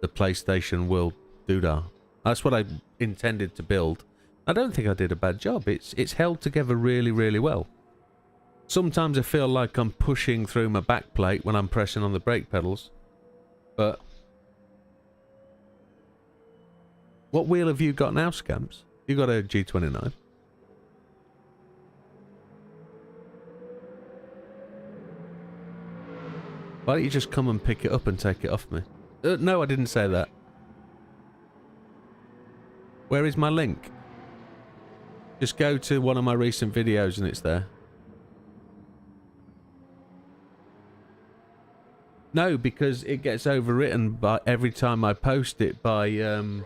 the PlayStation World Doodah. That's what I intended to build. I don't think I did a bad job. It's held together really, really well. Sometimes I feel like I'm pushing through my back plate when I'm pressing on the brake pedals. But what wheel have you got now, Scamps? You got a G29. Why don't you just come and pick it up and take it off me? No, I didn't say that. Where is my link? Just go to one of my recent videos and it's there. No, because it gets overwritten by every time I post it by yeah.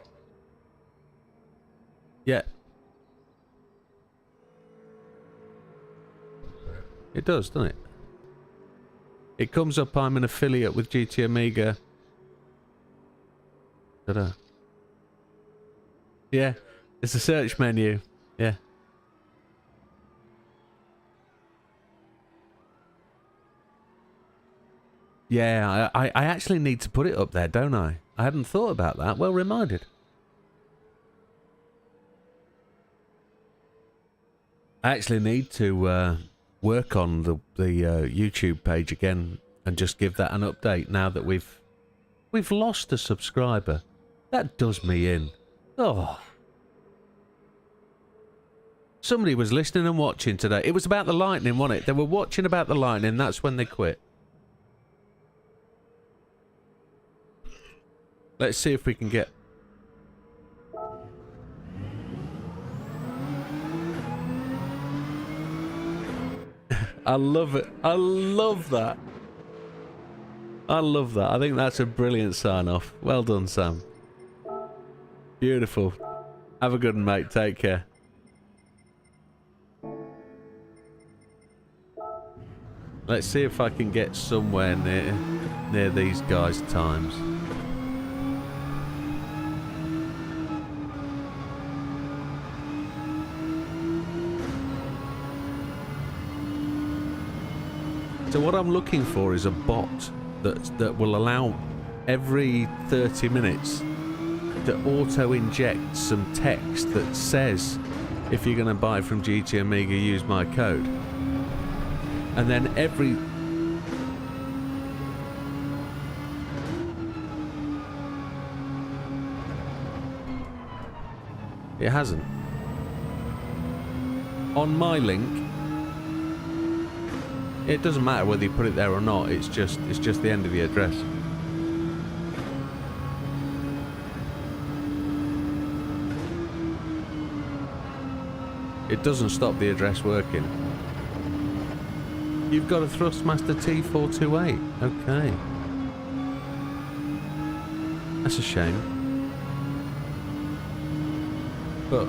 It does, doesn't it? It comes up, I'm an affiliate with GT Amiga. Ta-da. Yeah, it's a search menu. Yeah. Yeah, I actually need to put it up there, don't I? I hadn't thought about that. Well reminded. I actually need to work on the YouTube page again and just give that an update now that we've lost a subscriber. That does me in. Oh. Somebody was listening and watching today. It was about the lightning, wasn't it? They were watching about the lightning. That's when they quit. Let's see if we can get... I love it. I love that. I love that. I think that's a brilliant sign-off. Well done, Sam. Beautiful. Have a good one, mate. Take care. Let's see if I can get somewhere near these guys' times. So what I'm looking for is a bot that will allow every 30 minutes to auto-inject some text that says if you're going to buy from GT Amiga, use my code. And then every... It hasn't. On my link, it doesn't matter whether you put it there or not, it's just the end of the address. It doesn't stop the address working. You've got a Thrustmaster T428. Okay. That's a shame. But...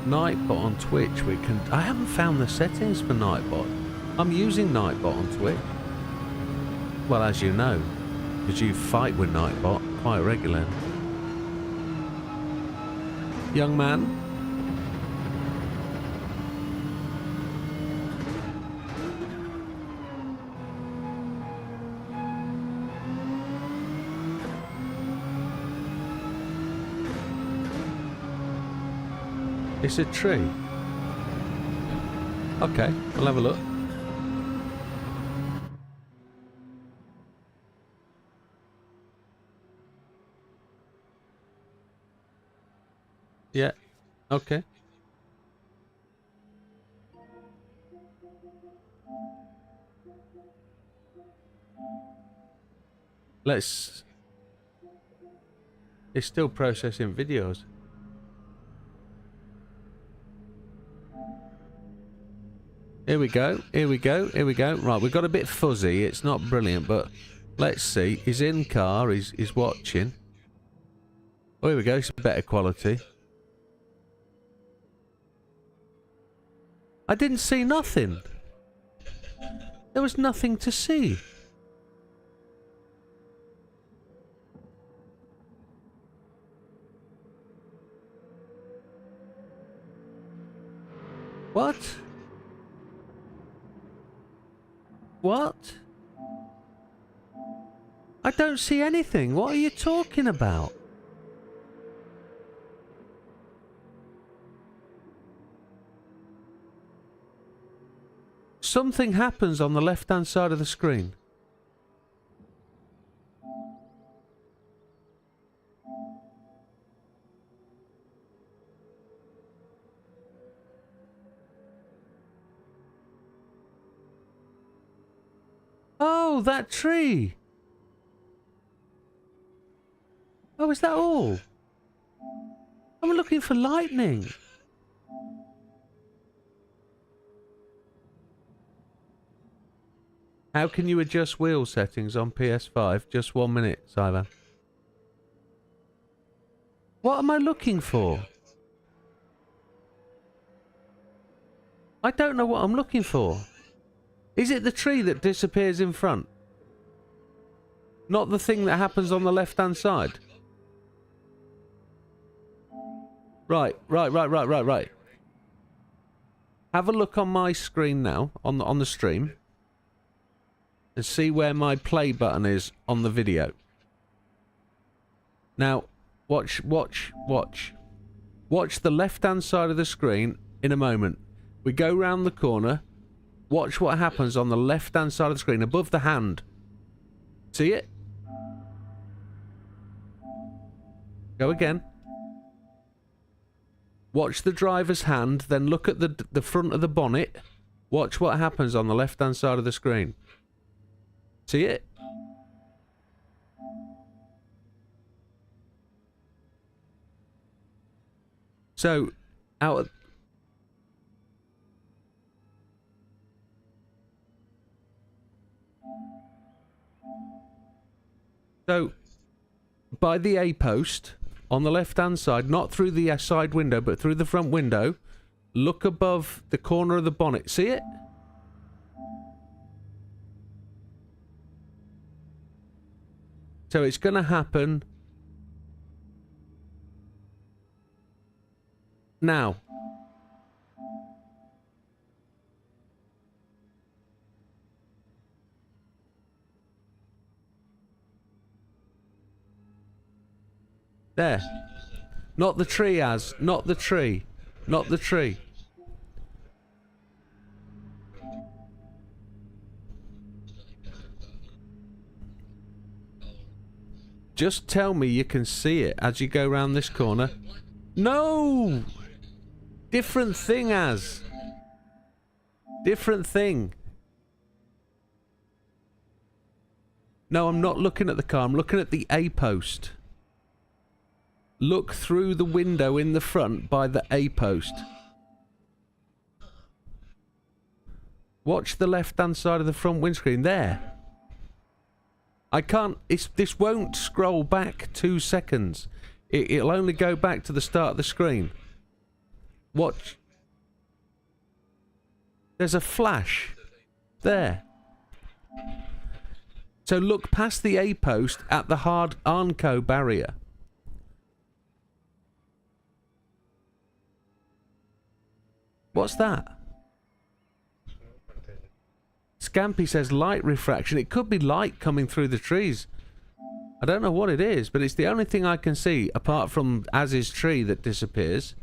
Nightbot on Twitch, we can... I haven't found the settings for Nightbot. I'm using Nightbot on Twitch. Well, as you know, because you fight with Nightbot quite regularly. Young man. It's a tree. Okay, I'll have a look. Yeah, okay. Let's... It's still processing videos. Here we go, here we go, here we go. Right, we've got a bit fuzzy, it's not brilliant, but let's see. He's in car, he's watching. Oh, here we go, it's better quality. I didn't see nothing. There was nothing to see. What? What? I don't see anything. What are you talking about? Something happens on the left-hand side of the screen. Oh, that tree! Oh, is that all? I'm looking for lightning. How can you adjust wheel settings on PS5? Just 1 minute, Simon. What am I looking for? I don't know what I'm looking for. Is it the tree that disappears in front? Not the thing that happens on the left-hand side? Right. Have a look on my screen now, on the stream. And see where my play button is on the video. Now, watch the left-hand side of the screen in a moment. We go round the corner. Watch what happens on the left-hand side of the screen, above the hand. See it? Go again. Watch the driver's hand, then look at the front of the bonnet. Watch what happens on the left-hand side of the screen. See it? So, out of... So, by the A post, on the left-hand side, not through the side window, but through the front window, look above the corner of the bonnet. See it? So it's going to happen now. There. Not the tree, Az. Not the tree. Not the tree. Just tell me you can see it as you go round this corner. No! Different thing, Az. Different thing. No, I'm not looking at the car. I'm looking at the A post. Look through the window in the front by the A post. Watch the left-hand side of the front windscreen. There. I can't... this won't scroll back 2 seconds. It'll only go back to the start of the screen. Watch. There's a flash. There. So look past the A post at the hard Arnco barrier. What's that? Scampy says light refraction. It could be light coming through the trees. I don't know what it is, but it's the only thing I can see apart from Az's tree that disappears.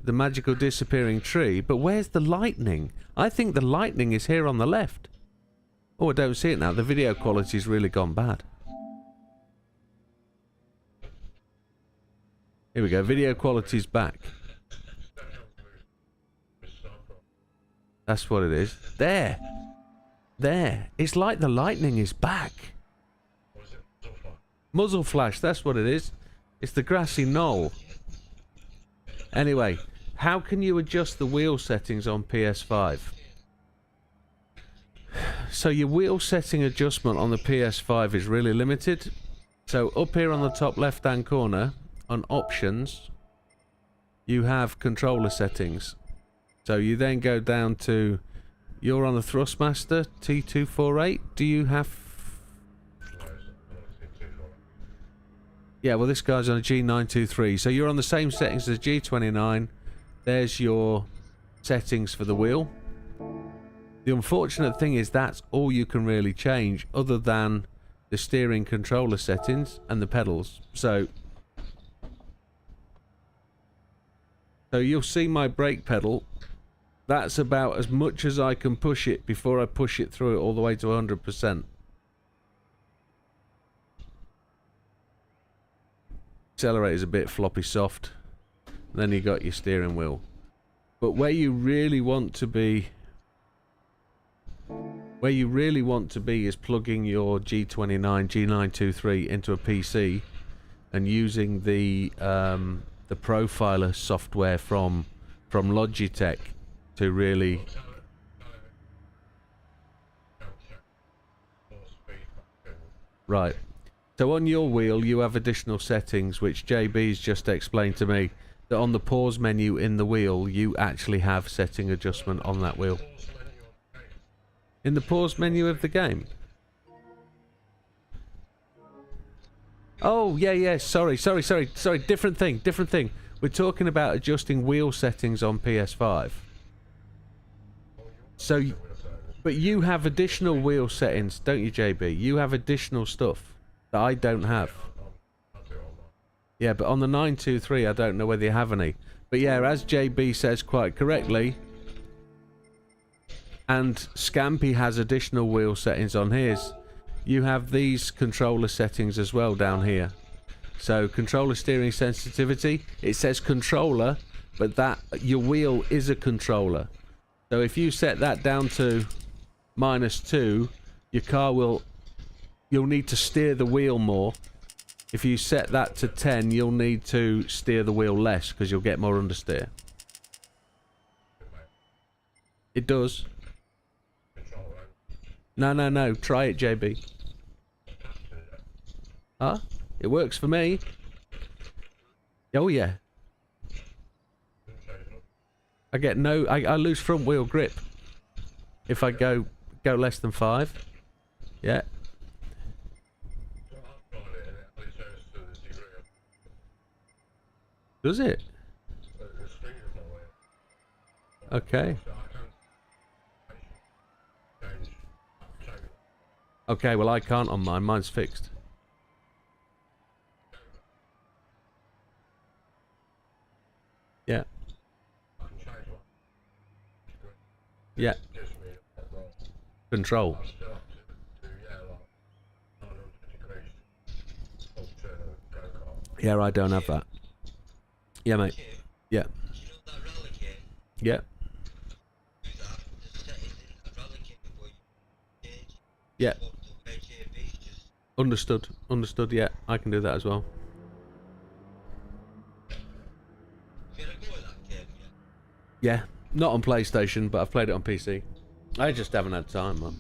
The magical disappearing tree. But where's the lightning? I think the lightning is here on the left. Oh, I don't see it now. The video quality's really gone bad. Here we go. Video quality's back. That's what it is. There. There. It's like the lightning is back. Muzzle flash, that's what it is. It's the grassy knoll. Anyway, how can you adjust the wheel settings on PS5? So your wheel setting adjustment on the PS5 is really limited. So up here on the top left hand corner, on options, you have controller settings. So you then go down to, you're on the Thrustmaster T248. Do you have... Yeah, well this guy's on a G923. So you're on the same settings as G29. There's your settings for the wheel. The unfortunate thing is that's all you can really change other than the steering controller settings and the pedals. So you'll see my brake pedal. That's about as much as I can push it before I push it through it all the way to 100%. Accelerator's a bit floppy soft. Then you got your steering wheel. But where you really want to be... Where you really want to be is plugging your G29, G923 into a PC and using the profiler software from Logitech to really... Right. So on your wheel you have additional settings which JB's just explained to me that on the pause menu in the wheel you actually have setting adjustment on that wheel. In the pause menu of the game? Oh, yeah, sorry, different thing. We're talking about adjusting wheel settings on PS5. So, but you have additional wheel settings, don't you, JB? You have additional stuff that I don't have. Yeah, but on the 923, I don't know whether you have any. But yeah, as JB says quite correctly, and Scampy has additional wheel settings on his, you have these controller settings as well down here. So controller steering sensitivity, it says controller, but that your wheel is a controller. So if you set that down to -2, your car will, you'll need to steer the wheel more. If you set that to 10, you'll need to steer the wheel less because you'll get more understeer. It does. No. Try it, JB. Huh? It works for me. Oh yeah. I get no. I lose front wheel grip if I go less than 5. Yeah. Does it? Okay. Okay, well I can't on mine. Mine's fixed. Yeah. Yeah. Control. Yeah, I don't have that. Yeah, mate. Yeah. Yeah. Yeah. Understood. Understood, yeah. I can do that as well. Yeah. Not on PlayStation, but I've played it on PC. I just haven't had time, man.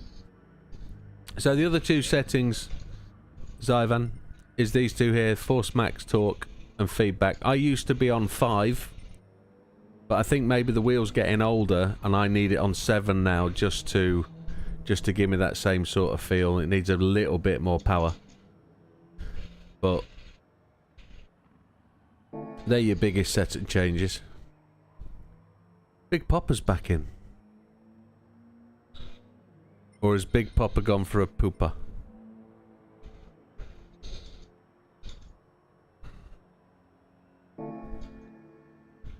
So the other two settings, Zyvan, is these two here, force max, torque, and feedback. I used to be on 5, but I think maybe the wheel's getting older, and I need it on 7 now just to give me that same sort of feel. It needs a little bit more power. But they're your biggest setting changes. Big Popper's back in. Or has Big Popper gone for a pooper?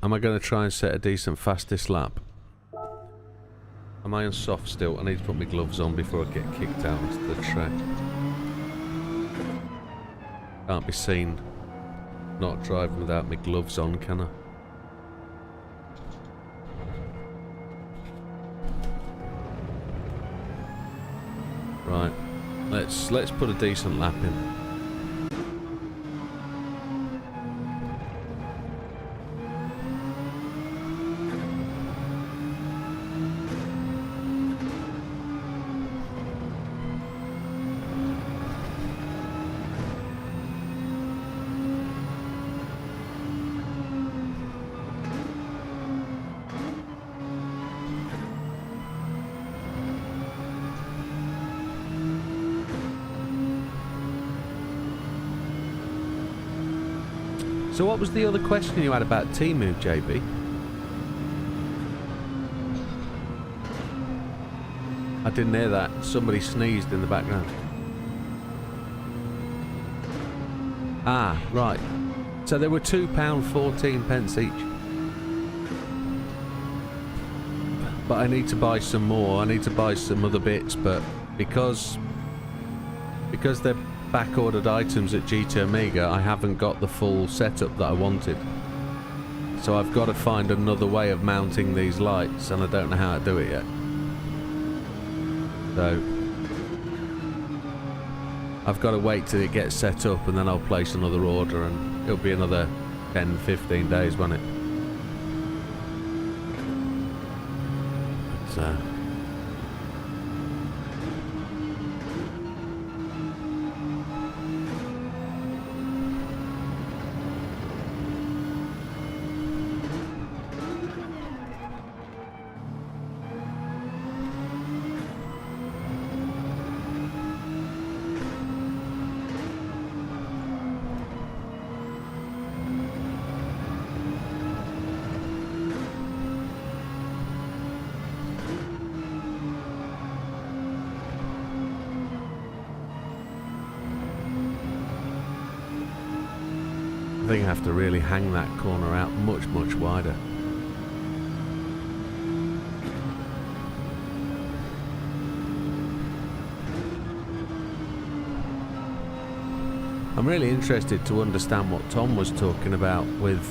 Am I going to try and set a decent fastest lap? Am I on soft still? I need to put my gloves on before I get kicked out onto the track. Can't be seen not driving without my gloves on, can I? Right, let's put a decent lap in. So what was the other question you had about Temu, JB? I didn't hear that. Somebody sneezed in the background. Ah, right. So they were £2.14 each. But I need to buy some more. I need to buy some other bits, but because they're back-ordered items at Gt7 Omega, I haven't got the full setup that I wanted. So I've got to find another way of mounting these lights, and I don't know how to do it yet. So I've got to wait till it gets set up, and then I'll place another order, and it'll be another 10-15 days, won't it? But, I think I have to really hang that corner out much, much wider. I'm really interested to understand what Tom was talking about with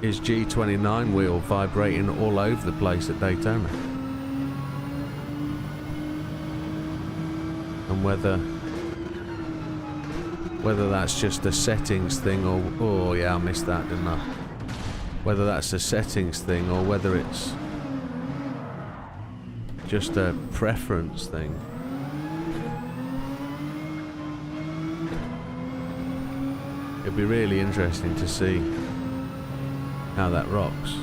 his G29 wheel vibrating all over the place at Daytona. And whether that's just a settings thing, or oh yeah, I missed that, didn't I? Whether that's a settings thing or whether it's just a preference thing. It'd be really interesting to see how that rocks.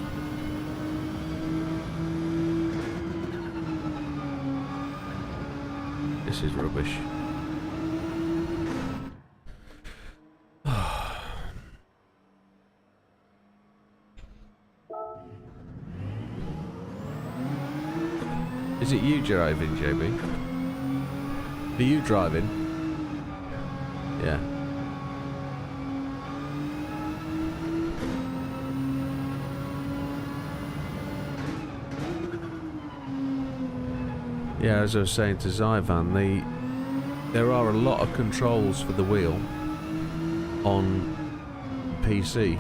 This is rubbish. Is it you driving, JB? Are you driving? Yeah. Yeah, as I was saying to Zyvan, there are a lot of controls for the wheel on PC.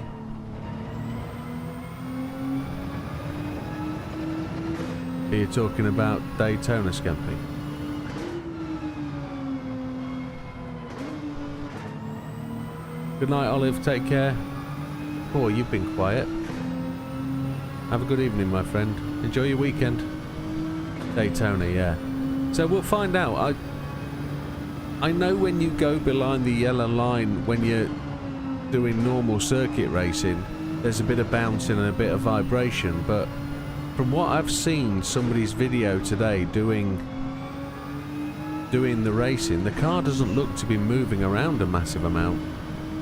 Are you talking about Daytona Scampy? Good night, Olive. Take care. Oh, you've been quiet. Have a good evening, my friend. Enjoy your weekend. Daytona, yeah. So we'll find out. I know when you go behind the yellow line when you're doing normal circuit racing, there's a bit of bouncing and a bit of vibration, but from what I've seen somebody's video today doing the racing, the car doesn't look to be moving around a massive amount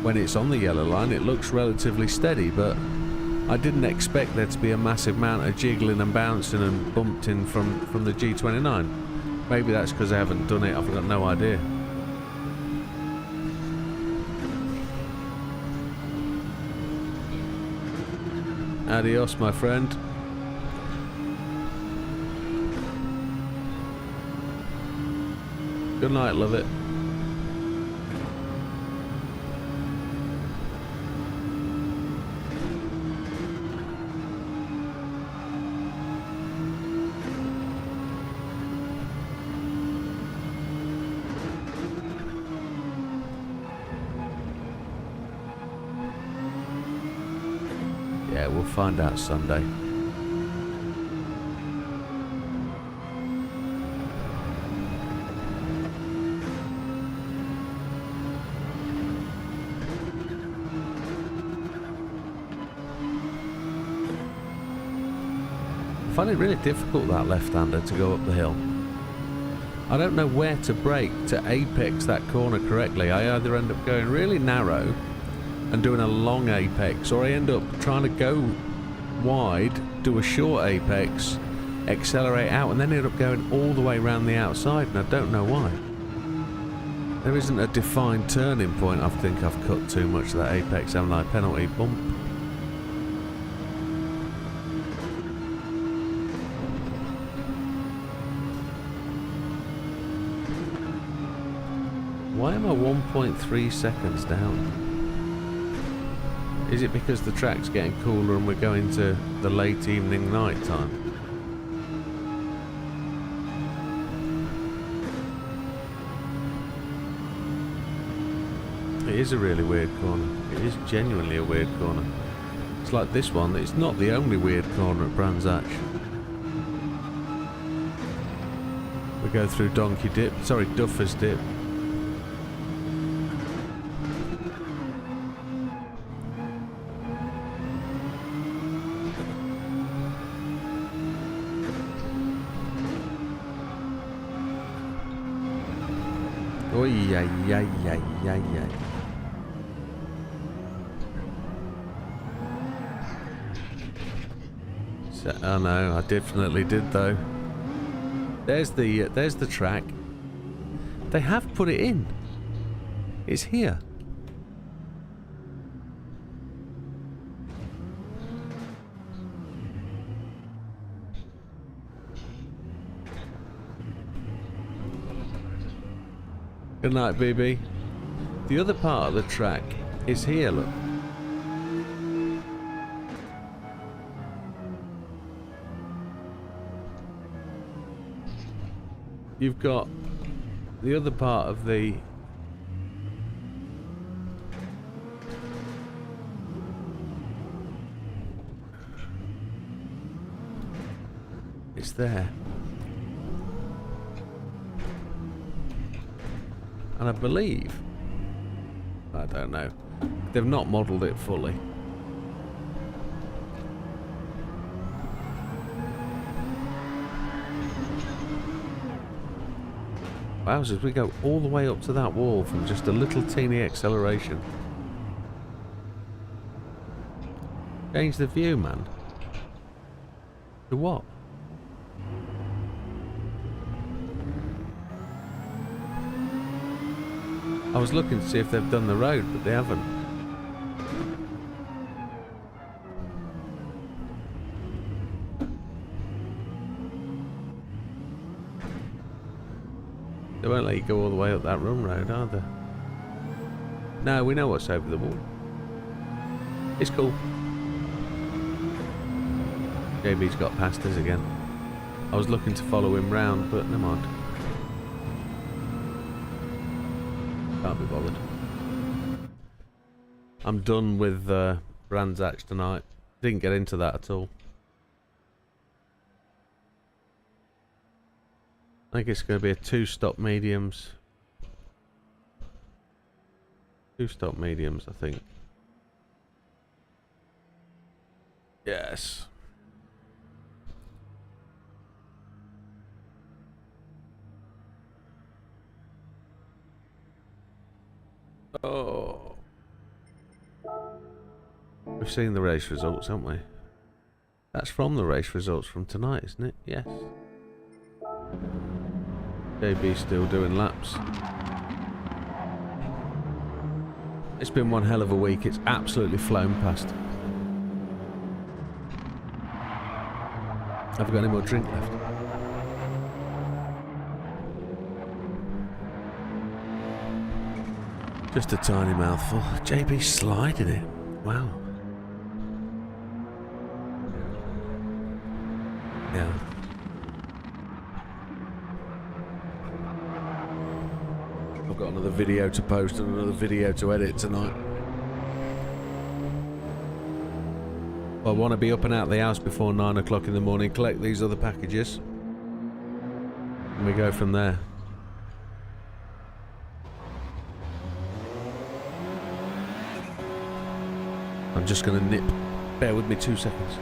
when it's on the yellow line. It looks relatively steady, but I didn't expect there to be a massive amount of jiggling and bouncing and bumping from the G29. Maybe that's because I haven't done it, I've got no idea. Adios, my friend. Good night, love it. Yeah, we'll find out Sunday. I find it really difficult, that left-hander, to go up the hill. I don't know where to brake to apex that corner correctly. I either end up going really narrow and doing a long apex, or I end up trying to go wide, do a short apex, accelerate out, and then end up going all the way around the outside, and I don't know why. There isn't a defined turning point. I think I've cut too much of that apex, haven't I? Penalty bump. Why am I 1.3 seconds down? Is it because the track's getting cooler and we're going to the late evening night time? It is a really weird corner. It is genuinely a weird corner. It's like this one. It's not the only weird corner at Brands Hatch. We go through Donkey Dip. Sorry, Duffer's Dip. Oh yeah, yeah, yeah, yeah, yeah. So, oh no, I definitely did though. There's the track. They have put it in. It's here. Good night, BB. The other part of the track is here, look. You've got the other part of the... It's there. And I believe, I don't know, they've not modelled it fully. Wowzers, we go all the way up to that wall from just a little teeny acceleration. Change the view, man. To what? I was looking to see if they've done the road, but they haven't. They won't let you go all the way up that run road, are they? No, we know what's over the wall. It's cool. JB's got past us again. I was looking to follow him round, but never mind. Can't be bothered. I'm done with Brands Hatch tonight. Didn't get into that at all. I think it's going to be a 2-stop mediums. 2-stop mediums, I think. Yes. Oh. We've seen the race results, haven't we? That's from the race results from tonight, isn't it? Yes. JB's still doing laps. It's been one hell of a week. It's absolutely flown past. Have I got any more drink left? Just a tiny mouthful. JB's sliding it. Wow. Yeah. I've got another video to post and another video to edit tonight. I want to be up and out of the house before 9 o'clock in the morning, collect these other packages, and we go from there. I'm just going to nip. Bear with me 2 seconds.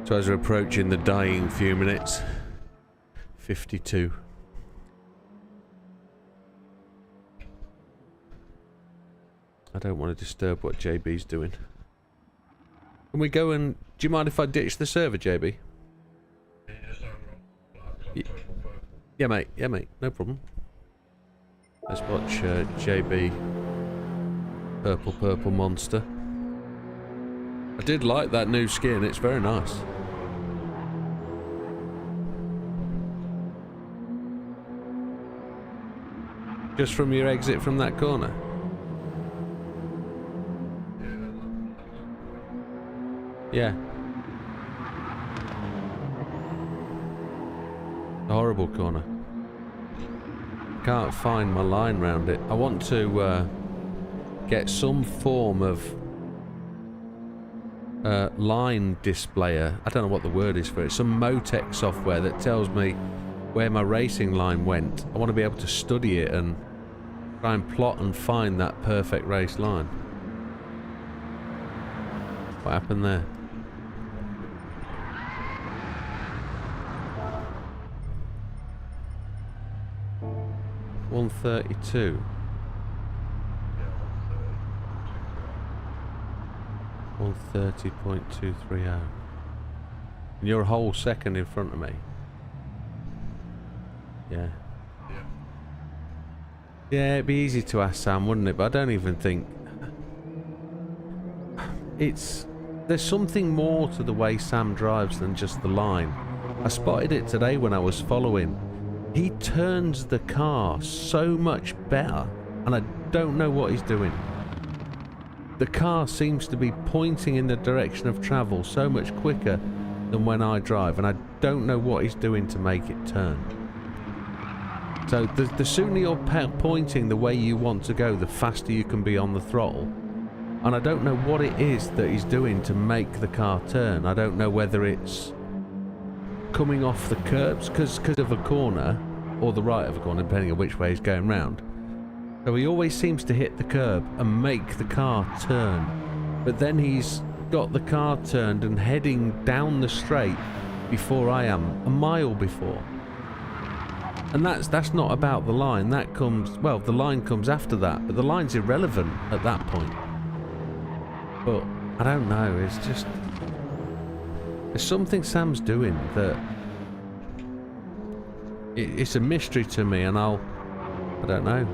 So as we're approaching the dying few minutes, 52. I don't want to disturb what JB's doing. Can we go and... Do you mind if I ditch the server, JB? Yeah, mate. Yeah, mate. No problem. Let's watch JB. Purple monster. I did like that new skin. It's very nice. Just from your exit from that corner? Yeah. A horrible corner. Can't find my line round it. I want to get some form of line displayer. I don't know what the word is for it. Some Motec software that tells me where my racing line went. I want to be able to study it and try and plot and find that perfect race line. What happened there? $132. 130.230. And you're a whole second in front of me. Yeah. Yeah, it'd be easy to ask Sam, wouldn't it? But I don't even think... There's something more to the way Sam drives than just the line. I spotted it today when I was following. He turns the car so much better, and I don't know what he's doing. The car seems to be pointing in the direction of travel so much quicker than when I drive, and I don't know what he's doing to make it turn. So the sooner you're pointing the way you want to go, the faster you can be on the throttle. And I don't know what it is that he's doing to make the car turn. I don't know whether it's coming off the curbs because of a corner, or the right of a corner, depending on which way he's going round. So he always seems to hit the curb and make the car turn. But then he's got the car turned and heading down the straight before I am, a mile before. And that's not about the line. That comes, well, the line comes after that, but the line's irrelevant at that point. But I don't know, it's just... There's something Sam's doing that... It's a mystery to me, and I don't know.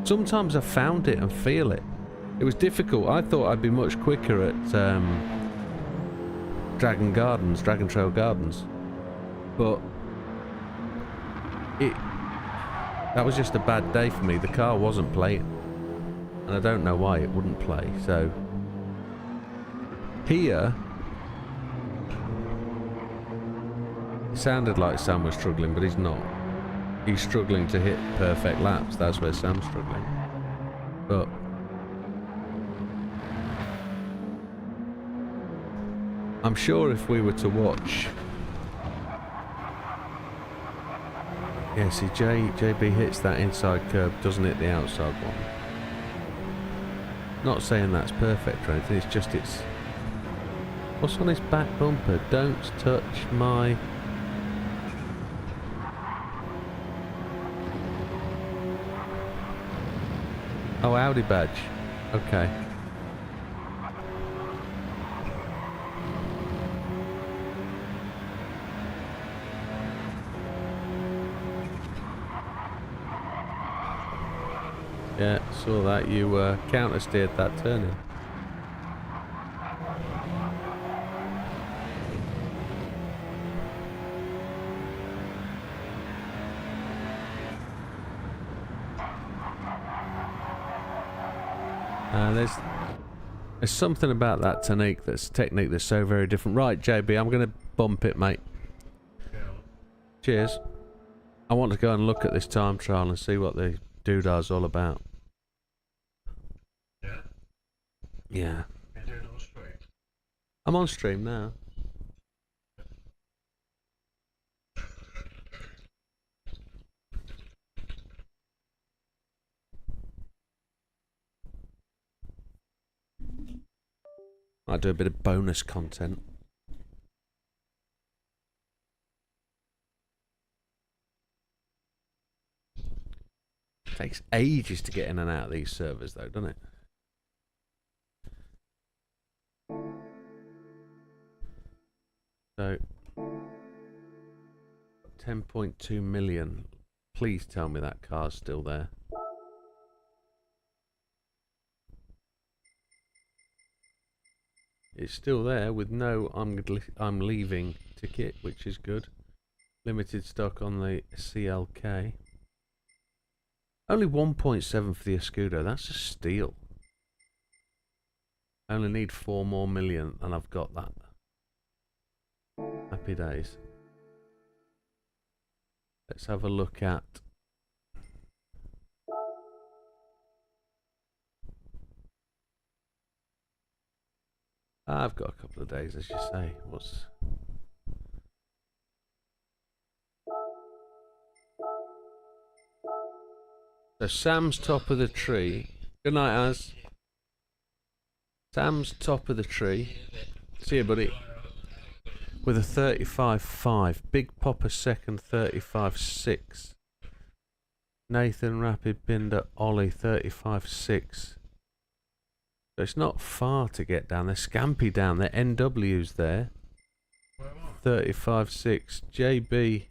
Sometimes I found it and feel it. It was difficult. I thought I'd be much quicker at Dragon Trail Gardens. But... that was just a bad day for me. The car wasn't playing. And I don't know why it wouldn't play, so... Here... It sounded like Sam was struggling, but he's not. He's struggling to hit perfect laps. That's where Sam's struggling. But... I'm sure if we were to watch... Yeah, see, JB hits that inside curb, doesn't hit the outside one. Not saying that's perfect or anything, it's just it's... What's on his back bumper? Don't touch my... Oh, Audi badge. Okay. Yeah, saw that. You counter-steered that turn in. There's something about that technique that's so very different. Right, JB, I'm going to bump it, mate. Yeah. Cheers. I want to go and look at this time trial and see what the doodah's all about. Yeah? Yeah. You're doing it on stream? I'm on stream now. Might do a bit of bonus content. Takes ages to get in and out of these servers though, doesn't it? So 10.2 million. Please tell me that car's still there. It's still there with no I'm leaving ticket, which is good. Limited stock on the CLK. Only 1.7 for the Escudo. That's a steal. I only need 4 more million and I've got that. Happy days. Let's have a look at... I've got a couple of days, as you say. So Sam's top of the tree. Good night, Az. Sam's top of the tree. See you, buddy. With a 35.5. Big Popper second, 35.6. Nathan Rapid Binder Ollie 35.6. So it's not far to get down there. Scampy down there. NW's there. 35.6. JB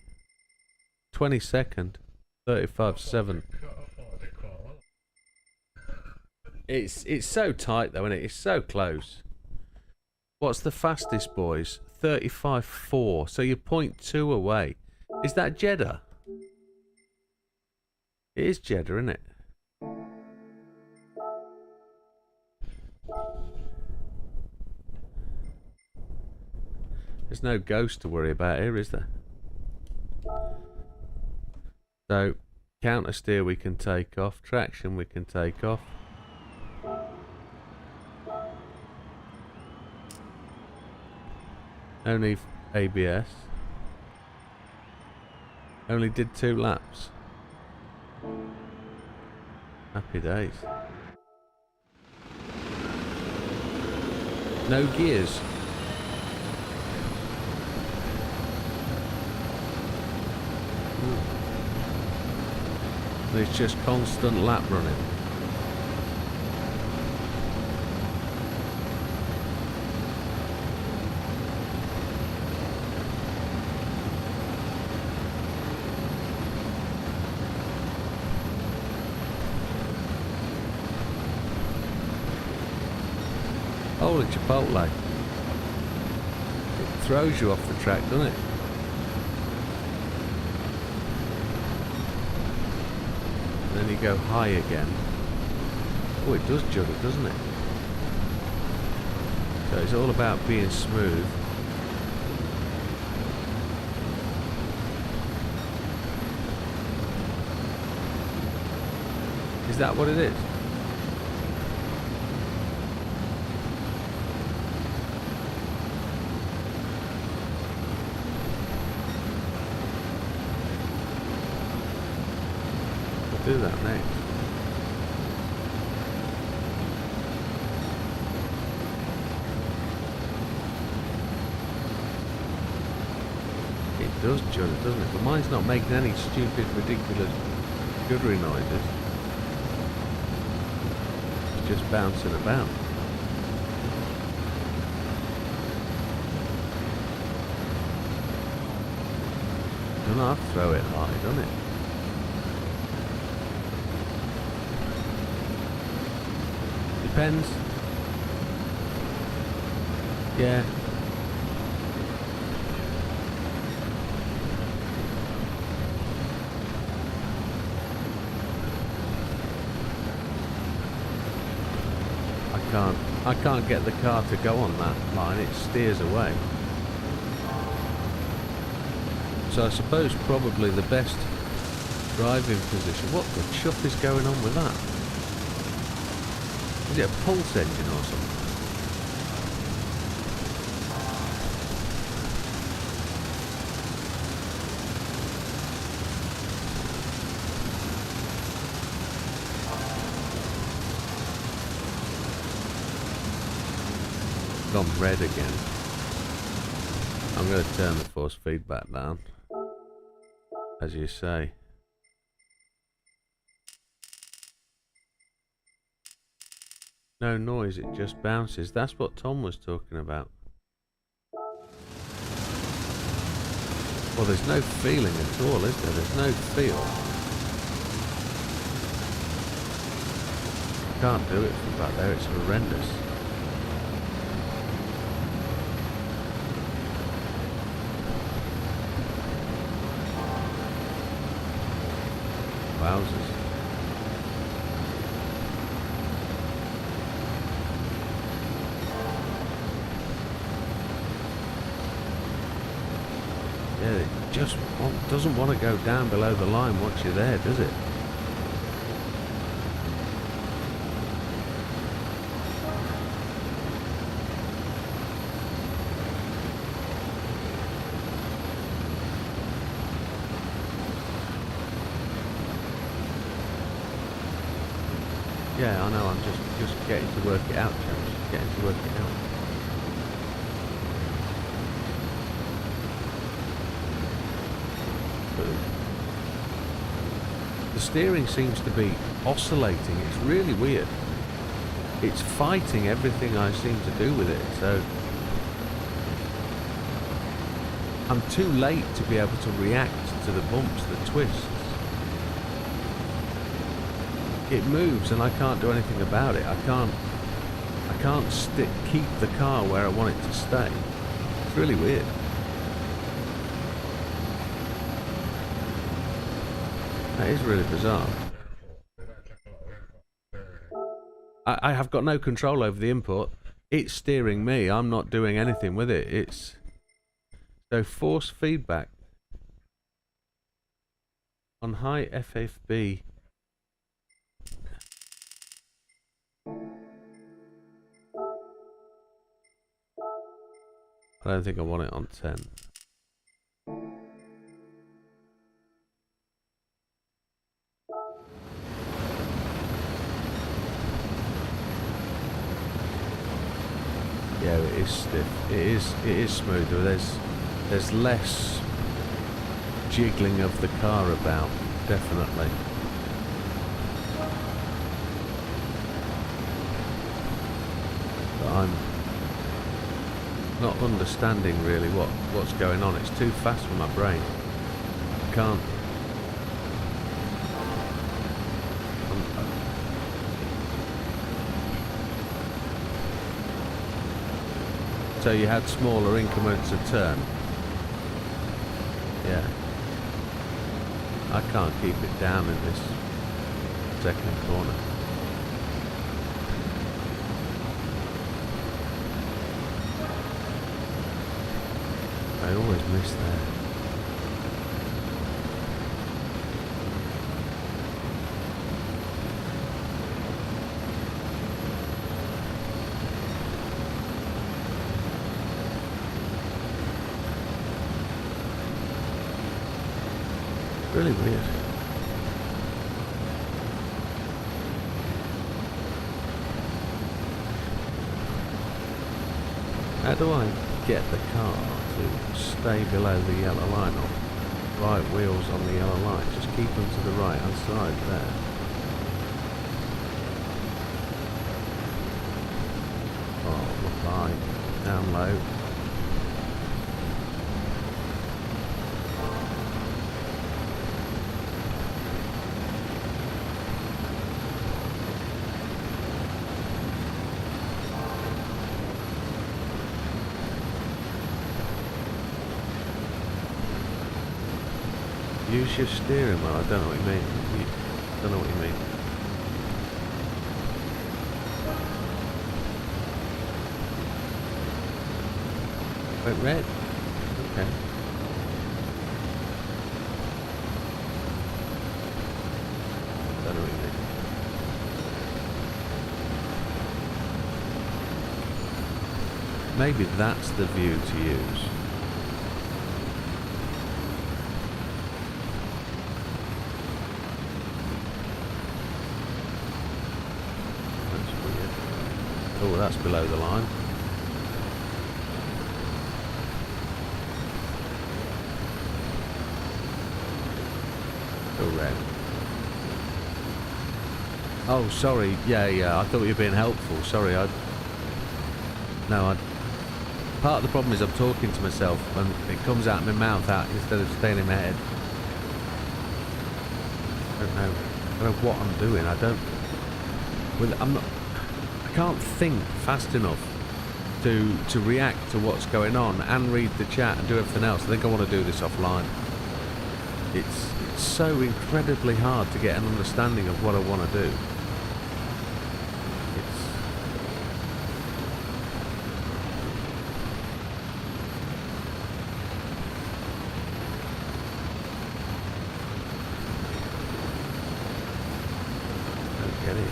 22nd. 35.7. It's so tight though, isn't it? It's so close. What's the fastest, boys? 35.4. So you're 0.2 away. Is that Jeddah? It is Jeddah, isn't it? There's no ghost to worry about here, is there? So, counter steer we can take off. Traction we can take off. Only ABS. Only did 2 laps. Happy days. No gears. It's just constant lap running. Holy Chipotle. It throws you off the track, doesn't it? And then you go high again. Oh, it does juggle, doesn't it? So it's all about being smooth. Is that what it is? Do that next. It does judge, doesn't it? But mine's not making any stupid, ridiculous juddery noises. It's just bouncing about. You'll not have to throw it high, doesn't it? Depends. Yeah. I can't get the car to go on that line. It steers away. So I suppose probably the best driving position. What the chuff is going on with that? Is it a pulse engine or something? Gone red again. I'm going to turn the force feedback down, as you say. No noise, it just bounces. That's what Tom was talking about. Well, there's no feeling at all, is there? There's no feel. Can't do it from back there, it's horrendous. Wowzers. Yeah, it just doesn't want to go down below the line once you're there, does it? Yeah, I know, I'm just getting to work it out, James. Just getting to work it out. The steering seems to be oscillating. It's really weird. It's fighting everything I seem to do with it, so I'm too late to be able to react to the bumps, the twists. It moves and I can't do anything about it. I can't keep the car where I want it to stay. It's really weird. That is really bizarre. I have got no control over the input. It's steering me. I'm not doing anything with it. It's so force feedback on high FFB. I don't think I want it on 10. Yeah, it is stiff. It is smoother. There's less jiggling of the car about, definitely. But I'm not understanding really what's going on. It's too fast for my brain. I can't. So you had smaller increments of turn. Yeah. I can't keep it down in this second corner. I always miss that. Really weird. How do I get the car to stay below the yellow line, or right wheels on the yellow line? Just keep them to the right hand side there. Oh, look high, down low. Use your steering wheel. I don't know what you mean. I don't know what you mean. Went red. Okay. Don't know what you mean. Maybe that's the view to use. Oh, that's below the line. Oh, red. Oh, sorry. Yeah. I thought you were being helpful. Sorry, part of the problem is I'm talking to myself and it comes out of my mouth out instead of staying in my head. I don't know what I'm doing. I can't think fast enough to react to what's going on and read the chat and do everything else. I think I want to do this offline. It's so incredibly hard to get an understanding of what I want to do. I don't get it.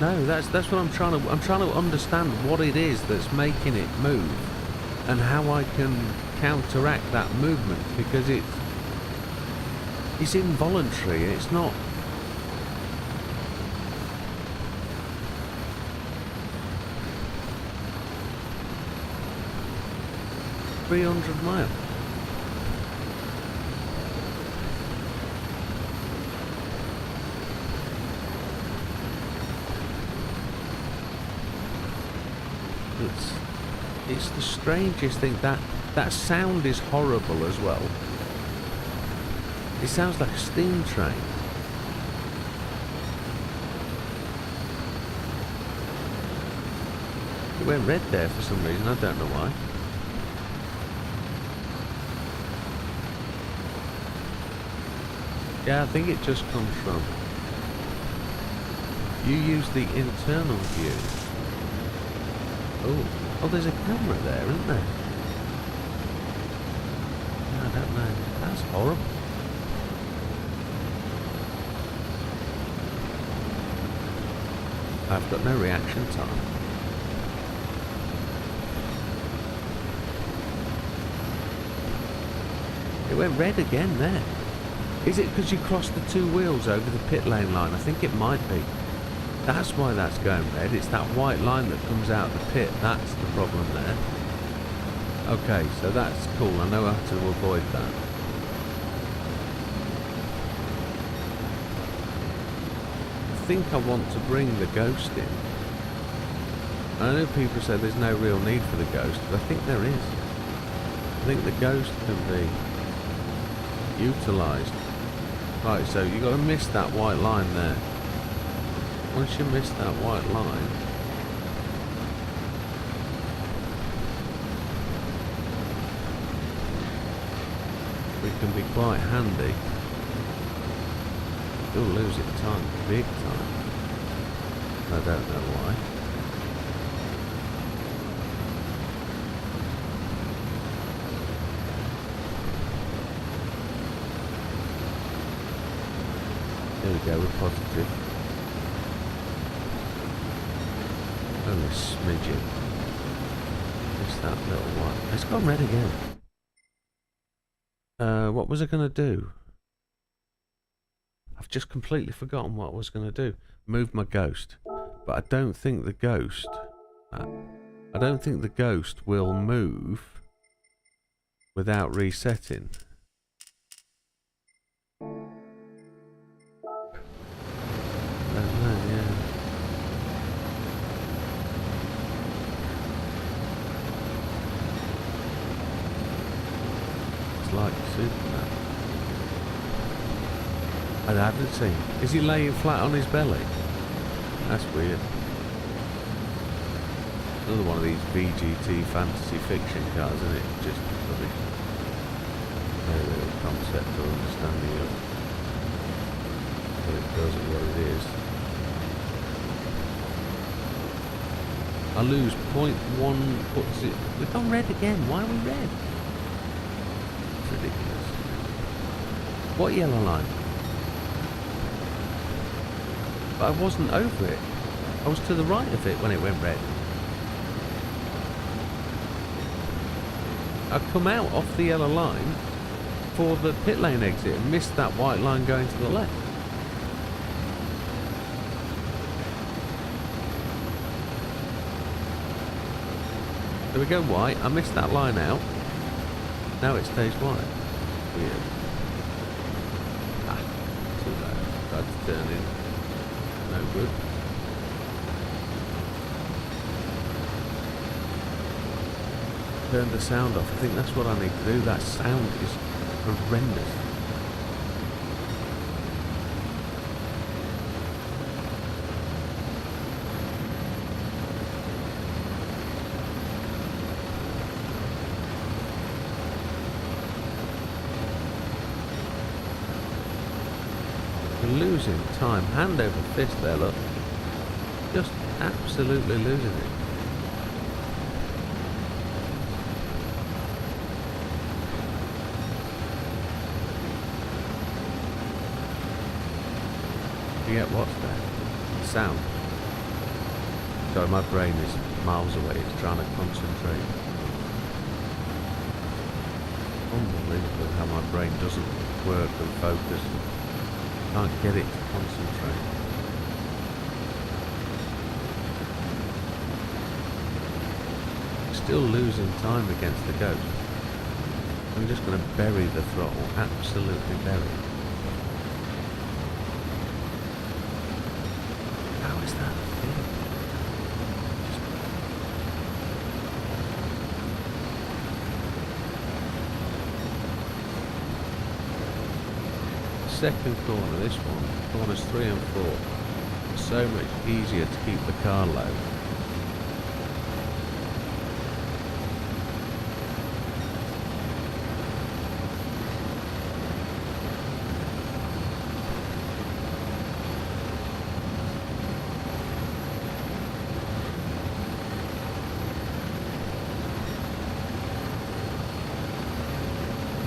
No, that's what I'm trying to. I'm trying to understand what it is that's making it move, and how I can counteract that movement, because it's involuntary. It's not. $300 miles. It's the strangest thing. That sound is horrible as well. It sounds like a steam train. It went red there for some reason, I don't know why. Yeah, I think it just comes from... You use the internal view. Oh, there's a camera there, isn't there? I don't know. That's horrible. I've got no reaction time. It went red again there. Is it because you crossed the two wheels over the pit lane line? I think it might be. That's why that's going red. It's that white line that comes out the pit. That's the problem there. Okay, so that's cool. I know how to avoid that. I think I want to bring the Ghost in. I know people say there's no real need for the Ghost, but I think there is. I think the Ghost can be utilised. Right, so you've got to miss that white line there. Once you miss that white line, we can be quite handy. You'll lose it time, big time. I don't know why. There we go, we're positive. Only a smidgen. Just that little one. It's gone red again. What was I going to do? I've just completely forgotten what I was going to do. Move my Ghost. But I don't think the Ghost... I don't think the Ghost will move without resetting. Like Superman. I haven't seen. Is he laying flat on his belly? That's weird. Another one of these VGT fantasy fiction cars, isn't it? Just rubbish. No real concept or understanding of what it does and what it is. I lose 0.1 puts it. We've gone red again. Why are we red? Ridiculous. What yellow line? But I wasn't over it. I was to the right of it when it went red. I'd come out off the yellow line for the pit lane exit and missed that white line going to the left. There we go, white. I missed that line out. Now it stays white. Weird. Too low. Tried to turn in. No good. Turn the sound off. I think that's what I need to do. That sound is horrendous. Losing time, hand over fist there, look. Just absolutely losing it. You get what's there? Sound. Sorry, my brain is miles away. It's trying to concentrate. Unbelievable how my brain doesn't work and focus. Can't get it to concentrate. Still losing time against the ghost. I'm just going to bury the throttle. Absolutely bury it. How is that a thing? Second corner, this one, corners 3 and 4, so much easier to keep the car low.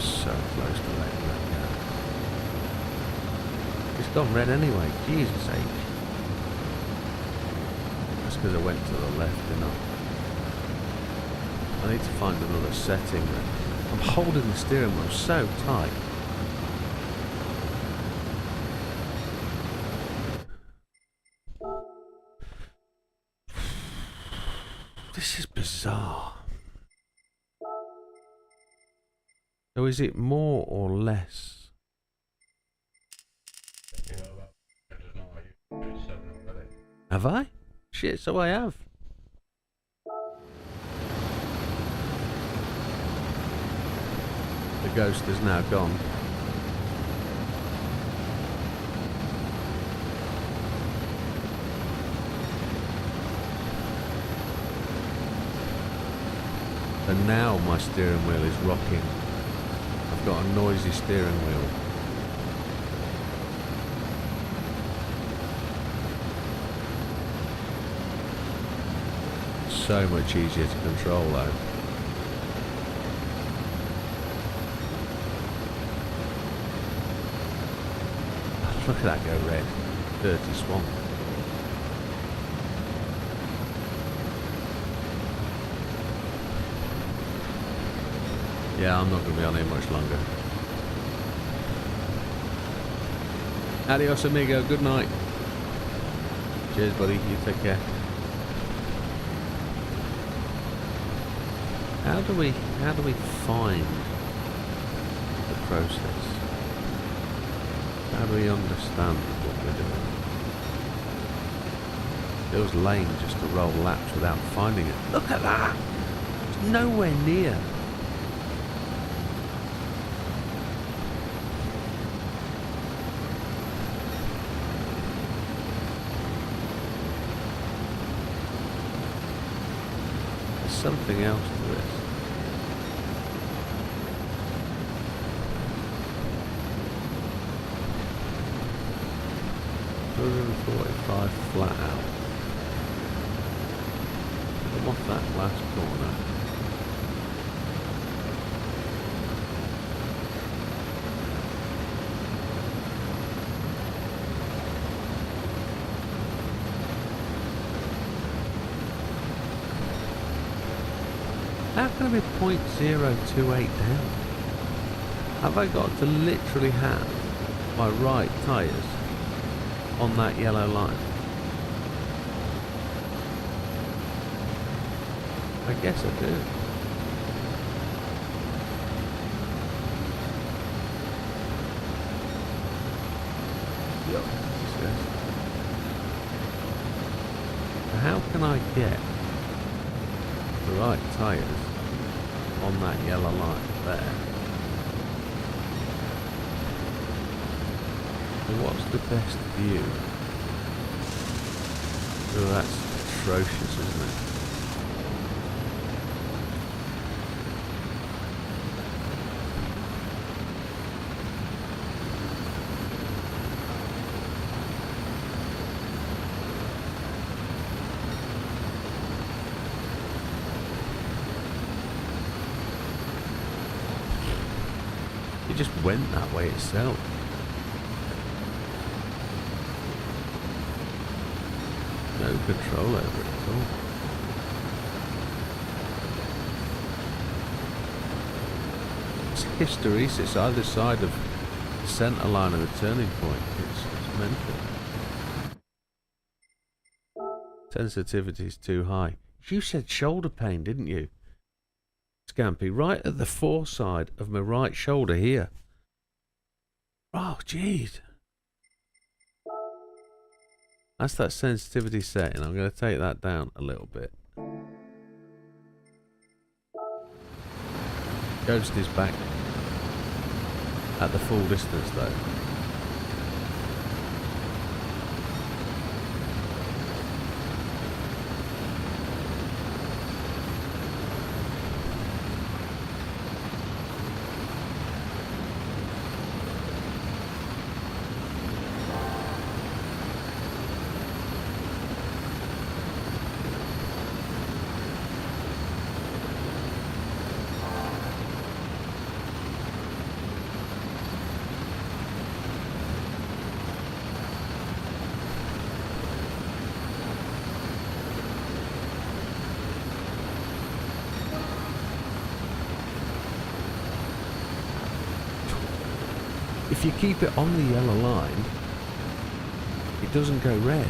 So close to letting that go. It's gone red anyway, Jesus H. That's because I went to the left enough. I need to find another setting. I'm holding the steering wheel so tight. This is bizarre. So is it more or less? Have I? Shit, so I have. The ghost is now gone. And now my steering wheel is rocking. I've got a noisy steering wheel. So much easier to control though. Look at that go red. Dirty swamp. Yeah, I'm not going to be on here much longer. Adios amigo, good night. Cheers buddy, you take care. How do we find the process? How do we understand what we're doing? Feels lame just to roll laps without finding it. Look at that! It's nowhere near. Something else to this. $245 flat out. Come off that last corner. How can I be 0.028 down? Have I got to literally have my right tyres on that yellow line? I guess I do. Yep. How can I get the right tyres on that yellow line there? So what's the best view? Oh, that's atrocious, isn't it? It just went that way itself. No no control over it at all. It's hysteresis either side of the centre line of the turning point. It's mental. Sensitivity is too high. You said shoulder pain, didn't you? Scampy, right at the foreside of my right shoulder here. Oh, jeez. That's that sensitivity setting. I'm going to take that down a little bit. Ghost is back at the full distance though. If you keep it on the yellow line, it doesn't go red.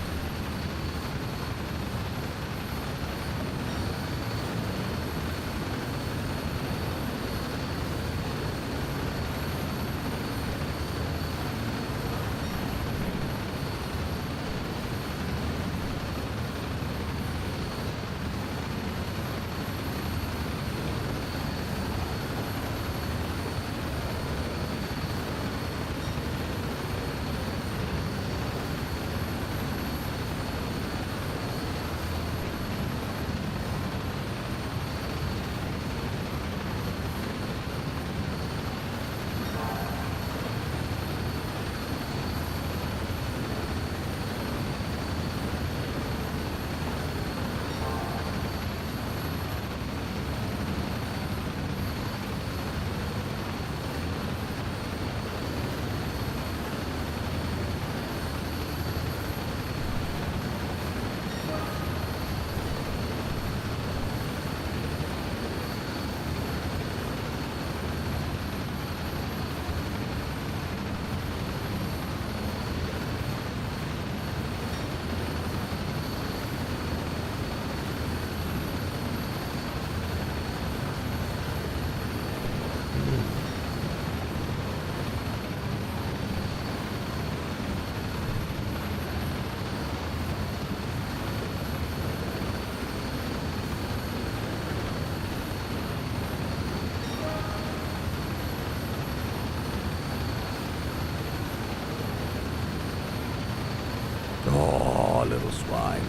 Oh, little swine.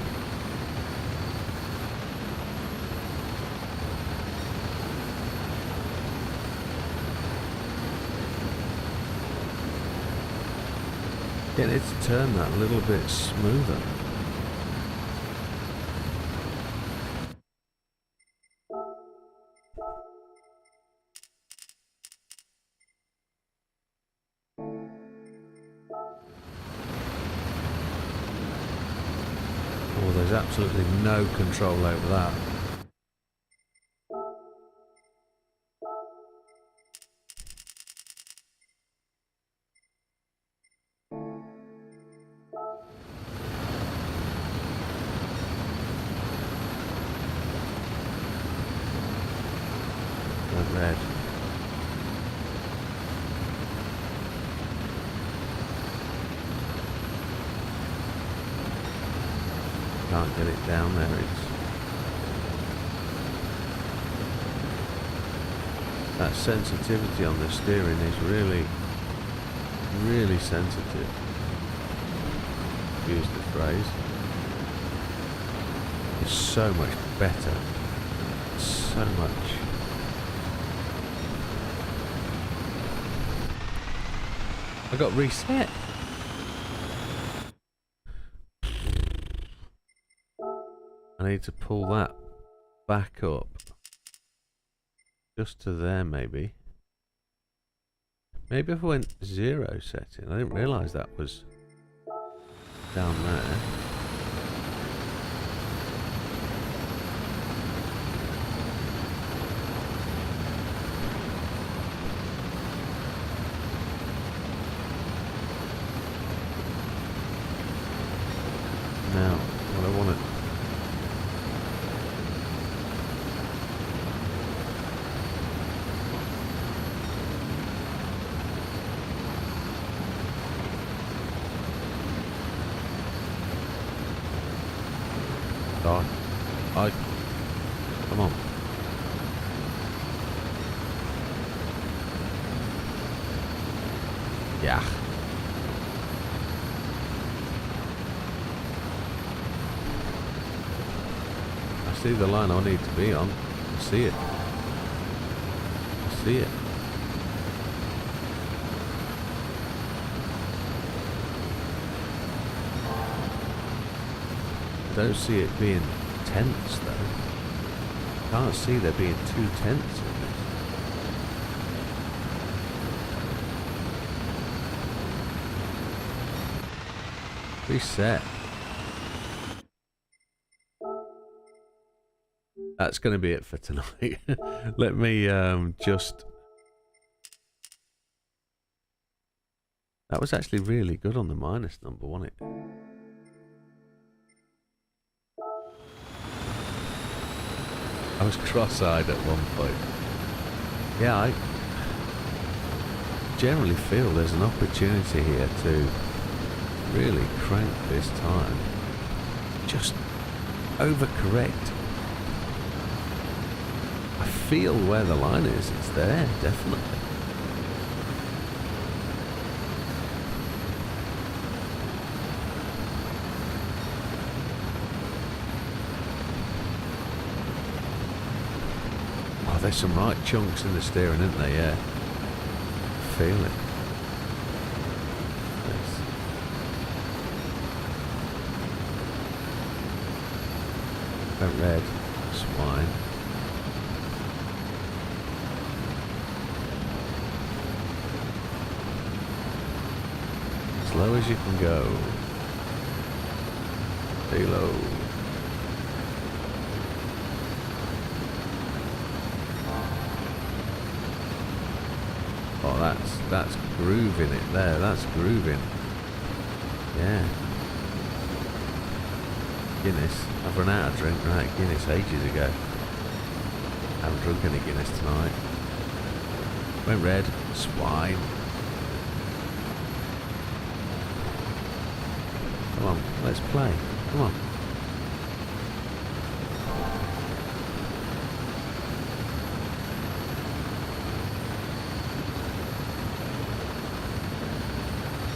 Get it to turn that a little bit smoother. Oh, there's absolutely no control over that. Red. Can't get it down there. That sensitivity on the steering is really, really sensitive. Use the phrase. It's so much better. So much. I got reset. I need to pull that back up. Just to there, maybe. Maybe if I went 0 setting. I didn't realise that was down there. now. What I want it. Come on. Yeah. I see the line I need to be on. I see it. I see it. I don't see it being tense though. Can't see there being 2 tenths in this. Reset. That's going to be it for tonight. Let me just... That was actually really good on the minus number, wasn't it? I was cross-eyed at one point. Yeah, I generally feel there's an opportunity here to really crank this time. Just overcorrect. I feel where the line is. It's there, definitely. There's some right chunks in the steering, isn't there? Yeah. Feel it. Yes. Went red. Swine. As low as you can go. Stay low. Oh, that's grooving it there. That's grooving. Yeah. Guinness. I've run out of drink. Right, Guinness ages ago. Haven't drunk any Guinness tonight. Went red. Swine. Come on, let's play. Come on.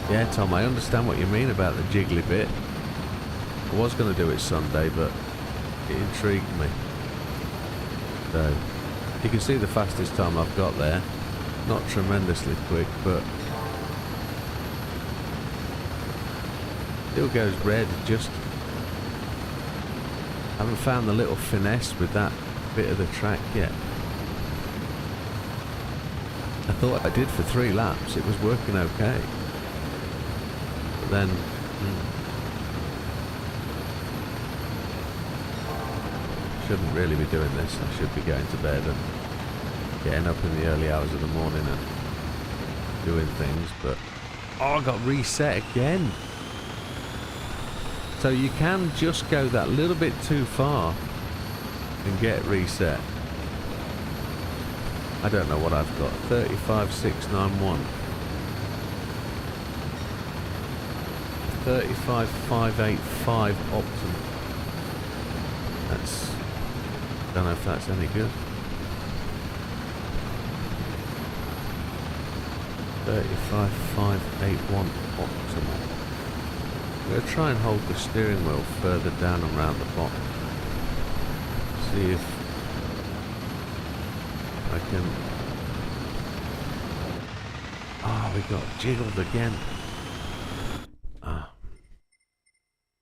Yeah, Tom, I understand what you mean about the jiggly bit. I was going to do it Sunday, but it intrigued me. So, you can see the fastest time I've got there. Not tremendously quick, but still goes red. Just haven't found the little finesse with that bit of the track yet. I thought I did for 3 laps. It was working okay. Then shouldn't really be doing this. I should be going to bed and getting up in the early hours of the morning and doing things, but oh, I got reset again. So you can just go that little bit too far and get reset. I don't know what I've got. 35,691. 35,585 optimal. That's... don't know if that's any good. 35,581 optimal. I'm going to try and hold the steering wheel further down and round the bottom. See if I can... oh, we got jiggled again.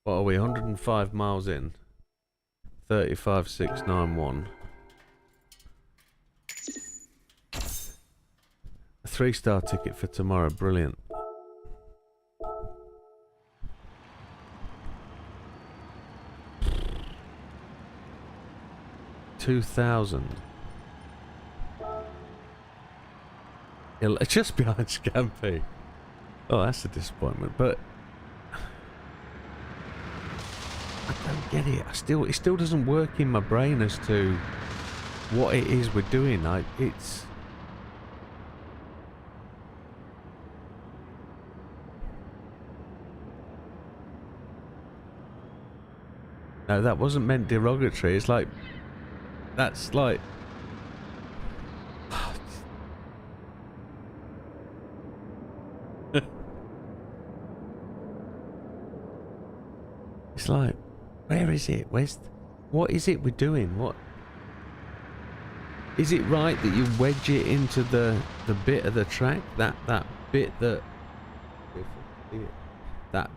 What are we, 105 miles in? 35,691. A 3-star ticket for tomorrow, brilliant. $2,000. Just behind Scampy. Oh, that's a disappointment, but get it. It still doesn't work in my brain as to what it is we're doing. It's... No, that wasn't meant derogatory. It's like... That's like... It's like, where is it? What is it we're doing? What is it right that you wedge it into the bit of the track? That bit that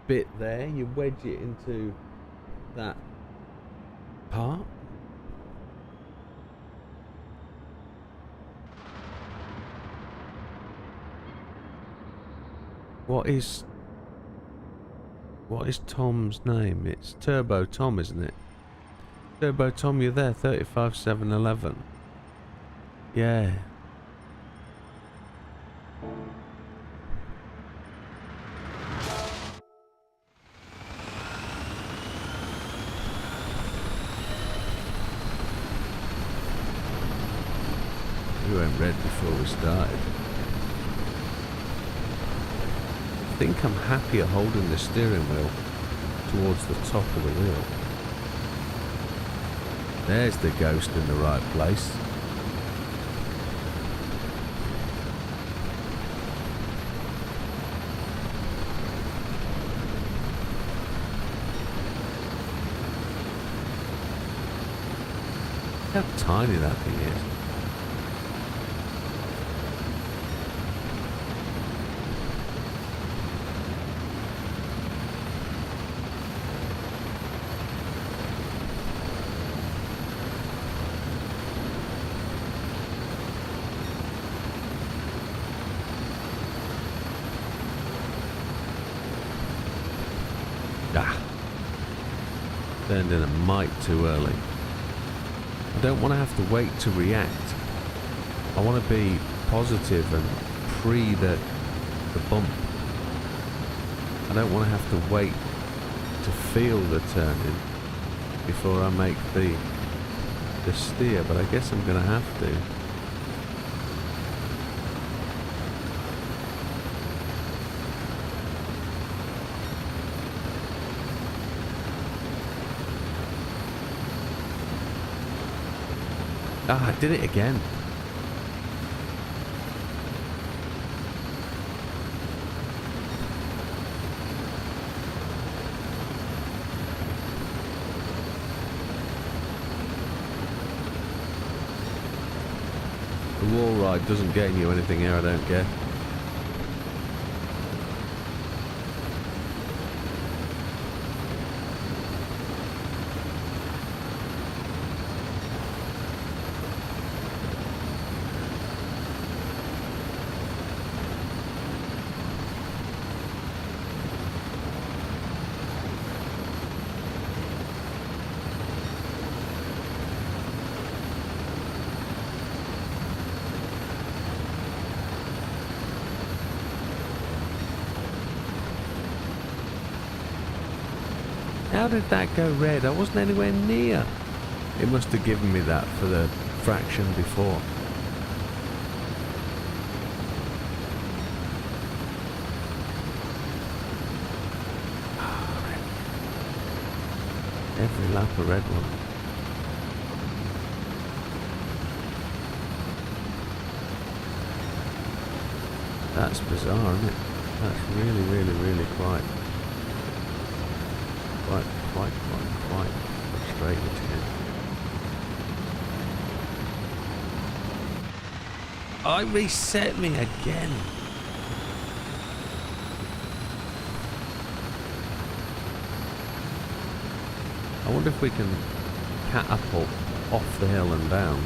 bit there, you wedge it into that part? What is Tom's name? It's Turbo Tom, isn't it? Turbo Tom, you're there. 35711. Yeah. We went red before we started. I think I'm happier holding the steering wheel towards the top of the wheel. There's the ghost in the right place. Look how tiny that thing is. Turned in a mite too early. I don't want to have to wait to react. I want to be positive and pre the bump. I don't want to have to wait to feel the turning before I make the steer, but I guess I'm going to have to. Ah, I did it again. The wall ride doesn't gain you anything here, I don't get. How did that go red? I wasn't anywhere near. It must have given me that for the fraction before. Every lap a red one. That's bizarre, isn't it? That's really quite frustrating to get. I reset me again. I wonder if we can catapult off the hill and down.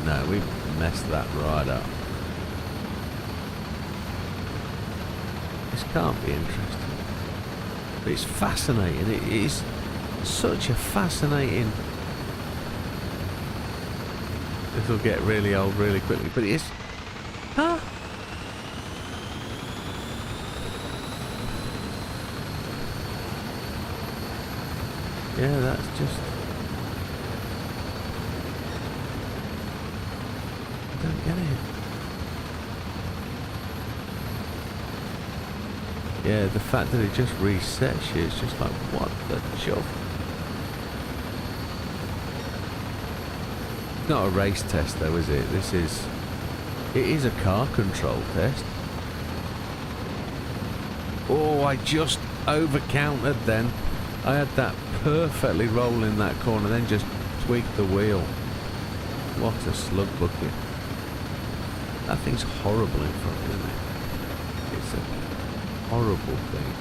No, we messed that right up. This can't be interesting. But it's fascinating. It is such a fascinating... This will get really old really quickly, but it is... Huh? Yeah, that's just... I don't get it. Yeah, the fact that it just resets you, it's just like, what the chuff? It's not a race test though, is it? It is a car control test. Oh, I just over-countered then. I had that perfectly roll in that corner, then just tweaked the wheel. What a slug bucket. That thing's horrible in front, isn't it? It's a horrible thing.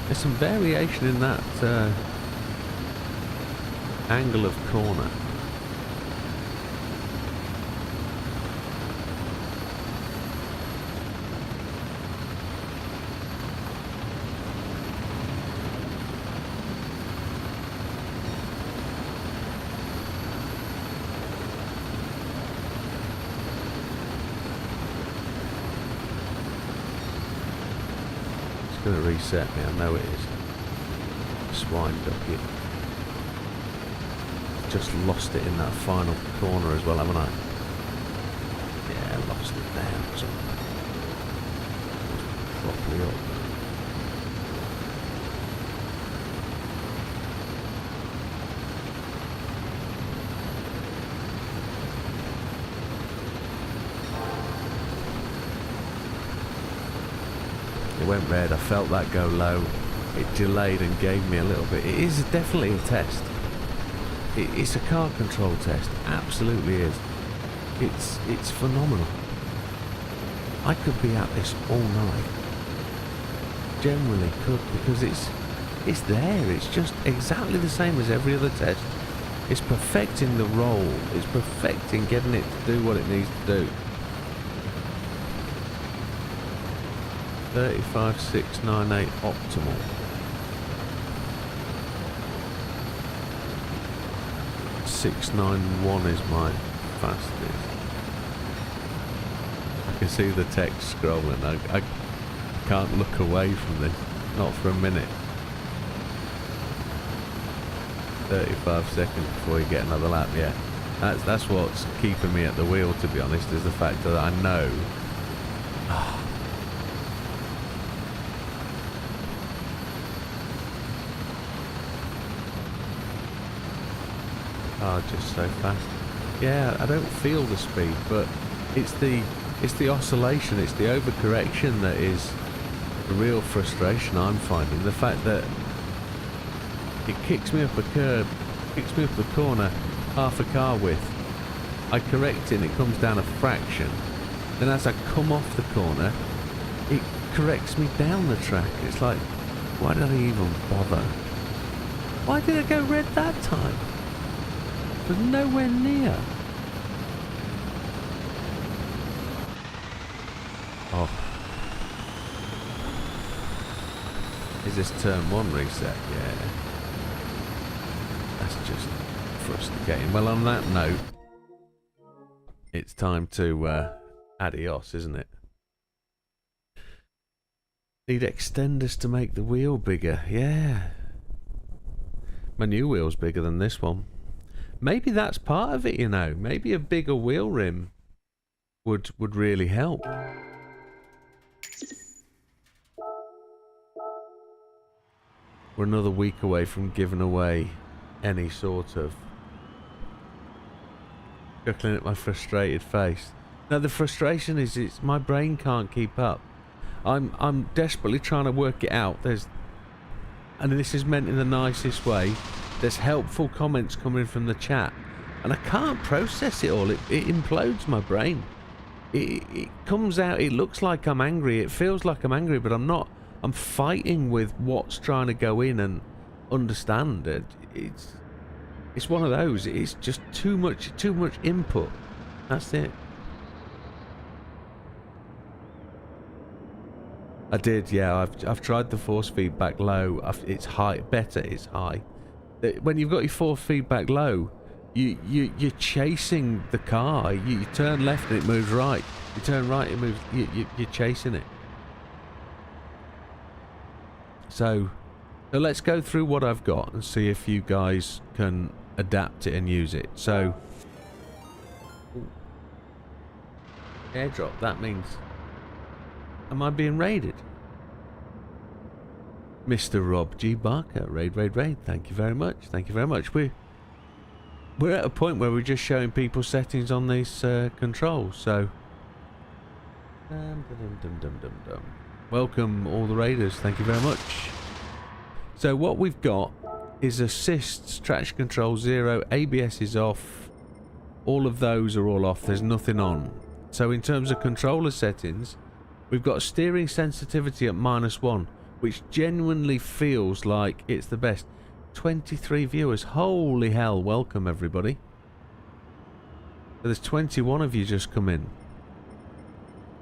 There's some variation in that angle of corner. Going to reset me, I know it is. Swine bucket. Just lost it in that final corner as well, haven't I? Yeah, lost it there. So properly up. It went red, I felt that go low. It delayed and gave me a little bit. It is definitely a test. It's a car control test, absolutely is. It's phenomenal. I could be at this all night. Generally could, because it's there. It's just exactly the same as every other test. It's perfecting the roll. It's perfecting getting it to do what it needs to do. 35,698 optimal. .691 is my fastest. I can see the text scrolling. I can't look away from this, not for a minute. 35 seconds before you get another lap. Yeah, that's what's keeping me at the wheel, to be honest, is the fact that I know. Just so fast. Yeah, I don't feel the speed, but it's the oscillation, it's the overcorrection that is the real frustration I'm finding. The fact that it kicks me up a curb, kicks me up the corner half a car width. I correct it and it comes down a fraction. Then as I come off the corner, it corrects me down the track. It's like, why did I even bother? Why did it go red that time? It was nowhere near. Oh. Is this turn 1 reset? Yeah. That's just frustrating. Well, on that note, it's time to adios, isn't it? Need extenders to make the wheel bigger. Yeah. My new wheel's bigger than this one. Maybe that's part of it, you know. Maybe a bigger wheel rim would really help. We're another week away from giving away any sort of... Chuckling at my frustrated face. No, the frustration is it's my brain can't keep up. I'm desperately trying to work it out. And this is meant in the nicest way. There's helpful comments coming from the chat, and I can't process it all. It implodes my brain. It comes out, it looks like I'm angry, it feels like I'm angry, but I'm not. I'm fighting with what's trying to go in and understand it. It's one of those. It's just too much input. That's it. I did, yeah. I've tried the force feedback low. It's high. Better, it's high. When you've got your force feedback low, you're chasing the car. You turn left and it moves right. You turn right, it moves. You're chasing it. So let's go through what I've got and see if you guys can adapt it and use it. So, airdrop, that means, am I being raided? Mr. Rob G. Barker, raid. Thank you very much. Thank you very much. We're at a point where we're just showing people settings on these controls. So, welcome all the raiders. Thank you very much. So what we've got is assists, traction control 0, ABS is off. All of those are all off. There's nothing on. So in terms of controller settings, we've got steering sensitivity at -1. Which genuinely feels like it's the best. 23 viewers. Holy hell. Welcome, everybody. So there's 21 of you just come in.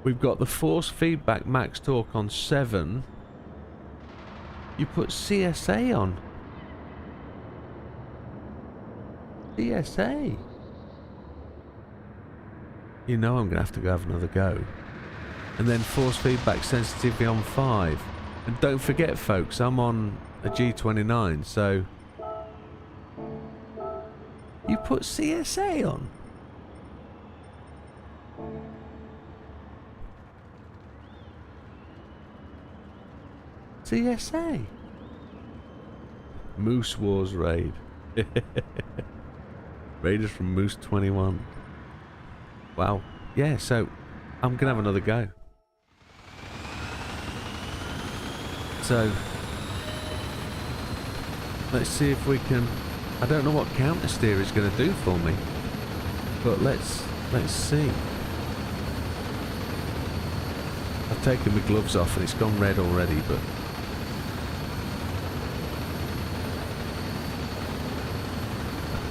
We've got the force feedback max torque on 7. You put CSA on. CSA. You know I'm going to have to go have another go. And then force feedback sensitivity on 5. And don't forget, folks, I'm on a G29, so you put CSA on. CSA. Moose Wars raid. Raiders from Moose 21. Wow. Yeah, so I'm going to have another go. So, let's see if we can... I don't know what counter steer is going to do for me, but let's see. I've taken my gloves off and it's gone red already, but...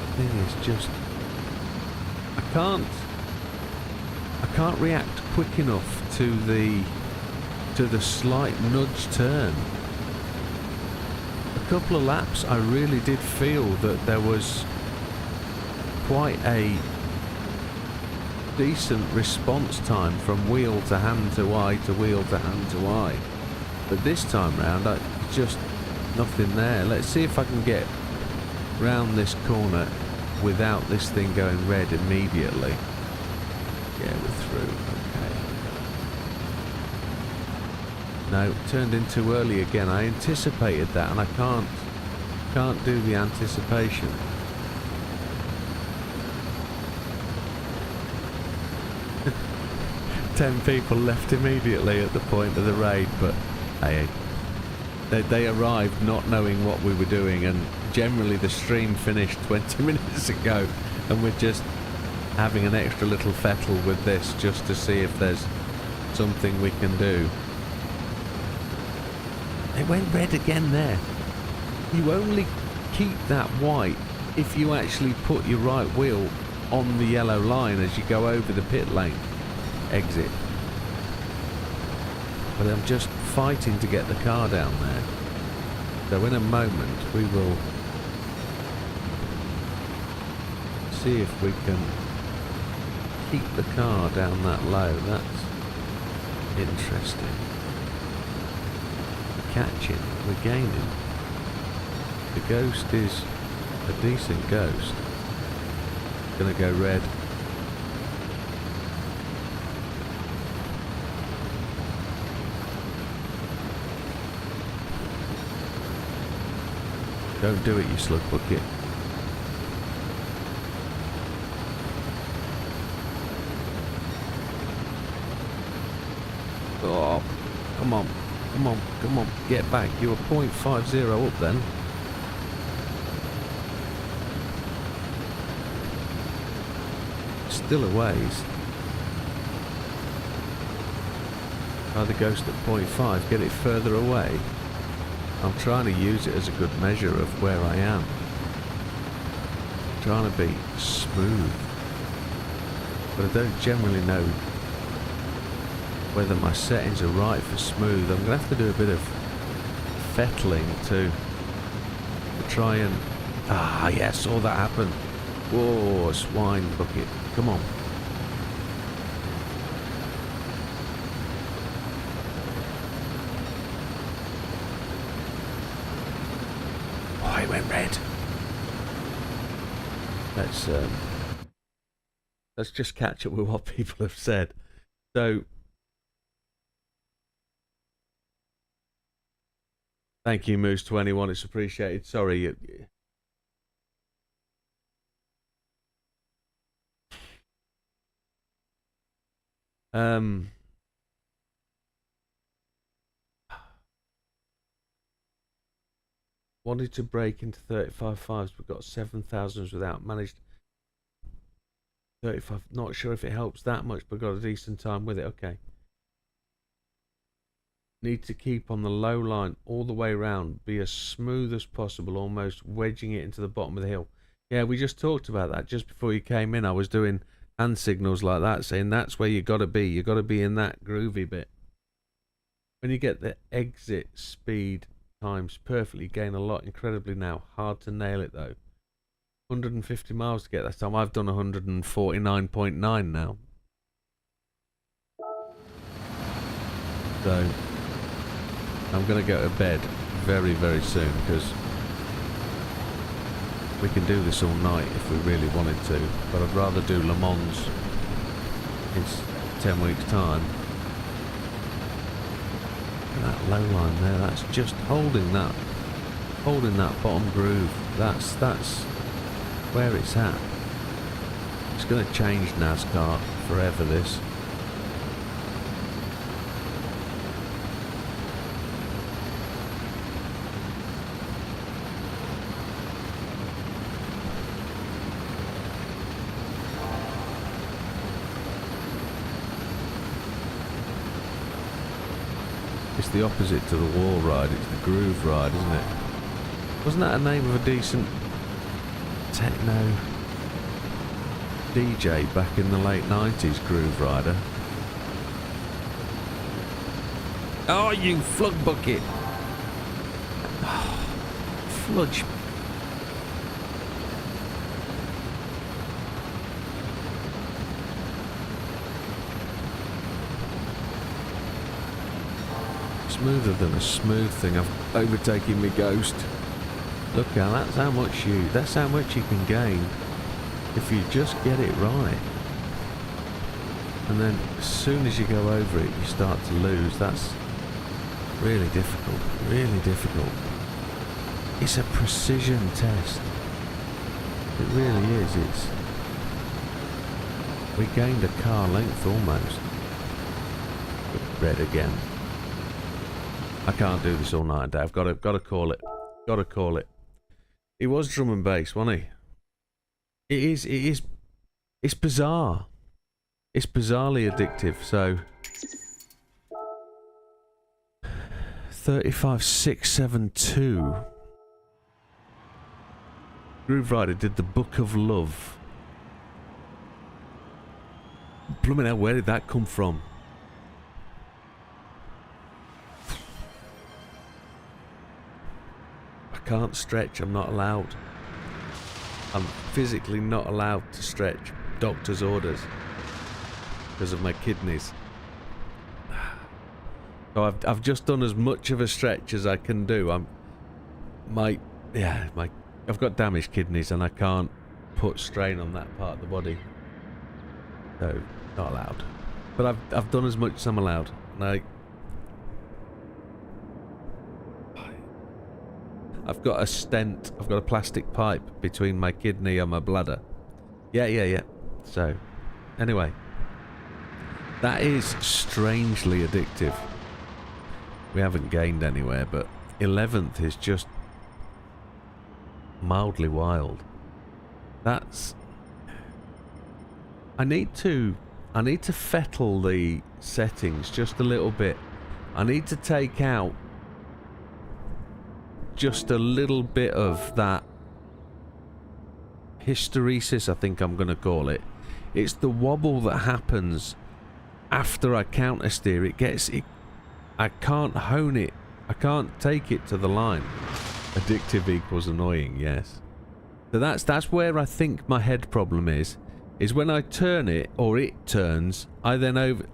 the thing is just... I can't react quick enough to the slight nudge turn. A couple of laps I really did feel that there was quite a decent response time from wheel to hand to eye to wheel to hand to eye, but this time round just nothing there. Let's see if I can get round this corner without this thing going red immediately. Yeah, we're through. No, it turned in too early again. I anticipated that and I can't do the anticipation. Ten people left immediately at the point of the raid, but hey, they arrived not knowing what we were doing, and generally the stream finished 20 minutes ago and we're just having an extra little fettle with this just to see if there's something we can do. It went red again there. You only keep that white if you actually put your right wheel on the yellow line as you go over the pit lane exit. But I'm just fighting to get the car down there. So in a moment we will see if we can keep the car down that low. That's interesting. Catching, we're gaining. The ghost is a decent ghost. Gonna go red. Don't do it, you slug bucket. Oh, come on. Come on, come on, get back. You were 0.50 up then. Still a ways. Try the ghost at 0.5, get it further away. I'm trying to use it as a good measure of where I am. I'm trying to be smooth. But I don't generally know whether my settings are right for smooth. I'm going to have to do a bit of fettling to try and... Ah, yeah, I saw that happen. Whoa, swine bucket. Come on. let's just catch up with what people have said. So, thank you, Moose21. It's appreciated. Sorry. Wanted to break into 35.5s, but got 7,000s without. Managed 35. Not sure if it helps that much, but got a decent time with it. Okay. Need to keep on the low line all the way around. Be as smooth as possible, almost wedging it into the bottom of the hill. Yeah, we just talked about that just before you came in. I was doing hand signals like that, saying that's where you got to be. You got to be in that groovy bit. When you get the exit speed times perfectly, gain a lot incredibly now. Hard to nail it though. 150 miles to get that time. I've done 149.9 now. So I'm going to go to bed very, very soon because we can do this all night if we really wanted to, but I'd rather do Le Mans in 10 weeks time. That low line there, that's just holding that bottom groove. That's where it's at. It's going to change NASCAR forever, this. It's the opposite to the wall ride, it's the groove ride, isn't it? Wasn't that a name of a decent techno DJ back in the late 90s, Groove Rider? Oh, you flug bucket! Oh, fludge. Smoother than a smooth thing. I've overtaken me Ghost. Look, that's how much you can gain if you just get it right. And then as soon as you go over it, you start to lose. That's really difficult. Really difficult. It's a precision test. It really is. We gained a car length almost. Red again. I can't do this all night, Dave. Got to call it. Got to call it. He was drum and bass, wasn't he? It is. It's bizarre. It's bizarrely addictive. So 35672. Groove Rider did the Book of Love. Blooming hell, where did that come from? I can't stretch, I'm not allowed. I'm physically not allowed to stretch. Doctor's orders. Because of my kidneys. So I've just done as much of a stretch as I can do. I've got damaged kidneys and I can't put strain on that part of the body. So, not allowed. But I've done as much as I'm allowed. And I've got a stent, I've got a plastic pipe between my kidney and my bladder. Yeah. So, anyway. That is strangely addictive. We haven't gained anywhere, but 11th is just mildly wild. That's... I need to fettle the settings just a little bit. I need to take out just a little bit of that hysteresis, I think I'm going to call it. It's the wobble that happens after I counter steer. I can't hone it. I can't take it to the line. Addictive equals annoying, yes. So that's where I think my head problem is when I turn it, or it turns, I want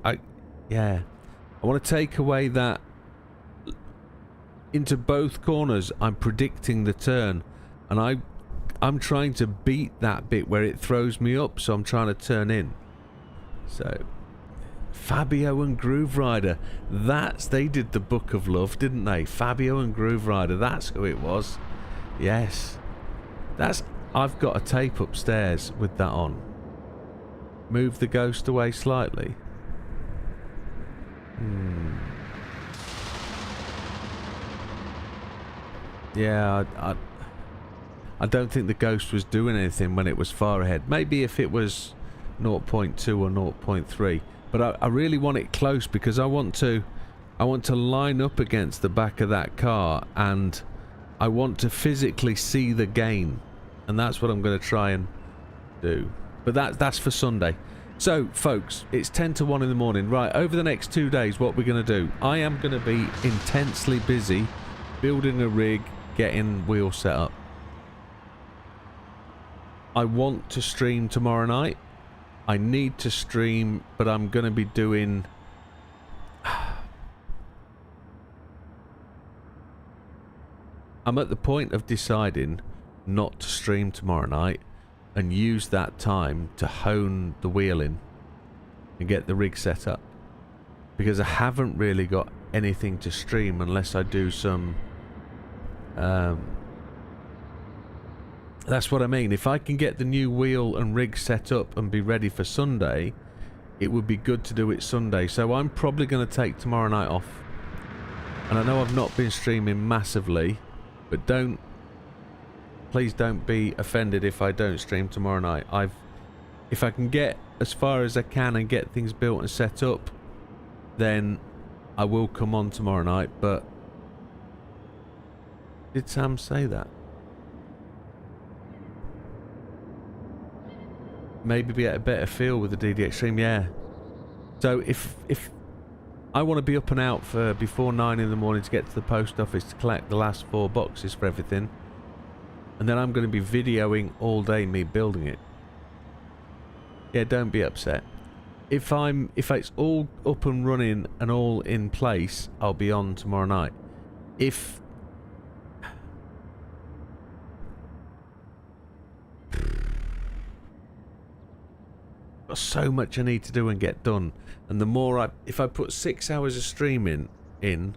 to take away that. Into both corners, I'm predicting the turn, and I'm trying to beat that bit where it throws me up, so I'm trying to turn in. So, Fabio and Groove Rider. They did the Book of Love, didn't they? Fabio and Groove Rider, that's who it was. Yes. I've got a tape upstairs with that on. Move the ghost away slightly. Yeah, I don't think the ghost was doing anything when it was far ahead. Maybe if it was 0.2 or 0.3. But I really want it close because I want to line up against the back of that car and I want to physically see the gain. And that's what I'm going to try and do. But that's for Sunday. So, folks, it's 10 to 1 in the morning. Right, over the next 2 days, what we're going to do. I am going to be intensely busy building a rig, getting wheels set up. I want to stream tomorrow night. I need to stream, but I'm going to be doing... I'm at the point of deciding not to stream tomorrow night and use that time to hone the wheeling and get the rig set up. Because I haven't really got anything to stream unless I do some... that's what I mean. If I can get the new wheel and rig set up and be ready for Sunday, it would be good to do it Sunday. So I'm probably going to take tomorrow night off. And I know I've not been streaming massively, but please don't be offended if I don't stream tomorrow night. If I can get as far as I can and get things built and set up, then I will come on tomorrow night. But did Sam say that? Maybe be at a better feel with the DD Extreme, yeah. So if I want to be up and out for before 9 in the morning to get to the post office to collect the last 4 boxes for everything, and then I'm going to be videoing all day me building it. Yeah, don't be upset. If it's all up and running and all in place, I'll be on tomorrow night. If got so much I need to do and get done, and the more if I put 6 hours of streaming in,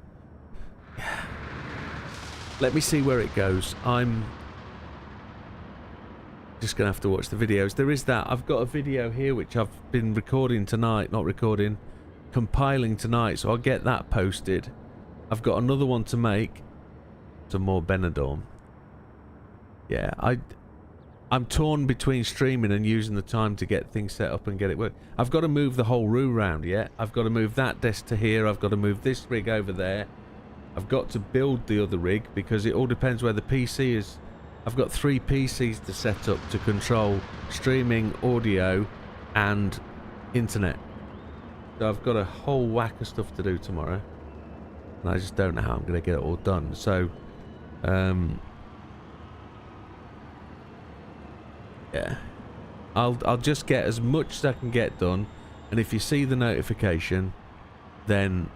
let me see where it goes. I'm just gonna have to watch the videos. There is that. I've got a video here which I've been recording tonight, compiling tonight, so I'll get that posted. I've got another one to make, some more Benidorm. Yeah, I'm torn between streaming and using the time to get things set up and get it work. I've got to move the whole room round, yeah? I've got to move that desk to here. I've got to move this rig over there. I've got to build the other rig because it all depends where the PC is. I've got 3 PCs to set up to control streaming, audio, and internet. So I've got a whole whack of stuff to do tomorrow. And I just don't know how I'm going to get it all done. So, yeah, I'll just get as much as I can get done, and if you see the notification, then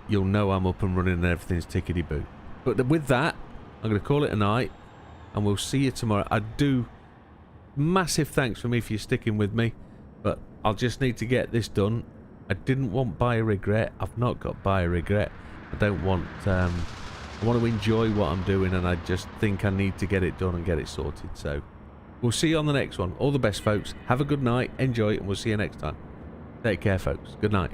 you'll know I'm up and running and everything's tickety-boo. But with that, I'm going to call it a night, and we'll see you tomorrow. I do massive thanks for you sticking with me, but I'll just need to get this done. I didn't want buyer regret. I've not got buyer regret. I don't want I want to enjoy what I'm doing, and I just think I need to get it done and get it sorted. So we'll see you on the next one. All the best, folks. Have a good night. Enjoy, and we'll see you next time. Take care, folks. Good night.